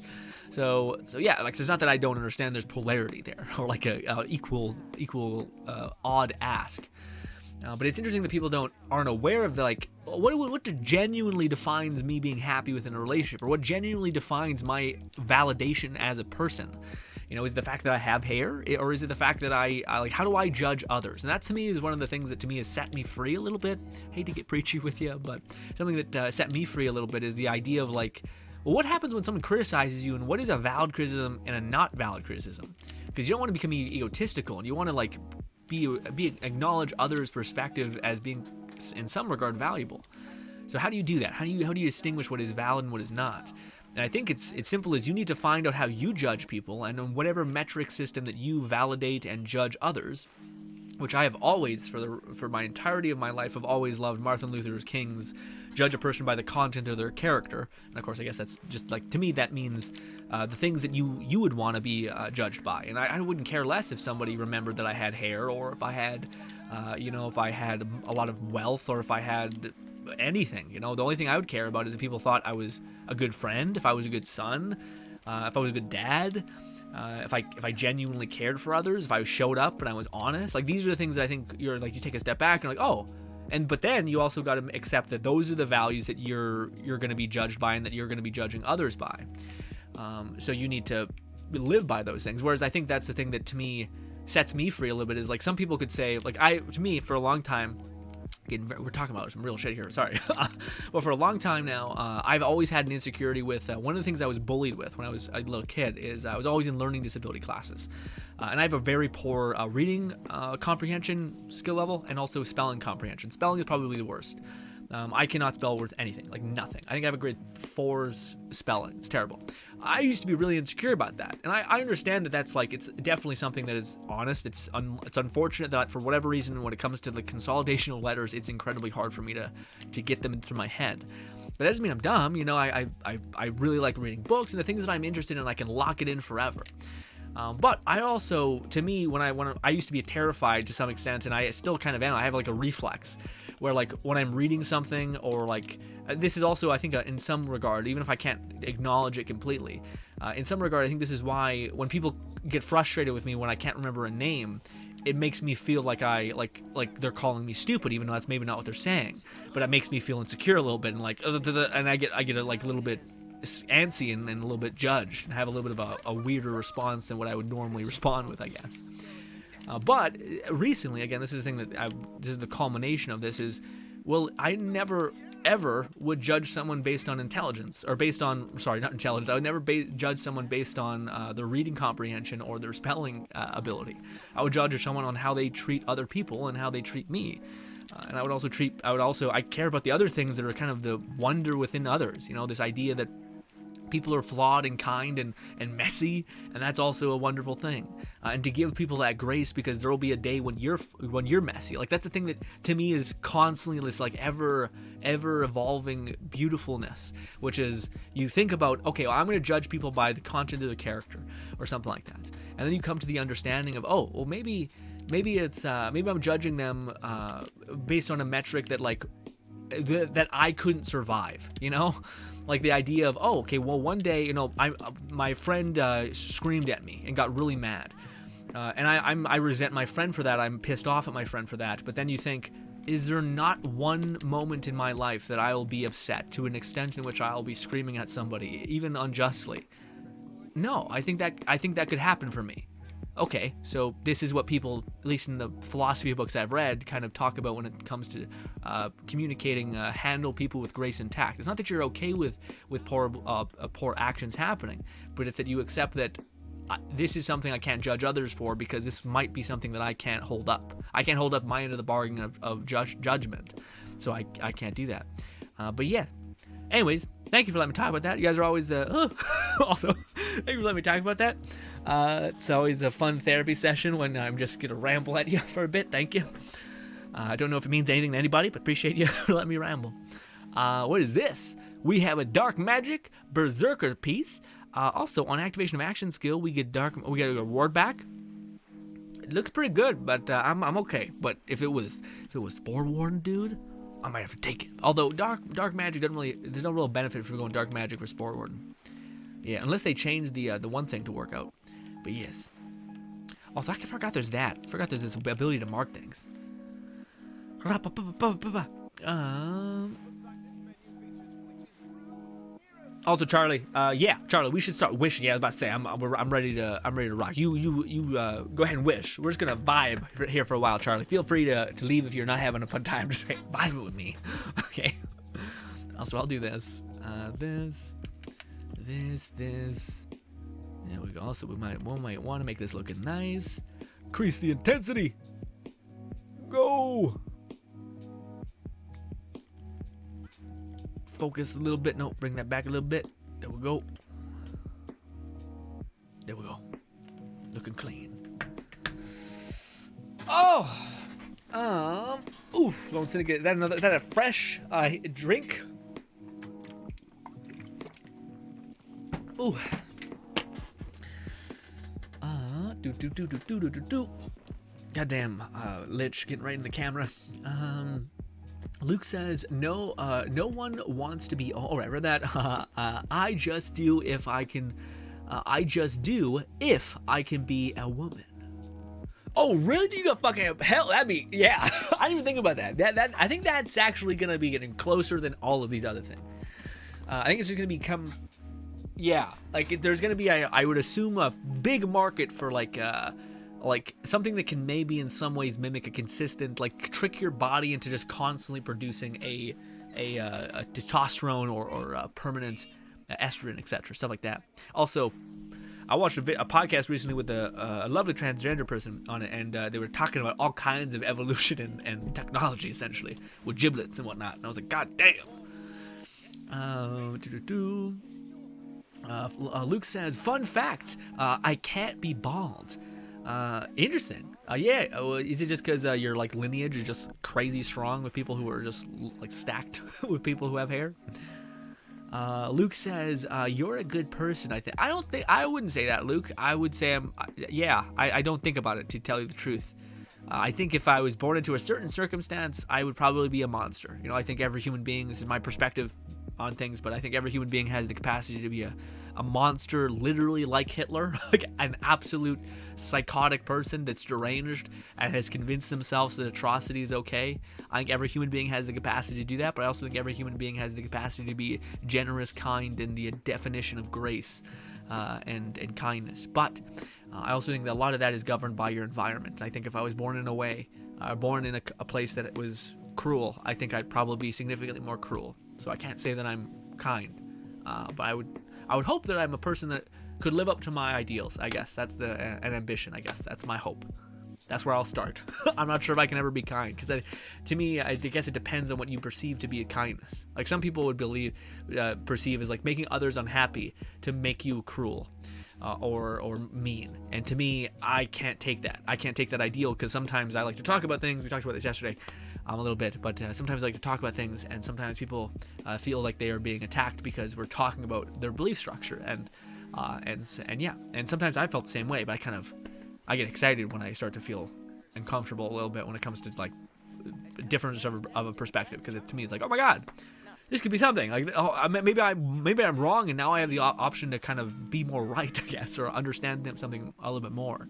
Speaker 1: So yeah, like it's not that I don't understand there's polarity there or like a equal odd ask. But it's interesting that people aren't aware of the like what genuinely defines me being happy within a relationship, or what genuinely defines my validation as a person. You know, is it the fact that I have hair, or is it the fact that I like, how do I judge others? And that to me is one of the things that to me has set me free a little bit. I hate to get preachy with you, but something that set me free a little bit is the idea of like, well, what happens when someone criticizes you, and what is a valid criticism and a not valid criticism? Because you don't want to become egotistical, and you want to like acknowledge others' perspective as being in some regard valuable. So how do you do that? How do you distinguish what is valid and what is not? And I think it's simple as you need to find out how you judge people, and on whatever metric system that you validate and judge others, which I have always, for my entirety of my life, have always loved Martin Luther King's judge a person by the content of their character. And of course, I guess that's just like, to me, that means the things that you would want to be judged by. And I wouldn't care less if somebody remembered that I had hair, or if I had, if I had a lot of wealth, or if I had anything. You know, the only thing I would care about is if people thought I was a good friend, if I was a good son, if I was a good dad, if I genuinely cared for others, if I showed up and I was honest. Like, these are the things that I think you take a step back and like, oh. But then you also got to accept that those are the values that you're going to be judged by, and that you're going to be judging others by. So you need to live by those things. Whereas I think that's the thing that to me sets me free a little bit, is like, some people could say, like, to me for a long time, again, we're talking about some real shit here, sorry. But for a long time now, I've always had an insecurity with one of the things I was bullied with when I was a little kid is I was always in learning disability classes. And I have a very poor reading comprehension skill level, and also spelling comprehension. Spelling is probably the worst. I cannot spell worth anything, like nothing. I think I have a grade 4's spelling. It's terrible. I used to be really insecure about that, and I understand that that's like, it's definitely something that is honest. It's unfortunate that for whatever reason, when it comes to the consolidation of letters, it's incredibly hard for me to get them through my head. But that doesn't mean I'm dumb. You know, I really like reading books, and the things that I'm interested in, I can lock it in forever. But I also, to me, when I used to be terrified to some extent, and I still kind of am. I have like a reflex where, like, when I'm reading something, or like, this is also, I think, in some regard, even if I can't acknowledge it completely, in some regard, I think this is why when people get frustrated with me when I can't remember a name, it makes me feel like like they're calling me stupid, even though that's maybe not what they're saying. But it makes me feel insecure a little bit, and like, and I get a like a little bit antsy and a little bit judged, and have a little bit of a weirder response than what I would normally respond with, I guess. But recently, again, this is the thing that this is the culmination of this is, well, I never ever would judge someone based on intelligence, or based on, sorry, not intelligence. I would never judge someone based on their reading comprehension or their spelling ability. I would judge someone on how they treat other people and how they treat me. And I care about the other things that are kind of the wonder within others. You know, this idea that people are flawed and kind and messy, and that's also a wonderful thing. And to give people that grace, because there will be a day when you're messy. Like, that's the thing that to me is constantly this like ever evolving beautifulness, which is, you think about, okay, well, I'm going to judge people by the content of their character or something like that, and then you come to the understanding of, oh, well, maybe I'm judging them based on a metric that like that I couldn't survive, you know? Like the idea of, oh, okay, well, one day, you know, my friend screamed at me and got really mad, and I resent my friend for that. I'm pissed off at my friend for that. But then you think, is there not one moment in my life that I will be upset to an extent in which I'll be screaming at somebody, even unjustly? no, I think that could happen for me. Okay, so this is what people, at least in the philosophy books I've read, kind of talk about when it comes to communicating, handle people with grace and tact. It's not that you're okay with poor actions happening, but it's that you accept that this is something I can't judge others for because this might be something that I can't hold up. I can't hold up my end of the bargain of judgment, so I can't do that. But yeah. Anyways, thank you for letting me talk about that. You guys are always also thank you for letting me talk about that. It's always a fun therapy session when I'm just gonna ramble at you for a bit. Thank you. I don't know if it means anything to anybody, but appreciate you for letting me ramble. What is this? We have a dark magic berserker piece. Also, on activation of action skill, we get a reward back. It looks pretty good, but I'm okay. But if it was Spore Warden, dude, I might have to take it. Although dark magic doesn't really, there's no real benefit for going dark magic for Spore Warden. Yeah, unless they change the one thing to work out. But yes. Also, I forgot there's that. I forgot there's this ability to mark things. Also, Charlie. Yeah, Charlie. We should start wishing. Yeah, I was about to say. I'm ready to rock. You go ahead and wish. We're just gonna vibe here for a while, Charlie. Feel free to leave if you're not having a fun time. Just vibe it with me. Okay. Also, I'll do this. This. There we go. Also, we might want to make this looking nice. Increase the intensity. Go. Focus a little bit. No, bring that back a little bit. There we go. There we go. Looking clean. Oh. Oof. Is that a fresh drink? Ooh. Goddamn, Lich getting right in the camera. Luke says, no one wants to be, I read that. I just do if I can be a woman. Oh, really? Do you got fucking hell? That'd be, yeah. I didn't even think about that. That I think that's actually gonna be getting closer than all of these other things. I think it's just gonna become, yeah. Like there's gonna be, I would assume, a big market for like something that can maybe in some ways mimic a consistent, like trick your body into just constantly producing a testosterone or a permanent estrogen, etc. Stuff like that. Also, I watched a podcast recently with a lovely transgender person on it, and they were talking about all kinds of evolution and technology, essentially, with giblets and whatnot. And I was like, God damn. Luke says, fun fact, I can't be bald. Interesting. Yeah. Is it just because your like lineage is just crazy strong with people who are just like stacked with people who have hair? Luke says, you're a good person. I wouldn't say that, Luke. I would say I don't think about it, to tell you the truth. I think if I was born into a certain circumstance, I would probably be a monster. You know, I think every human being, this is my perspective on things, but I think every human being has the capacity to be a monster, literally like Hitler, like an absolute psychotic person that's deranged and has convinced themselves that atrocity is okay. I think every human being has the capacity to do that, but I also think every human being has the capacity to be generous, kind, and the definition of grace and kindness. But I also think that a lot of that is governed by your environment. I think if I was born in a place that it was cruel, I think I'd probably be significantly more cruel. So I can't say that I'm kind, but I would hope that I'm a person that could live up to my ideals. I guess that's an ambition. I guess that's my hope. That's where I'll start. I'm not sure if I can ever be kind, because to me, I guess it depends on what you perceive to be a kindness. Like some people would perceive as like making others unhappy to make you cruel. Or mean. And to me, I can't take that. I can't take that ideal, because sometimes I like to talk about things. We talked about this yesterday a little bit, but sometimes I like to talk about things, and sometimes people feel like they are being attacked because we're talking about their belief structure, and yeah. And sometimes I felt the same way, but I get excited when I start to feel uncomfortable a little bit when it comes to like difference of a perspective, because to me it's like, oh my God, this could be something. Like, oh, maybe I'm wrong, and now I have the option to kind of be more right, I guess, or understand something a little bit more.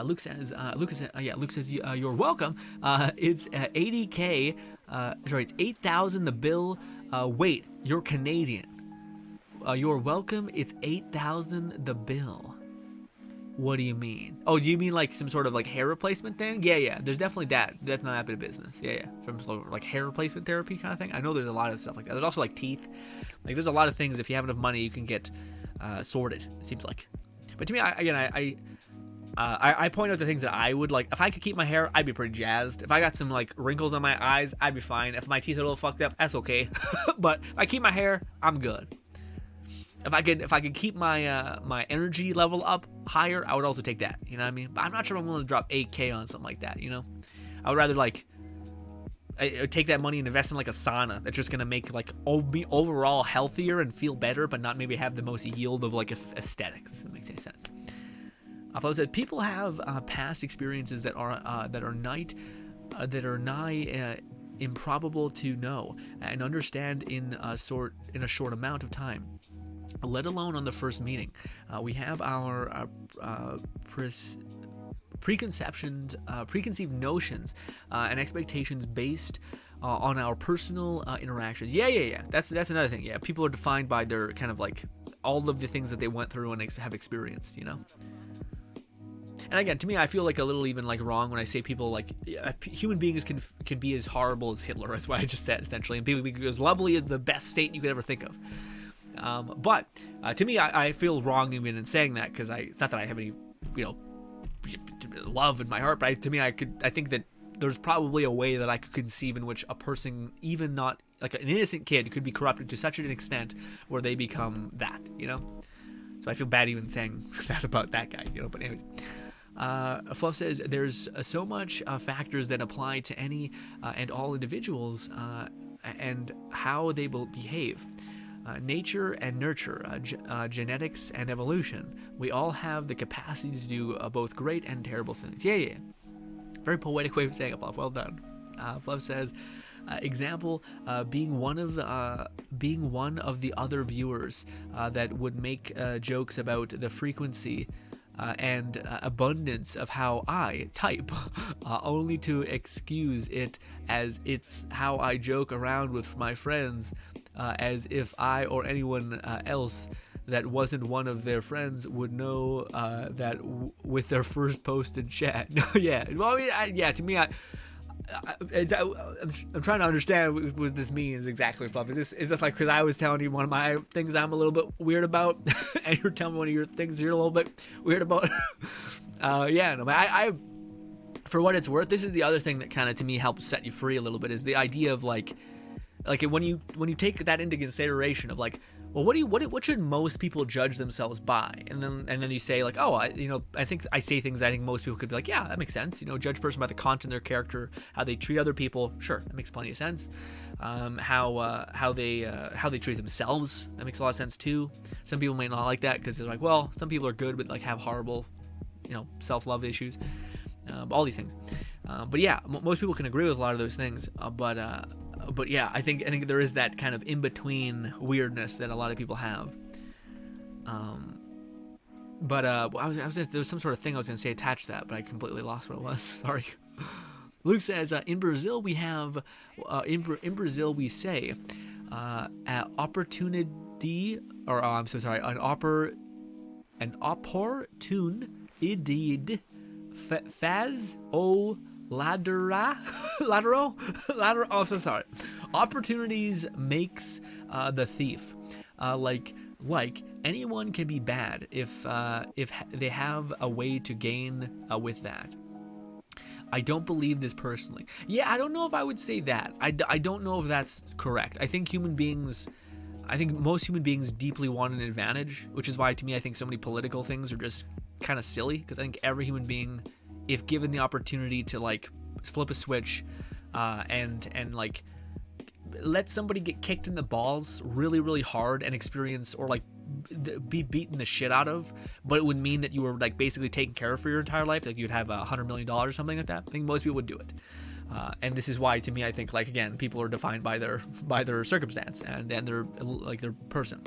Speaker 1: Luke says, you're welcome. It's 80K. Sorry, it's 8,000 the bill. Wait, you're Canadian. You're welcome. It's 8,000 the bill. What do you mean? Oh, do you mean like some sort of like hair replacement thing? Yeah. There's definitely that. That's not that bit of business. Yeah. From sort of like hair replacement therapy kind of thing. I know there's a lot of stuff like that. There's also like teeth. Like there's a lot of things. If you have enough money, you can get sorted. It seems like. But to me, I point out the things that I would like. If I could keep my hair, I'd be pretty jazzed. If I got some like wrinkles on my eyes, I'd be fine. If my teeth are a little fucked up, that's okay. But if I keep my hair, I'm good. If I could keep my my energy level up higher, I would also take that. You know what I mean? But I'm not sure if I'm willing to drop 8K on something like that. You know, I would rather like take that money and invest in like a sauna that's just gonna make like be overall healthier and feel better, but not maybe have the most yield of like aesthetics. If that makes any sense. Flo said people have past experiences that are nigh improbable to know and understand in a short amount of time, let alone on the first meeting. We have our preconceived notions and expectations based on our personal interactions. Yeah. That's another thing. Yeah, people are defined by their kind of like all of the things that they went through and have experienced. You know. And again, to me, I feel like a little even like wrong when I say people like human beings can be as horrible as Hitler. That's what I just said essentially, and people be as lovely as the best Satan you could ever think of. But to me, I feel wrong even in saying that because it's not that I have any, love in my heart. But to me, I think that there's probably a way that I could conceive in which a person, even not like an innocent kid, could be corrupted to such an extent where they become that. So I feel bad even saying that about that guy. But anyways. Fluff says there's so much factors that apply to any and all individuals and how they will behave. Nature and nurture, genetics and evolution. We all have the capacity to do both great and terrible things. Yeah. Very poetic way of saying it, Fluff. Well done. Fluff says, example, being one of the other viewers that would make jokes about the frequency and abundance of how I type, only to excuse it as it's how I joke around with my friends, as if I or anyone else that wasn't one of their friends would know that with their first post in chat. Yeah, well, I mean, to me, I'm trying to understand what this means exactly, Fluff. Is this like because I was telling you one of my things I'm a little bit weird about, and you're telling me one of your things you're a little bit weird about? I for what it's worth, this is the other thing that kind of to me helps set you free a little bit, is the idea of like when you take that into consideration of like, well, what should most people judge themselves by? And then you say like, oh, I think I say things I think most people could be like, yeah, that makes sense. Judge a person by the content of their character, how they treat other people. Sure, that makes plenty of sense. How they treat themselves, that makes a lot of sense too. Some people might not like that because they're like, well, some people are good but like have horrible, self-love issues. All these things. But yeah, most people can agree with a lot of those things. But yeah, I think there is that kind of in-between weirdness that a lot of people have. There was some sort of thing I was going to say attached to that, but I completely lost what it was. Sorry. Luke says, in Brazil we have, in Brazil we say, opportunity, or I'm so sorry, an opportunity, faz o ladero. Oh, so sorry. Opportunities makes the thief. Like anyone can be bad if they have a way to gain with that. I don't believe this personally. Yeah, I don't know if I would say that. I don't know if that's correct. I think most human beings deeply want an advantage, which is why to me I think so many political things are just kind of silly, because I think every human being, if given the opportunity to like flip a switch and like let somebody get kicked in the balls really, really hard and experience or like be beaten the shit out of, but it would mean that you were like basically taken care of for your entire life, like you'd have $100 million or something like that. I think most people would do it. And this is why to me I think like again people are defined by their circumstance and their like their person.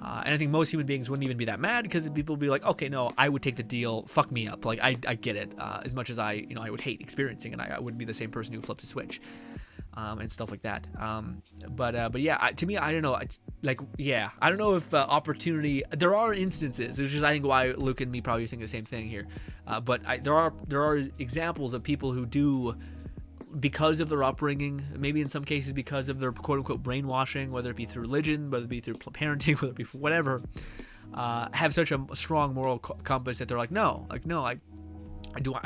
Speaker 1: And I think most human beings wouldn't even be that mad because people would be like, okay, no, I would take the deal. Fuck me up. Like I get it. As much as I would hate experiencing it, I wouldn't be the same person who flips a switch. and stuff like that. But yeah, to me, I don't know. I don't know if opportunity. There are instances, which is I think why Luke and me probably think the same thing here. But there are examples of people who do, because of their upbringing, maybe in some cases because of their quote unquote brainwashing, whether it be through religion, whether it be through parenting, whether it be whatever, have such a strong moral compass that they're like, no, I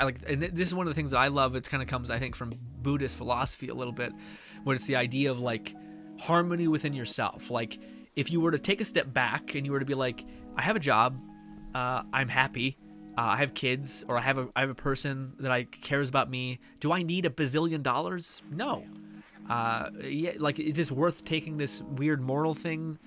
Speaker 1: like, and this is one of the things that I love. It kind of comes, I think, from Buddhist philosophy a little bit, where it's the idea of like harmony within yourself. Like if you were to take a step back and you were to be like, I have a job, I'm happy, I have kids, or I have a person that cares about me. Do I need $1 bazillion? No. Yeah, like is this worth taking this weird moral thing?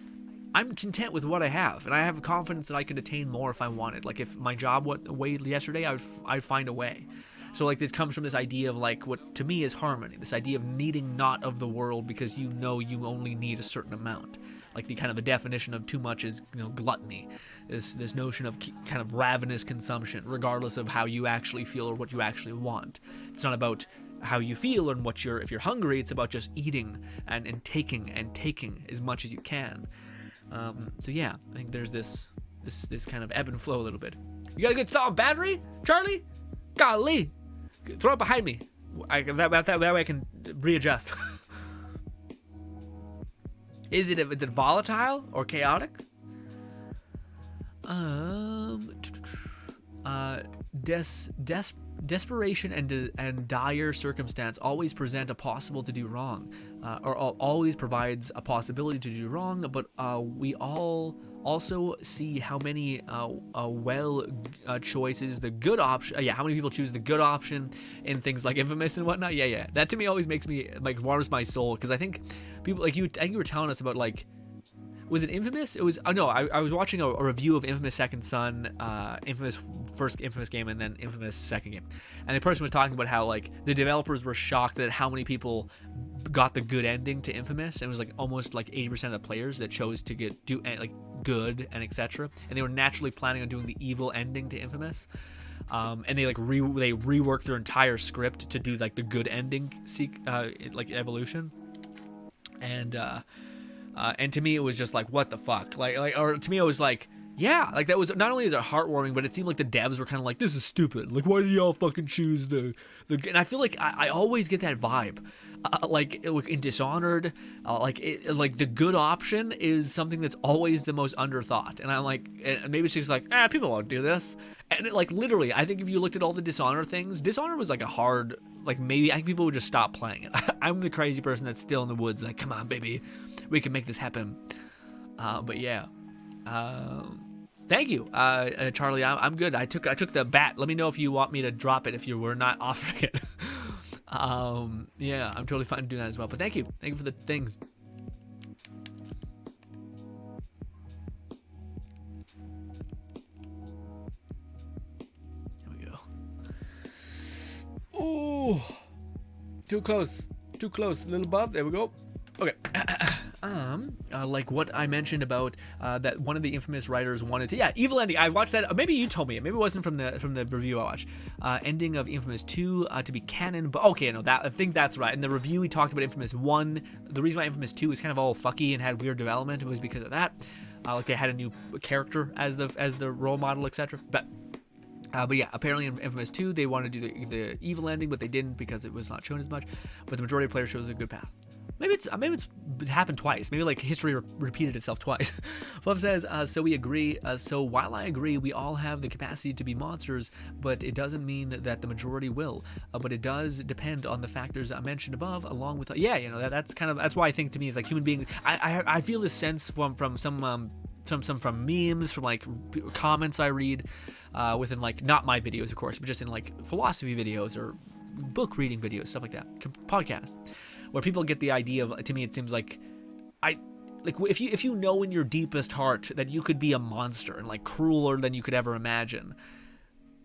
Speaker 1: I'm content with what I have, and I have confidence that I could attain more if I wanted. Like if my job went away yesterday, I'd find a way. So like this comes from this idea of like what to me is harmony. This idea of needing not of the world because you know you only need a certain amount. Like the kind of the definition of too much is, you know, gluttony. This notion of kind of ravenous consumption, regardless of how you actually feel or what you actually want. It's not about how you feel and if you're hungry. It's about just eating and taking as much as you can. So yeah, I think there's this kind of ebb and flow a little bit. You got a good solid battery, Charlie? Golly, throw it behind me. That way I can readjust. Is it volatile or chaotic? Desperation and dire circumstance always present a possible to do wrong, or always provides a possibility to do wrong. But we all also see how many choices, the good option. How many people choose the good option in things like Infamous and whatnot. Yeah. That to me always makes me like warms my soul, because I think people like you. I think you were telling us about like. Was it Infamous? It was. Oh no, I was watching a review of Infamous Second Son, Infamous first Infamous game, and then Infamous second game, and the person was talking about how like the developers were shocked at how many people got the good ending to Infamous, and it was like almost like 80% of the players that chose to do like good and etc. And they were naturally planning on doing the evil ending to Infamous, and they like they reworked their entire script to do like the good ending like evolution, and to me it was just like, what the fuck, or to me it was like, yeah, like that was not only is it heartwarming, but it seemed like the devs were kind of like, this is stupid, like why did y'all fucking choose the and I feel like I always get that vibe, like in Dishonored, like the good option is something that's always the most underthought, and I'm like, and maybe it's just like, people won't do this, and it, like literally I think if you looked at all the Dishonored things, Dishonored was like a hard, like maybe I think people would just stop playing it. I'm the crazy person that's still in the woods like, come on baby, we can make this happen. But yeah, thank you, Charlie. I'm good. I took the bat. Let me know if you want me to drop it if you were not offering it. Yeah, I'm totally fine doing that as well. But thank you for the things. There we go. Oh, too close, a little above. There we go. Okay. Like what I mentioned about that one of the Infamous writers wanted to, evil ending. I watched that. Maybe you told me it. Maybe it wasn't from the review I watched. Ending of Infamous 2 to be canon, but okay, no, that I think that's right. In the review, we talked about Infamous 1. The reason why Infamous 2 was kind of all fucky and had weird development was because of that. Like they had a new character as the role model, etc. But yeah, apparently in Infamous 2 they wanted to do the evil ending, but they didn't because it was not shown as much. But the majority of players chose a good path. Maybe it's happened twice. Maybe like history repeated itself twice. Fluff says, so we agree. So while I agree, we all have the capacity to be monsters, but it doesn't mean that the majority will. But it does depend on the factors I mentioned above, along with that's why I think to me it's like human beings. I feel this sense from some from memes, from like comments I read within like not my videos of course, but just in like philosophy videos or book reading videos, stuff like that, podcasts, where people get the idea of, to me it seems like if you know in your deepest heart that you could be a monster and like crueler than you could ever imagine,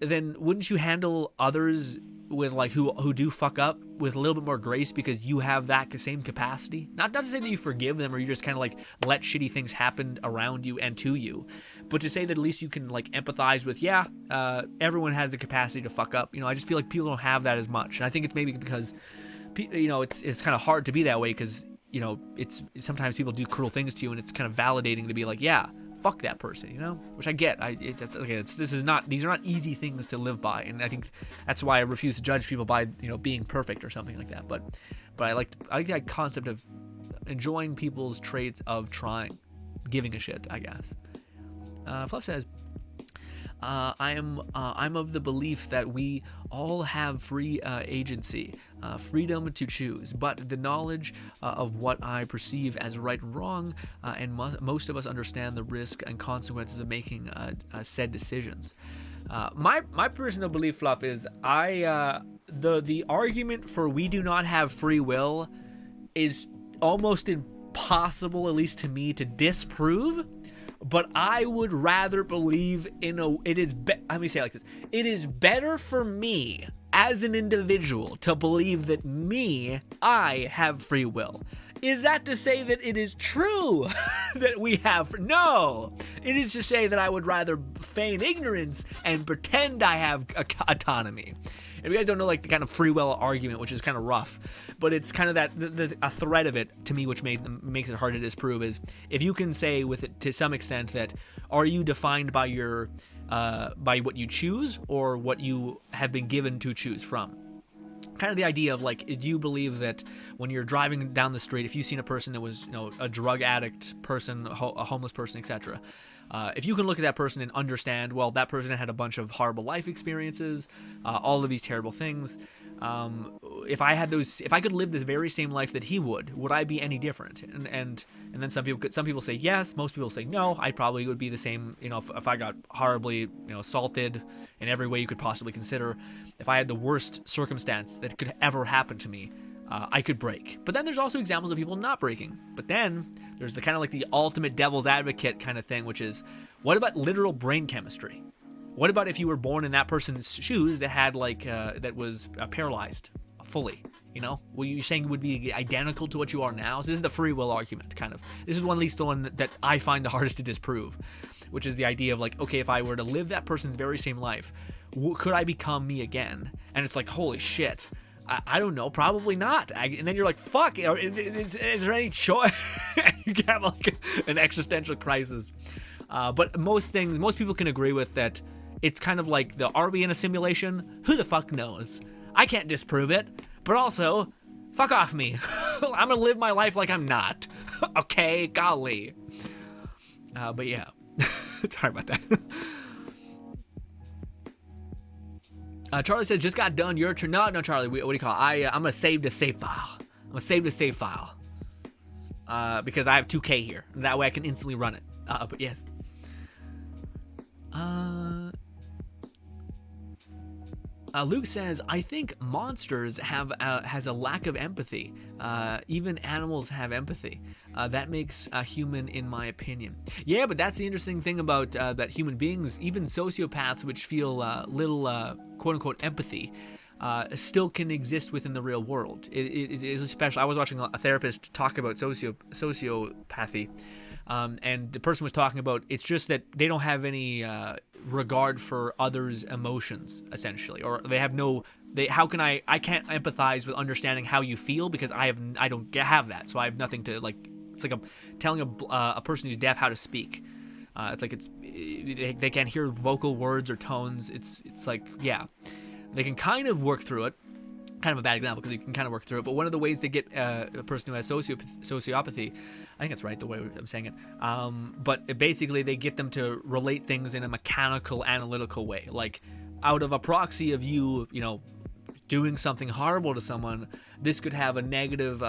Speaker 1: then wouldn't you handle others with like who do fuck up with a little bit more grace because you have that same capacity? Not to say that you forgive them or you just kind of like let shitty things happen around you and to you, but to say that at least you can like empathize with, everyone has the capacity to fuck up. I just feel like people don't have that as much, and I think it's maybe because you know, it's kind of hard to be that way because, you know, it's sometimes people do cruel things to you, and it's kind of validating to be like, yeah, fuck that person, you know, which I get. These are not easy things to live by, and I think that's why I refuse to judge people by, you know, being perfect or something like that. But I like that concept of enjoying people's traits of trying, giving a shit, I guess. Fluff says, I'm of the belief that we all have free agency, freedom to choose, but the knowledge of what I perceive as right and wrong, and most of us understand the risk and consequences of making said decisions. My personal belief, Fluff, is the argument for we do not have free will is almost impossible, at least to me, to disprove. But I would rather believe let me say it like this. It is better for me as an individual to believe that I have free will. Is that to say that it is true that we have? No. It is to say that I would rather feign ignorance and pretend I have autonomy. If you guys don't know, like, the kind of free will argument, which is kind of rough, but it's kind of a thread of it to me, which makes it hard to disprove, is if you can say with it to some extent that are you defined by your by what you choose or what you have been given to choose from. Kind of the idea of, like, do you believe that when you're driving down the street, if you've seen a person that was, you know, a drug addict person, a homeless person, etc., if you can look at that person and understand, well, that person had a bunch of horrible life experiences, all of these terrible things. If I could live this very same life that he would I be any different? And then some people say yes, most people say no. I probably would be the same, you know, if I got horribly, you know, assaulted in every way you could possibly consider. If I had the worst circumstance that could ever happen to me, I could break. But then there's also examples of people not breaking. But then there's the kind of like the ultimate devil's advocate kind of thing, which is, what about literal brain chemistry? What about if you were born in that person's shoes that had that was paralyzed fully? You know, were you saying you would be identical to what you are now? So this is the free will argument, kind of. This is at least the one that I find the hardest to disprove, which is the idea of, like, okay, if I were to live that person's very same life, could I become me again? And it's like, holy shit. I don't know, probably not. And then you're like, fuck, is there any choice? You can have like an existential crisis. But most people can agree with that. It's kind of like are we in a simulation? Who the fuck knows? I can't disprove it. But also, fuck off me. I'm gonna live my life like I'm not. Okay, golly. But yeah, sorry about that. Charlie says, just got done. Your turn. No, Charlie. What do you call it? I'm going to save the save file. Because I have 2K here. And that way I can instantly run it. But yes. Luke says, I think monsters has a lack of empathy. Even animals have empathy. That makes a human, in my opinion. Yeah, but that's the interesting thing about that human beings, even sociopaths, which feel little quote-unquote empathy, still can exist within the real world. It is especially. I was watching a therapist talk about sociopathy. And the person was talking about, it's just that they don't have any regard for others' emotions, essentially, or they have no. How can I can't empathize with understanding how you feel because I don't have that, so I have nothing to, like. It's like telling a person who's deaf how to speak. It's like they can't hear vocal words or tones. It's like, yeah, they can kind of work through it. Kind of a bad example because you can kind of work through it. But one of the ways to get a person who has sociopathy, I think that's right the way I'm saying it. But basically they get them to relate things in a mechanical, analytical way, like out of a proxy of you know, doing something horrible to someone. This could have a negative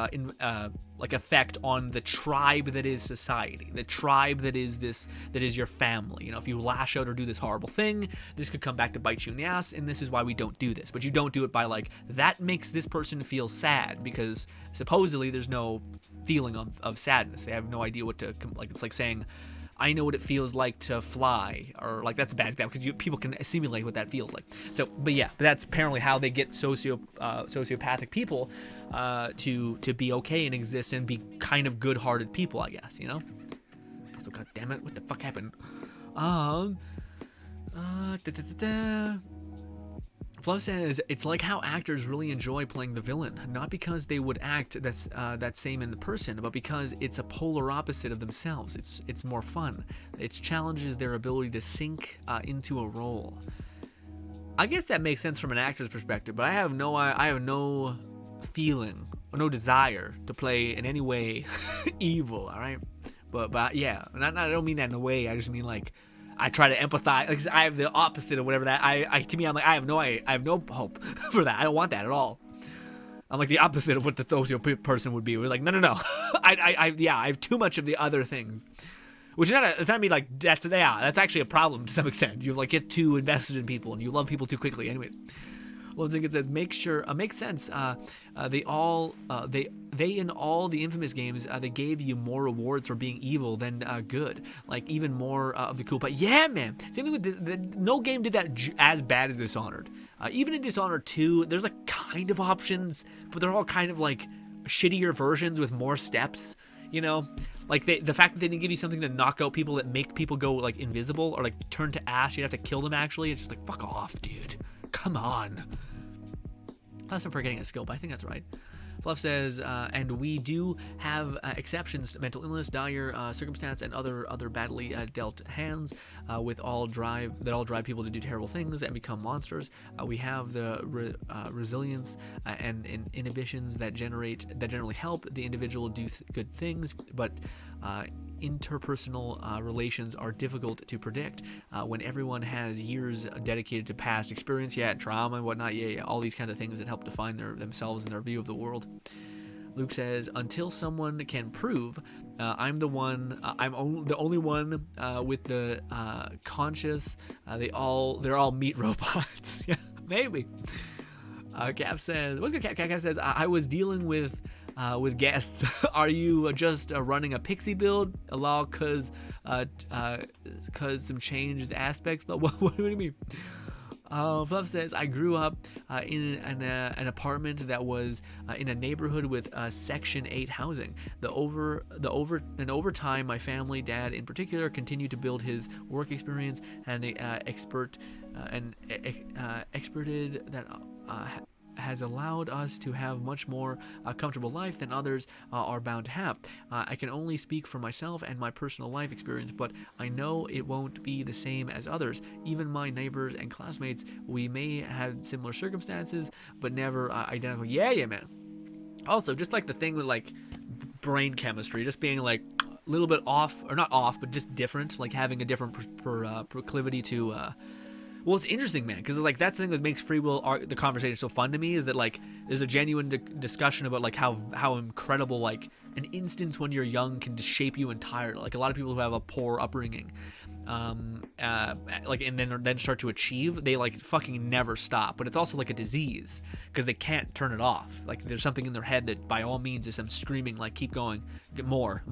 Speaker 1: effect on the tribe that is society, the tribe that is your family. You know, if you lash out or do this horrible thing, this could come back to bite you in the ass, and this is why we don't do this. But you don't do it by like, that makes this person feel sad, because supposedly there's no feeling of sadness. They have no idea what to, like, it's like saying, I know what it feels like to fly, or like, that's a bad example because people can simulate what that feels like. So, but yeah, but that's apparently how they get sociopathic people to be okay and exist and be kind of good-hearted people, I guess, you know. So, god damn it, what the fuck happened? Fluff says it's like how actors really enjoy playing the villain, not because they would act that same in the person, but because it's a polar opposite of themselves. It's more fun. It challenges their ability to sink into a role. I guess that makes sense from an actor's perspective, but I have no feeling or no desire to play in any way evil. All right, but yeah, I don't mean that in a way. I just mean like, I try to empathize. Like, I have the opposite of whatever that. To me, I'm like, I have no hope for that. I don't want that at all. I'm like the opposite of what the social person would be. We're like, no. I have too much of the other things, which it's not me like that's actually a problem to some extent. You like get too invested in people and you love people too quickly. Anyways. Well, it says, makes sense. They in all the Infamous games, they gave you more rewards for being evil than good. Like, even more of the cool. But yeah, man. Same thing with this. No game did that as bad as Dishonored. Even in Dishonored 2, there's like kind of options, but they're all kind of like shittier versions with more steps. You know, like the fact that they didn't give you something to knock out people that make people go like invisible or like turn to ash. You'd have to kill them. Actually, it's just like fuck off, dude. Come on. Unless I'm forgetting a skill, but I think that's right. Fluff says, and we do have exceptions to mental illness, dire circumstance, and other badly dealt hands that all drive people to do terrible things and become monsters. We have the resilience and inhibitions that generally help the individual do good things, but interpersonal relations are difficult to predict when everyone has years dedicated to past experience, trauma and whatnot, all these kind of things that help define themselves and their view of the world. Luke says, until someone can prove I'm the only one with the conscious, they're all meat robots. Yeah, maybe. Cap says, what's good? Cap says, I was dealing with guests. Are you just running a pixie build? Allow cause some changed aspects. What do you mean? Fluff says, I grew up in an apartment that was in a neighborhood with Section 8 housing. Over time, my family, dad in particular, continued to build his work experience and experted that has allowed us to have much more comfortable life than others are bound to have. I can only speak for myself and my personal life experience, but I know it won't be the same as others. Even my neighbors and classmates, we may have similar circumstances, but never identical. Yeah, man. Also, just like the thing with like brain chemistry, just being like a little bit off, or not off, but just different, like having a different proclivity to well, it's interesting, man, because like that's the thing that makes free will the conversation so fun to me, is that like there's a genuine discussion about like how incredible like an instance when you're young can just shape you entirely. Like a lot of people who have a poor upbringing, like and then start to achieve, they like fucking never stop. But it's also like a disease because they can't turn it off. Like there's something in their head that by all means is them screaming like keep going, get more.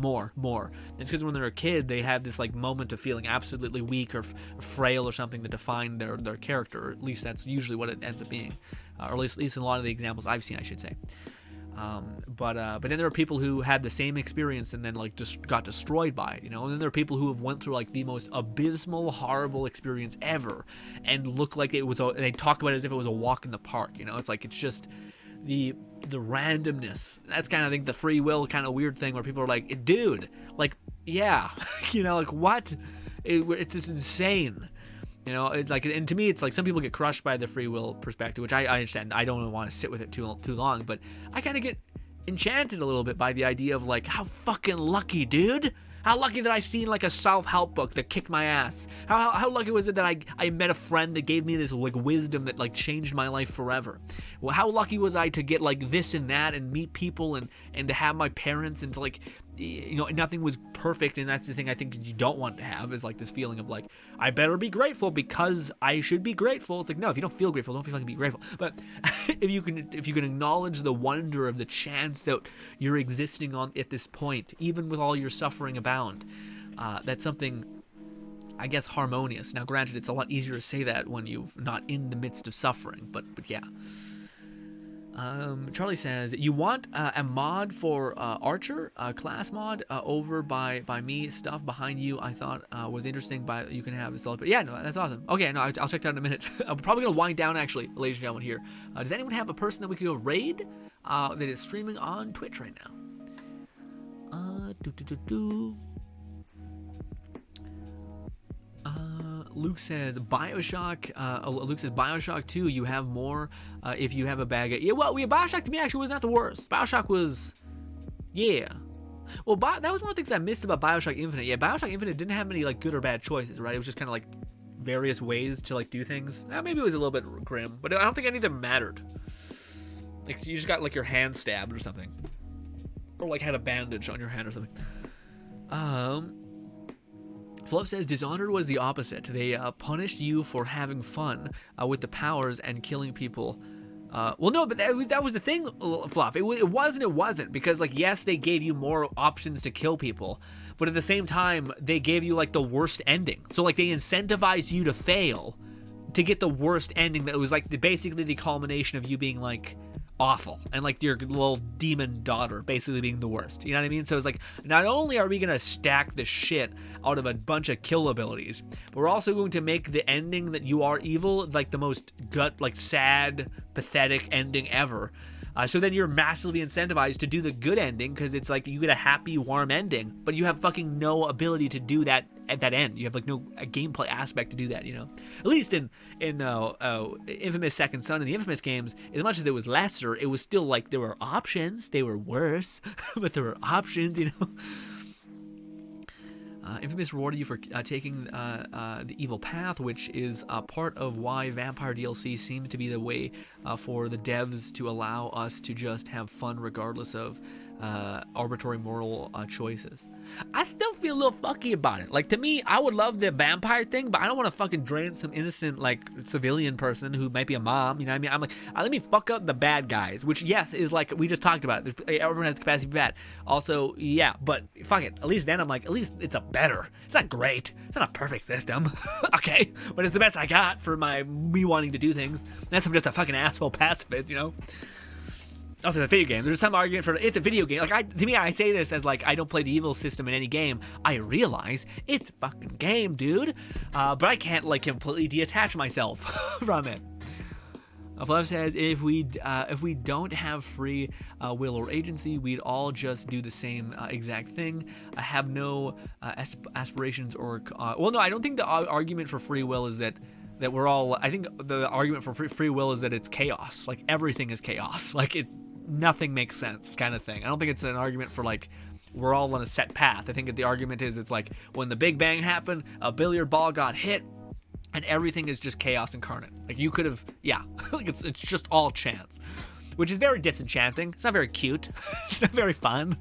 Speaker 1: It's because when they're a kid they have this like moment of feeling absolutely weak or frail or something that define their character, or at least that's usually what it ends up being, or at least in a lot of the examples I've seen, I should say. But then there are people who had the same experience and then like just got destroyed by it, you know. And then there are people who have went through like the most abysmal, horrible experience ever and look like it was they talk about it as if it was a walk in the park, you know. It's like it's just the randomness. That's kind of, I think, the free will kind of weird thing where people are like, dude, like, yeah, you know, like what? It's just insane. You know, it's like, and to me, it's like some people get crushed by the free will perspective, which I understand. I don't want to sit with it too long, but I kind of get enchanted a little bit by the idea of like, how fucking lucky, dude. How lucky that I seen like a self-help book that kicked my ass. How lucky was it that I met a friend that gave me this like wisdom that like changed my life forever. Well, how lucky was I to get like this and that and meet people and to have my parents and to like, you know, nothing was perfect. And that's the thing I think you don't want to have, is like this feeling of like, I better be grateful because I should be grateful. It's like, no, if you don't feel grateful, don't feel like be grateful. But if you can acknowledge the wonder of the chance that you're existing on at this point, even with all your suffering abound, that's something, I guess, harmonious. Now, granted, it's a lot easier to say that when you're not in the midst of suffering, but yeah. Charlie says, you want a mod for Archer, class mod, over by me. Stuff behind you I thought was interesting, but you can have this all. But yeah, no, that's awesome. Okay, no, I'll check that in a minute. I'm probably going to wind down, actually, ladies and gentlemen, here. Does anyone have a person that we could go raid that is streaming on Twitch right now? Luke says Bioshock. Luke says Bioshock 2. You have more if you have a bag of. Yeah, well, Bioshock to me actually was not the worst. Bioshock was, yeah. Well, that was one of the things I missed about Bioshock Infinite. Yeah, Bioshock Infinite didn't have many like good or bad choices, right? It was just kind of like various ways to like do things. Maybe it was a little bit grim, but I don't think any of them mattered. Like you just got like your hand stabbed or something, or like had a bandage on your hand or something. Fluff says Dishonored was the opposite. They punished you for having fun with the powers and killing people. Well, no, but that was the thing, Fluff. It wasn't because like yes, they gave you more options to kill people, but at the same time they gave you like the worst ending. So like they incentivized you to fail to get the worst ending that was like basically the culmination of you being like awful and like your little demon daughter basically being the worst, you know what I mean? So it's like not only are we gonna stack the shit out of a bunch of kill abilities, but we're also going to make the ending that you are evil like the most sad, pathetic ending ever. So then you're massively incentivized to do the good ending because it's like you get a happy, warm ending, but you have fucking no ability to do that at that end. You have like no gameplay aspect to do that, you know. At least in Infamous Second Son and the Infamous games, as much as it was lesser, it was still like there were options. They were worse, but there were options, you know. Infamous rewarded you for taking the evil path, which is part of why Vampire DLC seems to be the way for the devs to allow us to just have fun regardless of arbitrary moral choices. I still feel a little fucky about it. Like, to me, I would love the vampire thing, but I don't want to fucking drain some innocent, like, civilian person who might be a mom, you know what I mean? I'm like, let me fuck up the bad guys, which, yes, is like, we just talked about. Everyone has capacity to be bad. Also, yeah, but fuck it. At least then I'm like, at least it's it's not great. It's not a perfect system. Okay, but it's the best I got for me wanting to do things. Unless I'm just a fucking asshole pacifist, you know? Also, it's a video game. There's some argument for it's a video game. Like, to me, I say this as like I don't play the evil system in any game. I realize it's a fucking game, dude. But I can't like completely detach myself from it. Fluff says if we don't have free will or agency, we'd all just do the same exact thing. I have no aspirations or well, no, I don't think the argument for free will is that we're all. I think the argument for free will is that it's chaos. Like everything is chaos. Like nothing makes sense, kind of thing. I don't think it's an argument for like we're all on a set path. I think that the argument is it's like when the Big Bang happened, a billiard ball got hit, and everything is just chaos incarnate. Like you could have, yeah, like it's just all chance, which is very disenchanting. It's not very cute. It's not very fun.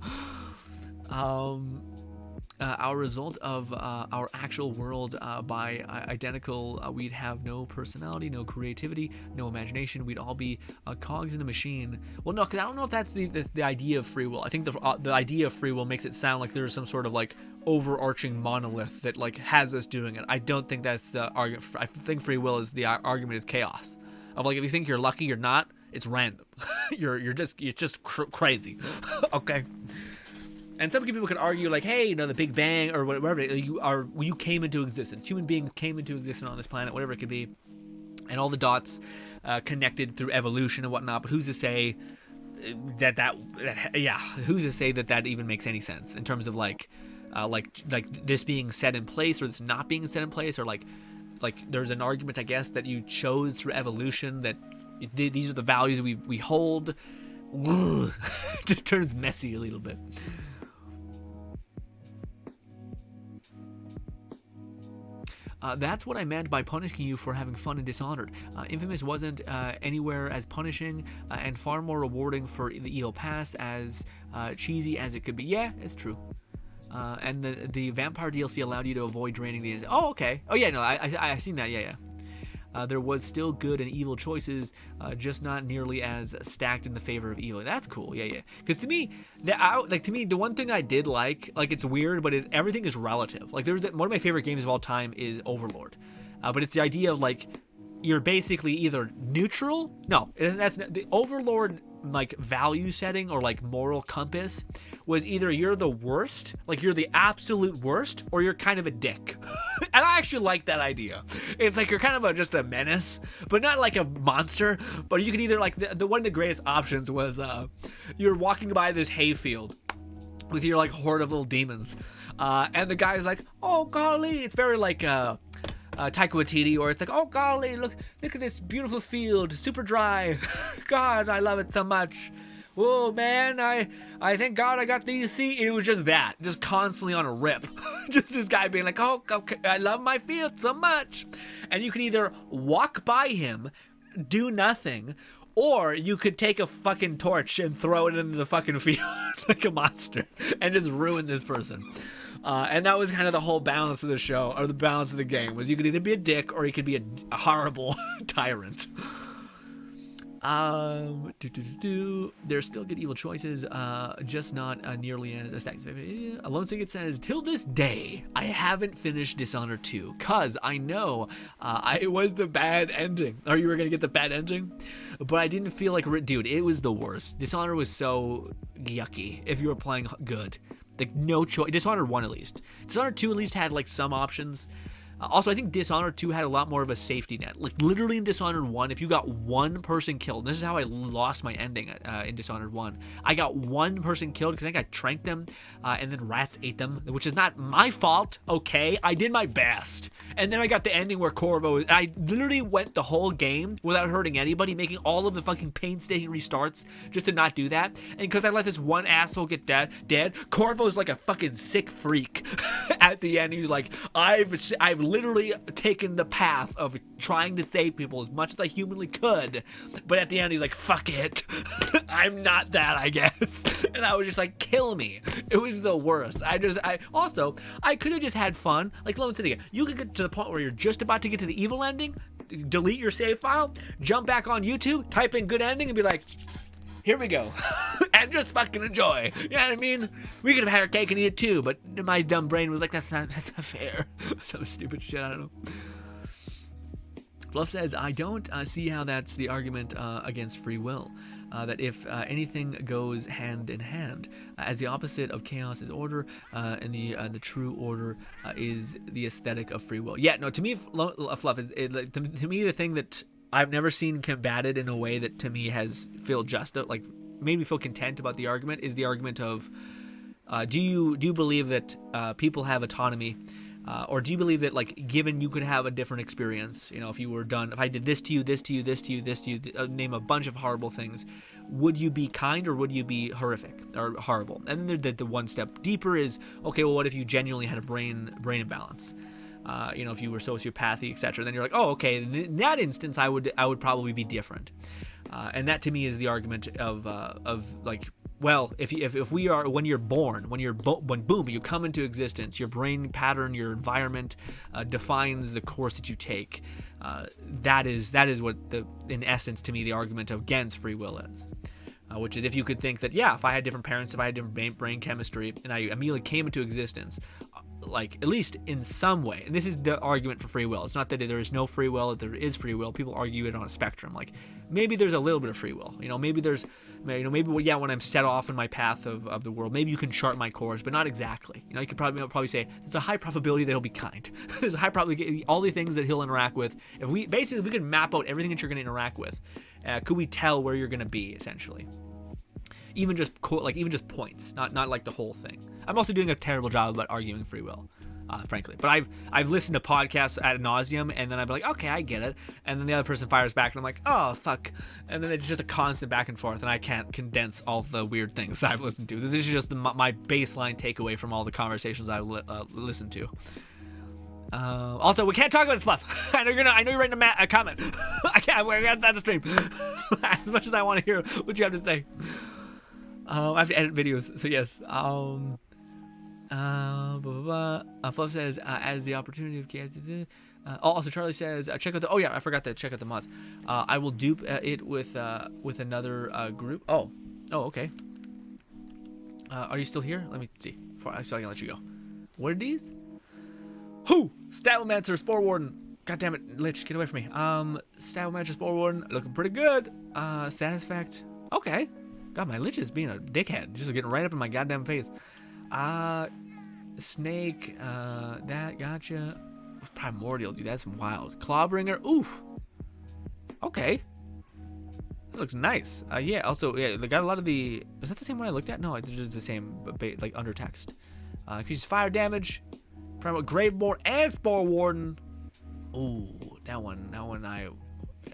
Speaker 1: Our result of our actual world by identical, we'd have no personality, no creativity, no imagination. We'd all be cogs in a machine. Well, no, because I don't know if that's the idea of free will. I think the idea of free will makes it sound like there's some sort of like overarching monolith that like has us doing it. I don't think that's the argument. I think free will is the argument is chaos. Of like if you think you're lucky, you're not. It's random. you're just crazy. Okay. And some people could argue like, hey, you know, the Big Bang or whatever, you came into existence. Human beings came into existence on this planet, whatever it could be, and all the dots connected through evolution and whatnot. But who's to say who's to say that even makes any sense in terms of like this being set in place or this not being set in place, or like there's an argument, I guess, that you chose through evolution that these are the values we hold. It just turns messy a little bit. That's what I meant by punishing you for having fun in Dishonored. Infamous wasn't anywhere as punishing and far more rewarding for the evil past, as cheesy as it could be. Yeah, it's true. And the Vampire DLC allowed you to avoid draining the... Oh, okay. Oh, yeah, no, I've seen that. Yeah. There was still good and evil choices, just not nearly as stacked in the favor of evil. That's cool, yeah. Because to me, the one thing I did like it's weird, but everything is relative. Like one of my favorite games of all time is Overlord, but it's the idea of like you're basically either neutral. No, that's the Overlord like value setting or like moral compass was either you're the worst, like you're the absolute worst, or you're kind of a dick. And I actually like that idea. It's like you're kind of just a menace, but not like a monster. But you could either like the one of the greatest options was you're walking by this hayfield with your like horde of little demons, and the guy's like, oh golly, it's very like Taika Waititi, or it's like, oh golly, look at this beautiful field, super dry. God, I love it so much. Oh man, I thank God I got these seeds. It was just that, just constantly on a rip. Just this guy being like, oh, okay, I love my field so much. And you can either walk by him, do nothing, or you could take a fucking torch and throw it into the fucking field like a monster and just ruin this person. And that was kind of the whole balance of the show, or the balance of the game, was you could either be a dick or you could be a horrible tyrant. There's still good evil choices, just not nearly as effective. Alone Sicket says, till this day, I haven't finished Dishonored 2, cause I know it was the bad ending. Or you were gonna get the bad ending? But I didn't feel like, dude, it was the worst. Dishonored was so yucky if you were playing good. Like, no choice. Dishonored 1 at least. Dishonored 2 at least had like some options. Also, I think Dishonored 2 had a lot more of a safety net. Like, literally in Dishonored 1, if you got one person killed, and this is how I lost my ending in Dishonored 1. I got one person killed because I think I tranked them, and then rats ate them, which is not my fault, okay? I did my best. And then I got the ending where Corvo, I literally went the whole game without hurting anybody, making all of the fucking painstaking restarts just to not do that. And because I let this one asshole get dead, Corvo's like a fucking sick freak at the end. He's like, I've literally taken the path of trying to save people as much as I humanly could, but at the end he's like, fuck it. I'm not that, I guess. And I was just like, kill me. It was the worst. I could have just had fun. Like Lone City, you could get to the point where you're just about to get to the evil ending, delete your save file, jump back on YouTube, type in good ending, and be like, here we go. And just fucking enjoy. You know what I mean? We could have had our cake and eat it too, but my dumb brain was like, that's not fair. Some stupid shit, I don't know. Fluff says, I don't see how that's the argument against free will. That if anything goes hand in hand, as the opposite of chaos is order, and the true order is the aesthetic of free will. Yeah, no, to me, Fluff, to me, the thing that I've never seen combated in a way that to me has felt just, like, made me feel content about the argument is the argument of, do you believe that people have autonomy, or do you believe that, like, given you could have a different experience, you know, if I did this to you, this to you, this to you, this to you, name a bunch of horrible things, would you be kind or would you be horrific or horrible? And then the one step deeper is, okay, well, what if you genuinely had a brain imbalance? You know, if you were sociopathy, etc., then you're like, oh, okay, in that instance, I would probably be different. And that to me is the argument of like, well, if we are, when boom, you come into existence, your brain pattern, your environment defines the course that you take. That is what in essence to me the argument against free will is. Which is if you could think that, yeah, if I had different parents, if I had different brain chemistry, and I immediately came into existence, like, at least in some way, and this is the argument for free will. It's not that there is no free will, that there is free will. People argue it on a spectrum. Like, maybe there's a little bit of free will. You know, maybe when I'm set off in my path of the world, maybe you can chart my course, but not exactly. You know, you could probably say there's a high probability that he'll be kind. There's a high probability, all the things that he'll interact with. If we could map out everything that you're going to interact with, could we tell where you're going to be, essentially? Even just points, not like the whole thing. I'm also doing a terrible job about arguing free will, frankly. But I've listened to podcasts ad nauseum, and then I'd be like, okay, I get it. And then the other person fires back, and I'm like, oh, fuck. And then it's just a constant back and forth, and I can't condense all the weird things I've listened to. This is just my baseline takeaway from all the conversations I've listened to. Also, we can't talk about this fluff. I know you're writing a comment. I can't. We're gonna start the stream. As much as I want to hear what you have to say. I have to edit videos, so yes. Fluff says, as the opportunity of kids. Also, Charlie says, check out the. Oh yeah, I forgot to check out the mods. I will dupe it with another group. Oh, okay. Are you still here? Let me see. So I can let you go. What are these? Who? Stablomancer, Spore Warden. God damn it, Lich, get away from me. Stab matches Spore Warden, looking pretty good. Status effect. Okay. God, my Lich is being a dickhead. Just getting right up in my goddamn face. Snake, that, gotcha. Primordial, dude, that's wild. Clawbringer, oof. Okay. That looks nice. Yeah, also, yeah, they got a lot of the... Is that the same one I looked at? No, it's just the same, but like, under text. Increases fire damage. Graveborn and Spore Warden. Ooh, that one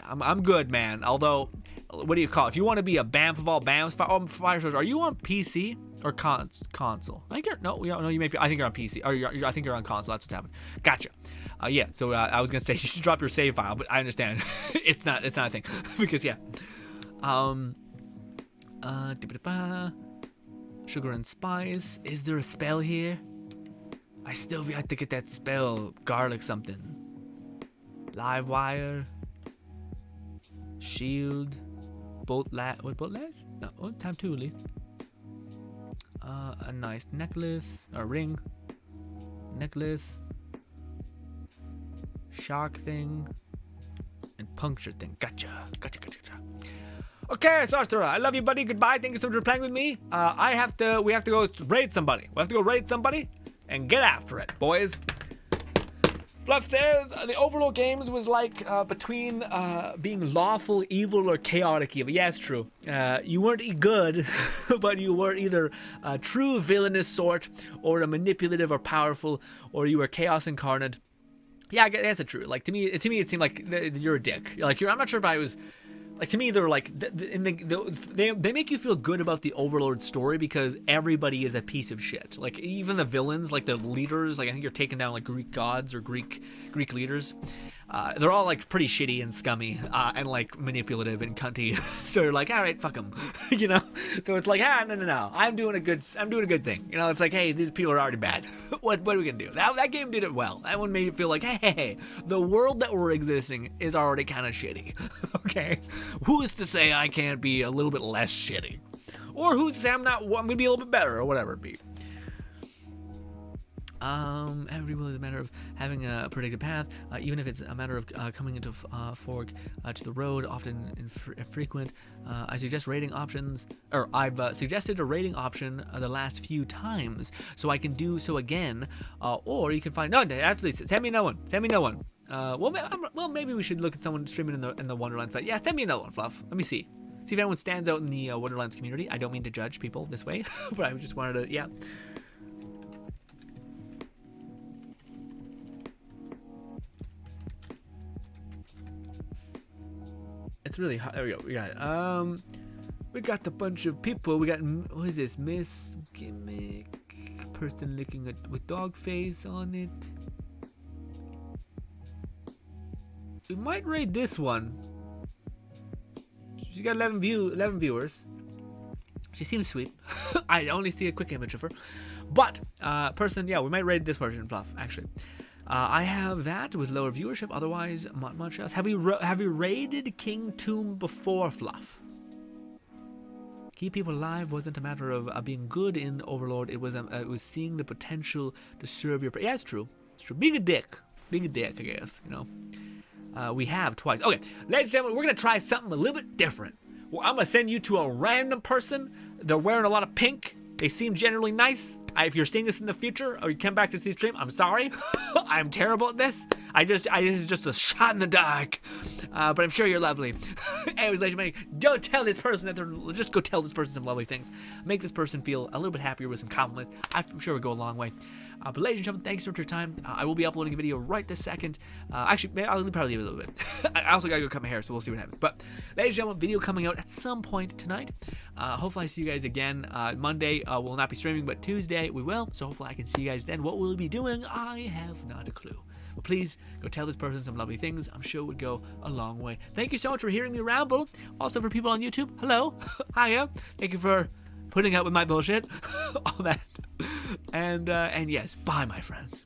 Speaker 1: I'm good, man. Although, what do you call it? If you want to be a BAMF of all BAMFs, Fire Soldier, are you on PC or console? I think you're, no, you may be, I think you're on PC, or I think you're on console, that's what's happening. Gotcha. Yeah, so I was gonna say you should drop your save file, but I understand. it's not a thing. Because, yeah. Sugar and spice. Is there a spell here? I still have to get that spell. Garlic something. Live wire. Shield. Bolt lash. No, time 2 at least. A nice necklace. A ring. Necklace. Shark thing. And puncture thing. Gotcha. Okay, Sorcerer, I love you, buddy. Goodbye. Thank you so much for playing with me. We have to go raid somebody. And get after it, boys. Fluff says the Overlord games was like between being lawful evil or chaotic evil. Yeah, it's true. You weren't good, but you were either a true villainous sort or a manipulative or powerful, or you were chaos incarnate. Yeah, I guess it's true. Like to me, it seemed like you're a dick. I'm not sure if I was. Like, to me, they're like, they make you feel good about the Overlord story because everybody is a piece of shit. Like, even the villains, like the leaders, like I think you're taking down like Greek gods or Greek leaders. They're all like pretty shitty and scummy and like manipulative and cunty. So you're like, all right, fuck them, you know. So it's like, no, I'm doing a good thing. You know, it's like, hey, these people are already bad. What are we gonna do? That game did it well. That one made you feel like, hey, the world that we're existing is already kind of shitty. Okay. Who's to say I can't be a little bit less shitty? Or who's to say I'm gonna be a little bit better, or whatever it be. Every will is a matter of having a predicted path, even if it's a matter of coming into fork to the road, often infrequent. I suggest rating options, or I've suggested a rating option the last few times, so I can do so again. Or you can find actually send me no one. Well, maybe we should look at someone streaming in the Wonderlands. But yeah, send me another one, Fluff. Let me see if anyone stands out in the Wonderlands community. I don't mean to judge people this way, but I just wanted to, yeah. It's really hot. There we go. We got it. We got a bunch of people. We got, what is this? Miss Gimmick person looking with dog face on it. We might raid this one. She got 11 viewers. She seems sweet. I only see a quick image of her. But, person, yeah, we might raid this person, Fluff, actually. I have that with lower viewership, otherwise, not much else. Have you raided King Tomb before, Fluff? Keep people alive wasn't a matter of being good in Overlord. It was seeing the potential to serve your... Yeah, it's true. It's true. Being a dick, I guess, you know. We have twice. Okay, ladies and gentlemen, we're going to try something a little bit different. Well, I'm going to send you to a random person. They're wearing a lot of pink. They seem generally nice. If you're seeing this in the future, or you come back to see the stream, I'm sorry. I'm terrible at this. This is just a shot in the dark. But I'm sure you're lovely. Anyways, ladies and gentlemen, go tell this person just go tell this person some lovely things. Make this person feel a little bit happier with some compliments. I'm sure it would go a long way. But ladies and gentlemen, thanks so much for your time. I will be uploading a video right this second. Actually, I'll probably leave it a little bit. I also gotta go cut my hair, so we'll see what happens. But ladies and gentlemen, video coming out at some point tonight. Hopefully I see you guys again. Monday will not be streaming, but Tuesday we will. So hopefully I can see you guys then. What we'll be doing, I have not a clue. But please go tell this person some lovely things. I'm sure it would go a long way. Thank you so much for hearing me ramble. Also for people on YouTube, hello, hiya. Thank you for putting up with my bullshit, all that. And yes, bye, my friends.